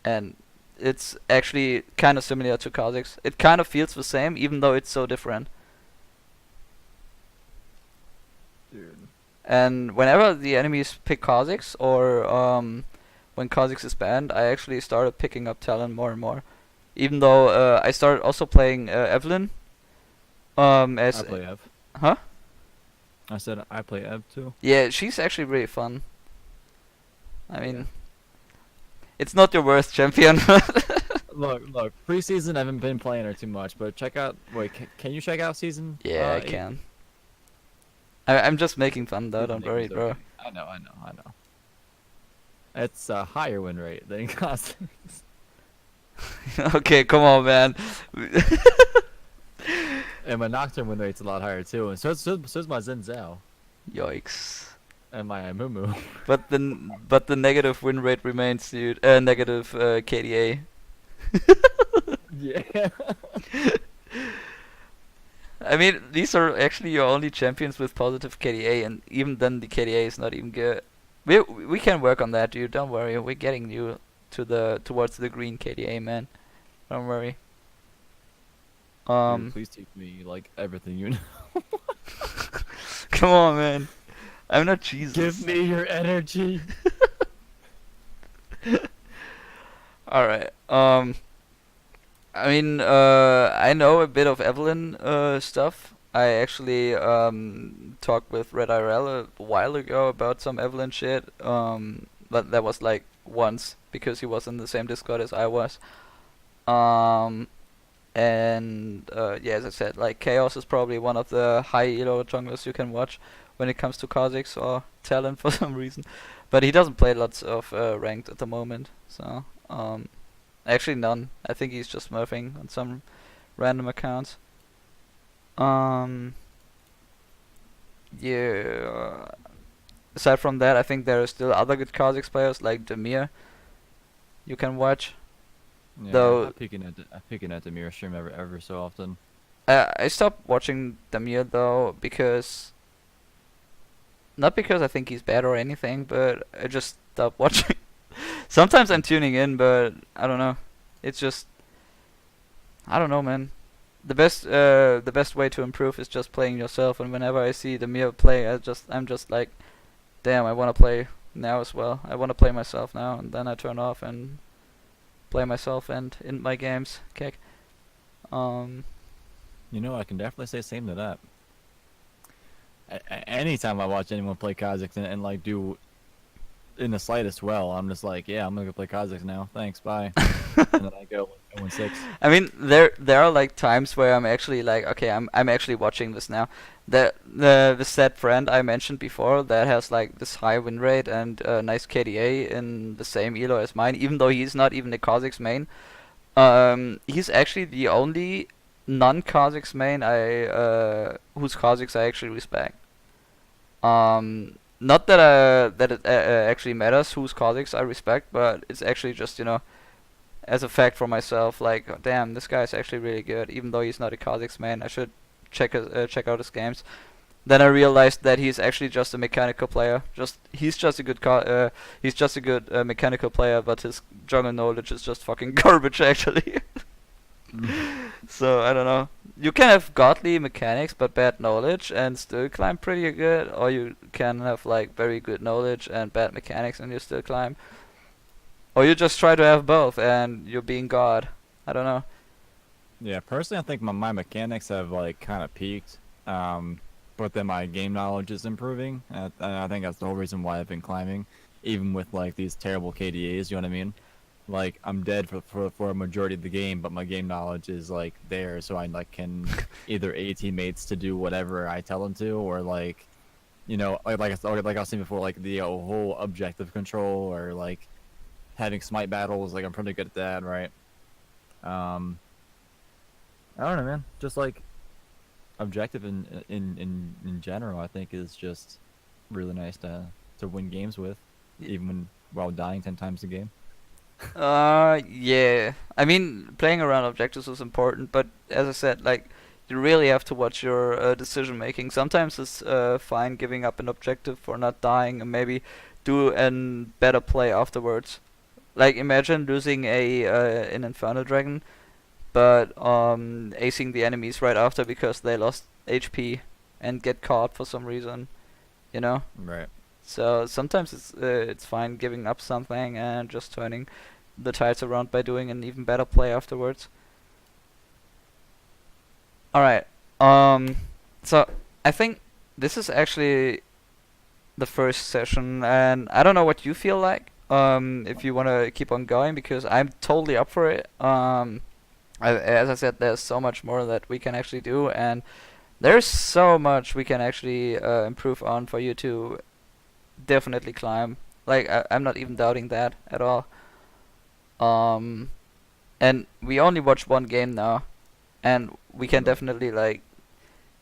and it's actually kind of similar to Kha'Zix. It kind of feels the same, even though it's so different.
Dude.
And whenever the enemies pick Kha'Zix, or when Kha'Zix is banned, I actually started picking up Talon more and more. Even though I started also playing Evelyn. As
I play Ev.
Huh?
I said I play Ev too.
Yeah, she's actually really fun. I mean, it's not your worst champion.
Look. Preseason, I haven't been playing her too much, but check out. Wait, can you check out season?
Yeah, I
8?
can. I'm just making fun though, don't
Season 8
worry,
is
bro.
okay. I know. It's a higher win rate than Kha'Zix.
Okay, come on, man.
And my Nocturne win rate's a lot higher too, and so's my Xin Zhao
Yikes.
and my Mumu.
But the negative win rate remains, dude. Negative KDA.
Yeah.
I mean, these are actually your only champions with positive KDA, and even then the KDA is not even good. We can work on that, dude. Don't worry. We're getting you towards the green KDA, man. Don't worry.
Dude, please teach me like everything you know.
Come on, man. I'm not Jesus.
Give me your energy.
Alright. I mean, I know a bit of Evelyn stuff. I actually talked with Red IRL a while ago about some Evelyn shit. But that was like once because he was in the same Discord as I was. And yeah, as I said, like Chaos is probably one of the high elo junglers you can watch when it comes to Kha'Zix or Talon for some reason. But he doesn't play lots of ranked at the moment, so actually none. I think he's just smurfing on some random accounts. Yeah. Aside from that, I think there are still other good Kha'Zix players like Demir you can watch.
Yeah,
Though
I'm peeking at the mirror stream ever so often.
I stopped watching Demir though because not because I think he's bad or anything, but I just stopped watching. Sometimes I'm tuning in, but I don't know. It's just I don't know, man. The best way to improve is just playing yourself. And whenever I see Demir play, I'm just like, damn, I want to play now as well. I want to play myself now, and then I turn off and play myself and in my games. Kick.
You know, I can definitely say same to that. Anytime I watch anyone play Kha'Zix and like do in the slightest well, I'm just like, yeah, I'm gonna go play Kha'Zix now. Thanks, bye. And then I go 0-6.
I mean, there are like times where I'm actually like, okay, I'm actually watching this now. The said friend I mentioned before that has like this high win rate and nice KDA in the same elo as mine, even though he's not even a Kha'Zix main. He's actually the only non-Kha'Zix main whose Kha'Zix I actually respect. not that it actually matters whose Kha'Zix I respect, but it's actually just, you know, as a fact for myself, like, oh, damn, this guy's actually really good. Even though he's not a Kha'Zix main, I should check out his games. Then I realized that he's actually just a mechanical player. He's just a good mechanical player, but his jungle knowledge is just fucking garbage actually. So I don't know. You can have godly mechanics but bad knowledge and still climb pretty good, or you can have like very good knowledge and bad mechanics and you still climb. Or you just try to have both and you're being god. I don't know.
Yeah, personally, I think my mechanics have like kind of peaked, but then my game knowledge is improving. And I think that's the whole reason why I've been climbing, even with like these terrible KDAs. You know what I mean? Like I'm dead for a majority of the game, but my game knowledge is like there, so I like can either aid teammates to do whatever I tell them to, or like, you know, like I was saying before, like the whole objective control or like having smite battles. Like I'm pretty good at that, right? I don't know, man. Just like objective in general, I think is just really nice to win games with, even while dying 10 times a game.
Yeah. I mean, playing around objectives is important, but as I said, like, you really have to watch your decision making. Sometimes it's fine giving up an objective for not dying and maybe do a better play afterwards. Like, imagine losing an Inferno Dragon, but acing the enemies right after because they lost HP and get caught for some reason, you know?
Right.
So sometimes it's fine giving up something and just turning the tides around by doing an even better play afterwards. Alright, so I think this is actually the first session, and I don't know what you feel like, if you want to keep on going, because I'm totally up for it. As I said, there's so much more that we can actually do, and there's so much we can actually improve on for you to definitely climb. Like, I'm not even doubting that at all. And we only watch one game now, and we can definitely, like,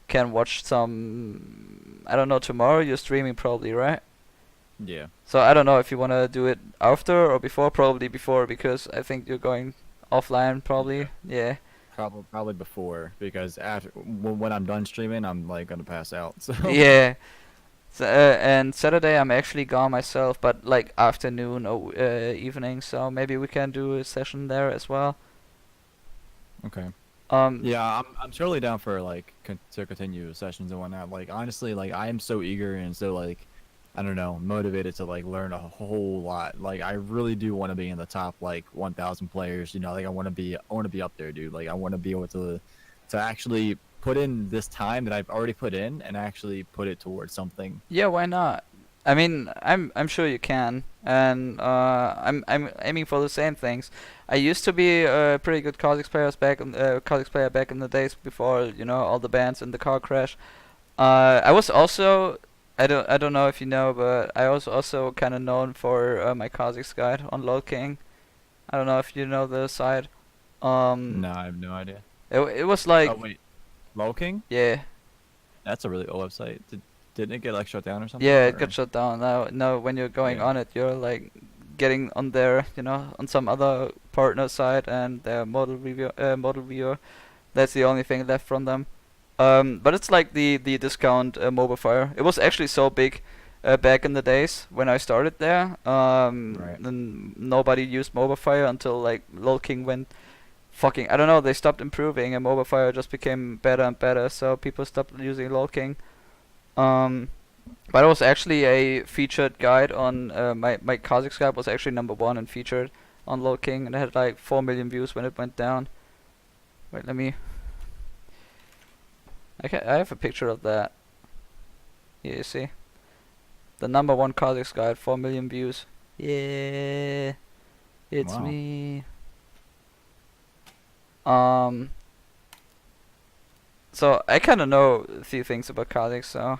can watch some, I don't know, tomorrow you're streaming probably, right?
Yeah.
So I don't know if you want to do it after or before. Probably before, because I think you're going offline probably. Yeah.
Probably before, because after when I'm done streaming, I'm like gonna pass out. So
Yeah. So, and Saturday I'm actually gone myself, but like afternoon or evening, so maybe we can do a session there as well.
Okay.
Um,
Yeah, I'm totally down for like to continue sessions and whatnot. Like honestly, like I am so eager and so like I don't know, motivated to like learn a whole lot. Like I really do want to be in the top like 1,000 players. You know, like I want to be up there, dude. Like I want to be able to actually put in this time that I've already put in and actually put it towards something.
yeah, why not? I mean, I'm sure you can, and I'm aiming for the same things. I used to be a pretty good Kha'Zix player back in the days before, you know, all the bans and the car crash. I was also, I don't know if you know, but I was also kind of known for my Kha'Zix guide on LoL King. I don't know if you know the site.
No, I have no idea.
It was like,
Oh wait, LOL King?
yeah.
That's a really old website. Didn't it get like shut down or something?
Yeah, it
Or-
got shut down. Now when you're going
Yeah.
on it, you're like getting on there, you know, on some other partner site and their model viewer. That's the only thing left from them. But it's like the discount mobile fire. It was actually so big back in the days when I started there.
Right.
And nobody used mobile fire until like LoL King went fucking. I don't know. They stopped improving and mobile fire just became better and better. So people stopped using LoL King. But it was actually a featured guide on my Kha'Zix guide was actually #1 and featured on LoL King, and it had like 4 million views when it went down. Wait, let me. I have a picture of that. Here you see. The #1 Kha'Zix guide, 4 million views. Yeah, it's
Wow.
me. So I kind of know a few things about Kha'Zix, so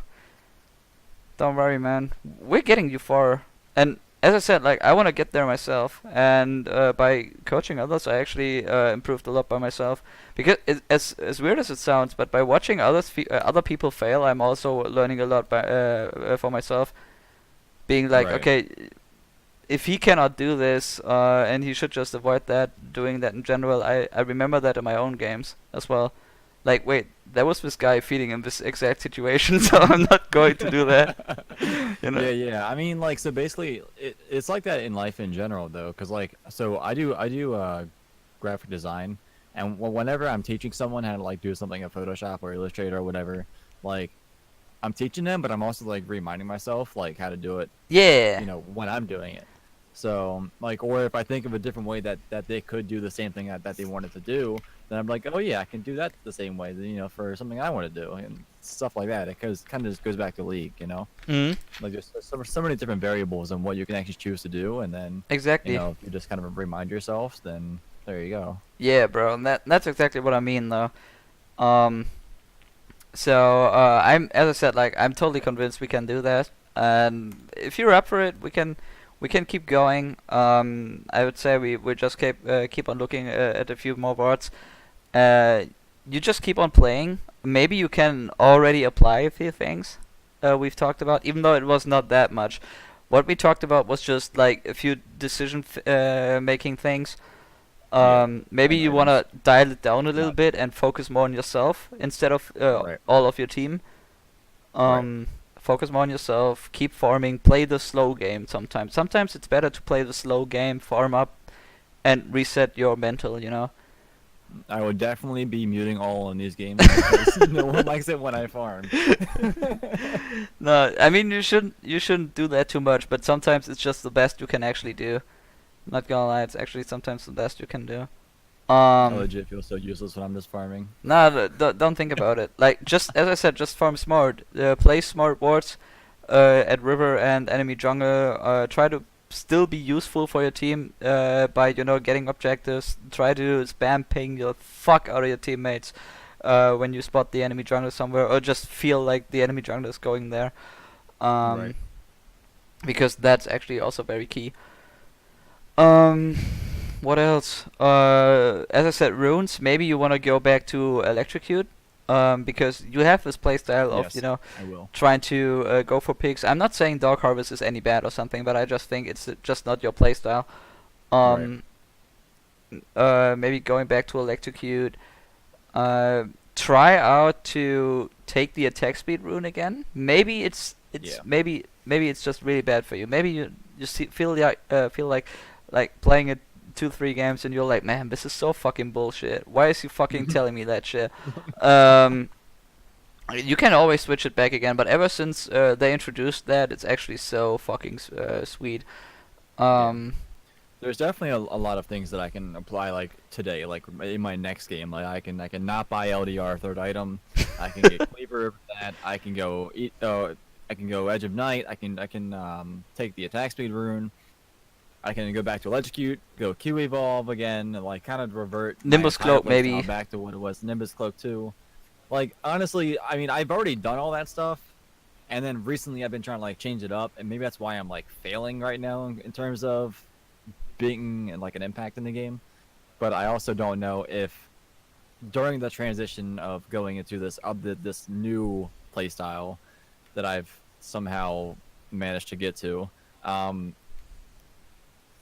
don't worry, man. We're getting you far. And as I said, like I want to get there myself, and by coaching others, I actually improved a lot by myself. Because as weird as it sounds, but by watching other people fail, I'm also learning a lot by for myself. being like,
Right.
okay, if he cannot do this, and he should just avoid that, doing that in general. I remember that in my own games as well. Like, wait, there was this guy feeding in this exact situation, so I'm not going to do that. You know?
Yeah, yeah. I mean, like, so basically, it's like that in life in general, though, because like, so I do graphic design, and whenever I'm teaching someone how to like do something in Photoshop or Illustrator or whatever, like, I'm teaching them, but I'm also like reminding myself like how to do it,
Yeah,
when I'm doing it. So like, or if I think of a different way that they could do the same thing that they wanted to do, then I'm like, oh yeah, I can do that the same way, for something I want to do and stuff like that. It kind of just goes back to League.
mm,
Like there's so many different variables on what you can actually choose to do, and then
exactly.
if you just kind of remind yourself, then there you go.
Yeah, bro, and that's exactly what I mean, though. Um, I'm, as I said, like, I'm totally convinced we can do that, and if you're up for it, we can keep going. I would say we just keep on looking at a few more boards. Uh, you just keep on playing. Maybe you can already apply a few things we've talked about, even though it was not that much. What we talked about was just like a few decision making things.
Yeah.
Maybe
And
you wanna dial it down a little
not
bit and focus more on yourself instead of
right,
all of your team.
right.
Focus more on yourself. Keep farming. Play the slow game. Sometimes it's better to play the slow game, farm up, and reset your mental.
I would definitely be muting all in these games because no one likes it when I farm.
No, I mean you shouldn't do that too much. But sometimes it's just the best you can actually do. Not gonna lie, it's actually sometimes the best you can do.
I
Um,
legit feel so useless when I'm just farming.
Nah, don't think about it. Like, just as I said, just farm smart. Play smart wards at river and enemy jungle. Try to still be useful for your team by getting objectives. Try to spam ping your fuck out of your teammates when you spot the enemy jungle somewhere, or just feel like the enemy jungle is going there.
Right.
Um, because that's actually also very key. Um, what else? As I said, runes. Maybe you want to go back to electrocute, because you have this playstyle of
Yes, I will.
trying to go for picks. I'm not saying Dark Harvest is any bad or something, but I just think it's just not your playstyle.
Right.
Um, Maybe going back to electrocute. Try out to take the attack speed rune again. Maybe it's
Yeah.
maybe it's just really bad for you. Maybe you feel like playing it 2-3 games and you're like, man, this is so fucking bullshit. Why is he fucking telling me that shit? Um, you can always switch it back again, but ever since they introduced that, it's actually so fucking sweet.
Yeah.
Um,
There's definitely a lot of things that I can apply like today, like in my next game. Like I can not buy LDR third item. I can get Cleaver for that. I can go eat. I can go Edge of Night. I can take the attack speed rune. I can go back to Electrocute, go Q Evolve again, and like kind of revert my
Nimbus
entire
Cloak,
playstyle
maybe.
back to what it was. Nimbus Cloak too. Like honestly, I mean I've already done all that stuff, and then recently I've been trying to like change it up, and maybe that's why I'm like failing right now in terms of being like an impact in the game. But I also don't know if during the transition of going into this new playstyle that I've somehow managed to get to,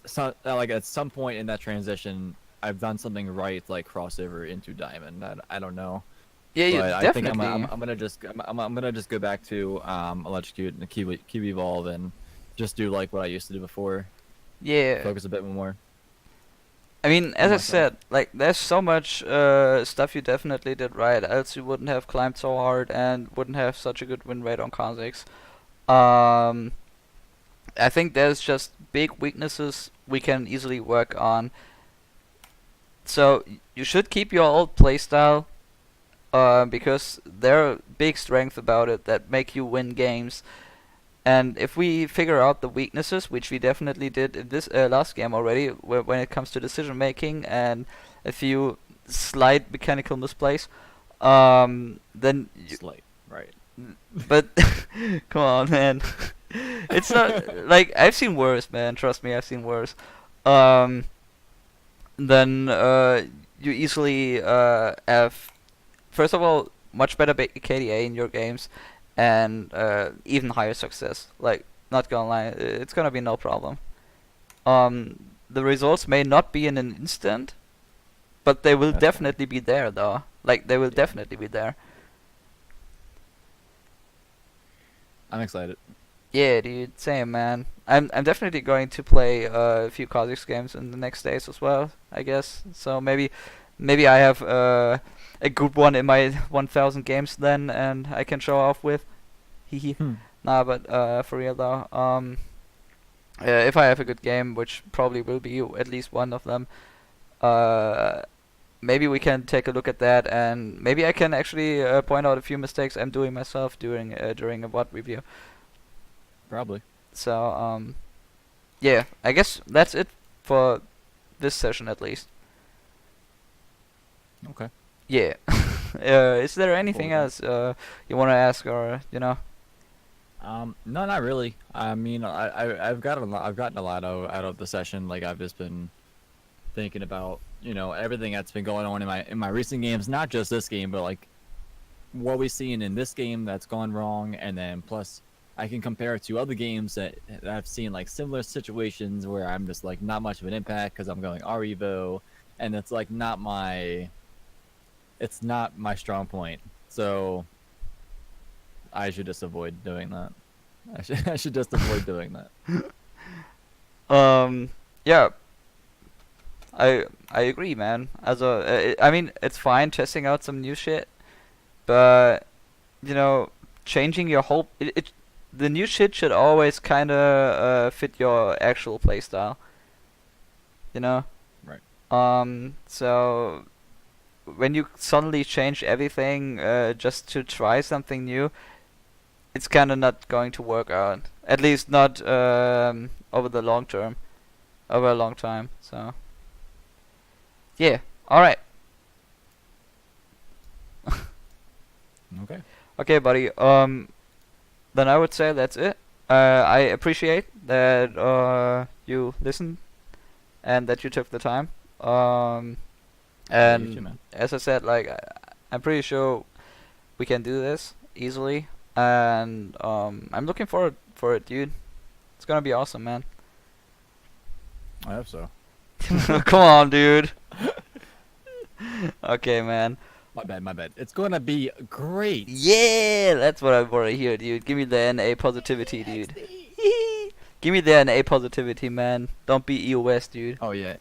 so like at some point in that transition, I've done something right, like crossover into Diamond. I don't know,
Yeah, you
but I think
definitely.
I'm gonna just go back to Electrocute and Q Evolve and just do like what I used to do before.
Yeah.
Focus a bit more
I mean,
on
as I
myself.
said, like, there's so much stuff you definitely did right, else you wouldn't have climbed so hard and wouldn't have such a good win rate on Kha'Zix. Um, I think there's just big weaknesses we can easily work on. So you should keep your old playstyle, because there are big strengths about it that make you win games. And if we figure out the weaknesses, which we definitely did in this last game already, when it comes to decision making and a few slight mechanical misplays, then
Slight, right?
but come on, man, it's not like I've seen worse, man. Trust me, I've seen worse. Um, then you easily have, first of all, much better KDA in your games, and even higher success. Like, Not gonna lie, it's gonna be no problem. The results may not be in an instant, but they will
That's fine.
definitely be there, though. Like, they will
Yeah.
definitely be there.
I'm excited.
Yeah, dude, same, man. I'm definitely going to play a few Kha'Zix games in the next days as well, I guess. So maybe I have a good one in my 1,000 games then, and I can show off with. Hehe.
Hmm.
Nah, but for real though, if I have a good game, which probably will be at least one of them, maybe we can take a look at that, and maybe I can actually point out a few mistakes I'm doing myself during a VOD review.
Probably.
So yeah, I guess that's it for this session at least.
Okay.
Yeah. Is there anything
Cool.
else you want to ask, or you know?
No, not really. I mean, I've gotten a lot out of the session. Like I've just been thinking about, everything that's been going on in my recent games, not just this game, but like what we've seen in this game that's gone wrong, and then plus I can compare it to other games that I've seen like similar situations where I'm just like not much of an impact because I'm going R-Evo, and it's like not my strong point. So I should just avoid doing that. I should just avoid doing that.
Yeah, I agree, man. I mean, it's fine testing out some new shit, but changing your whole the new shit should always kind of fit your actual playstyle. You know.
Right.
So when you suddenly change everything just to try something new, it's kind of not going to work out. At least not over the long term, over a long time. So yeah, all right.
Okay.
Okay, buddy. Then I would say that's it. I appreciate that you listened and that you took the time.
Yeah, you too,
And
man.
as I said, like I'm pretty sure we can do this easily, and I'm looking forward for it, dude. It's gonna be awesome, man.
I hope so.
Come on, dude. Okay, man.
My bad. It's gonna be great.
Yeah, that's what I want to hear, dude. Give me the NA positivity, dude. Give me the NA positivity, man. Don't be EOS, dude.
Oh yeah,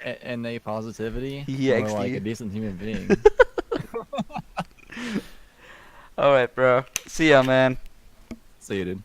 and a positivity.
Yeah,
More like
XD.
a decent human being.
Alright, bro. See ya, man.
See you, dude.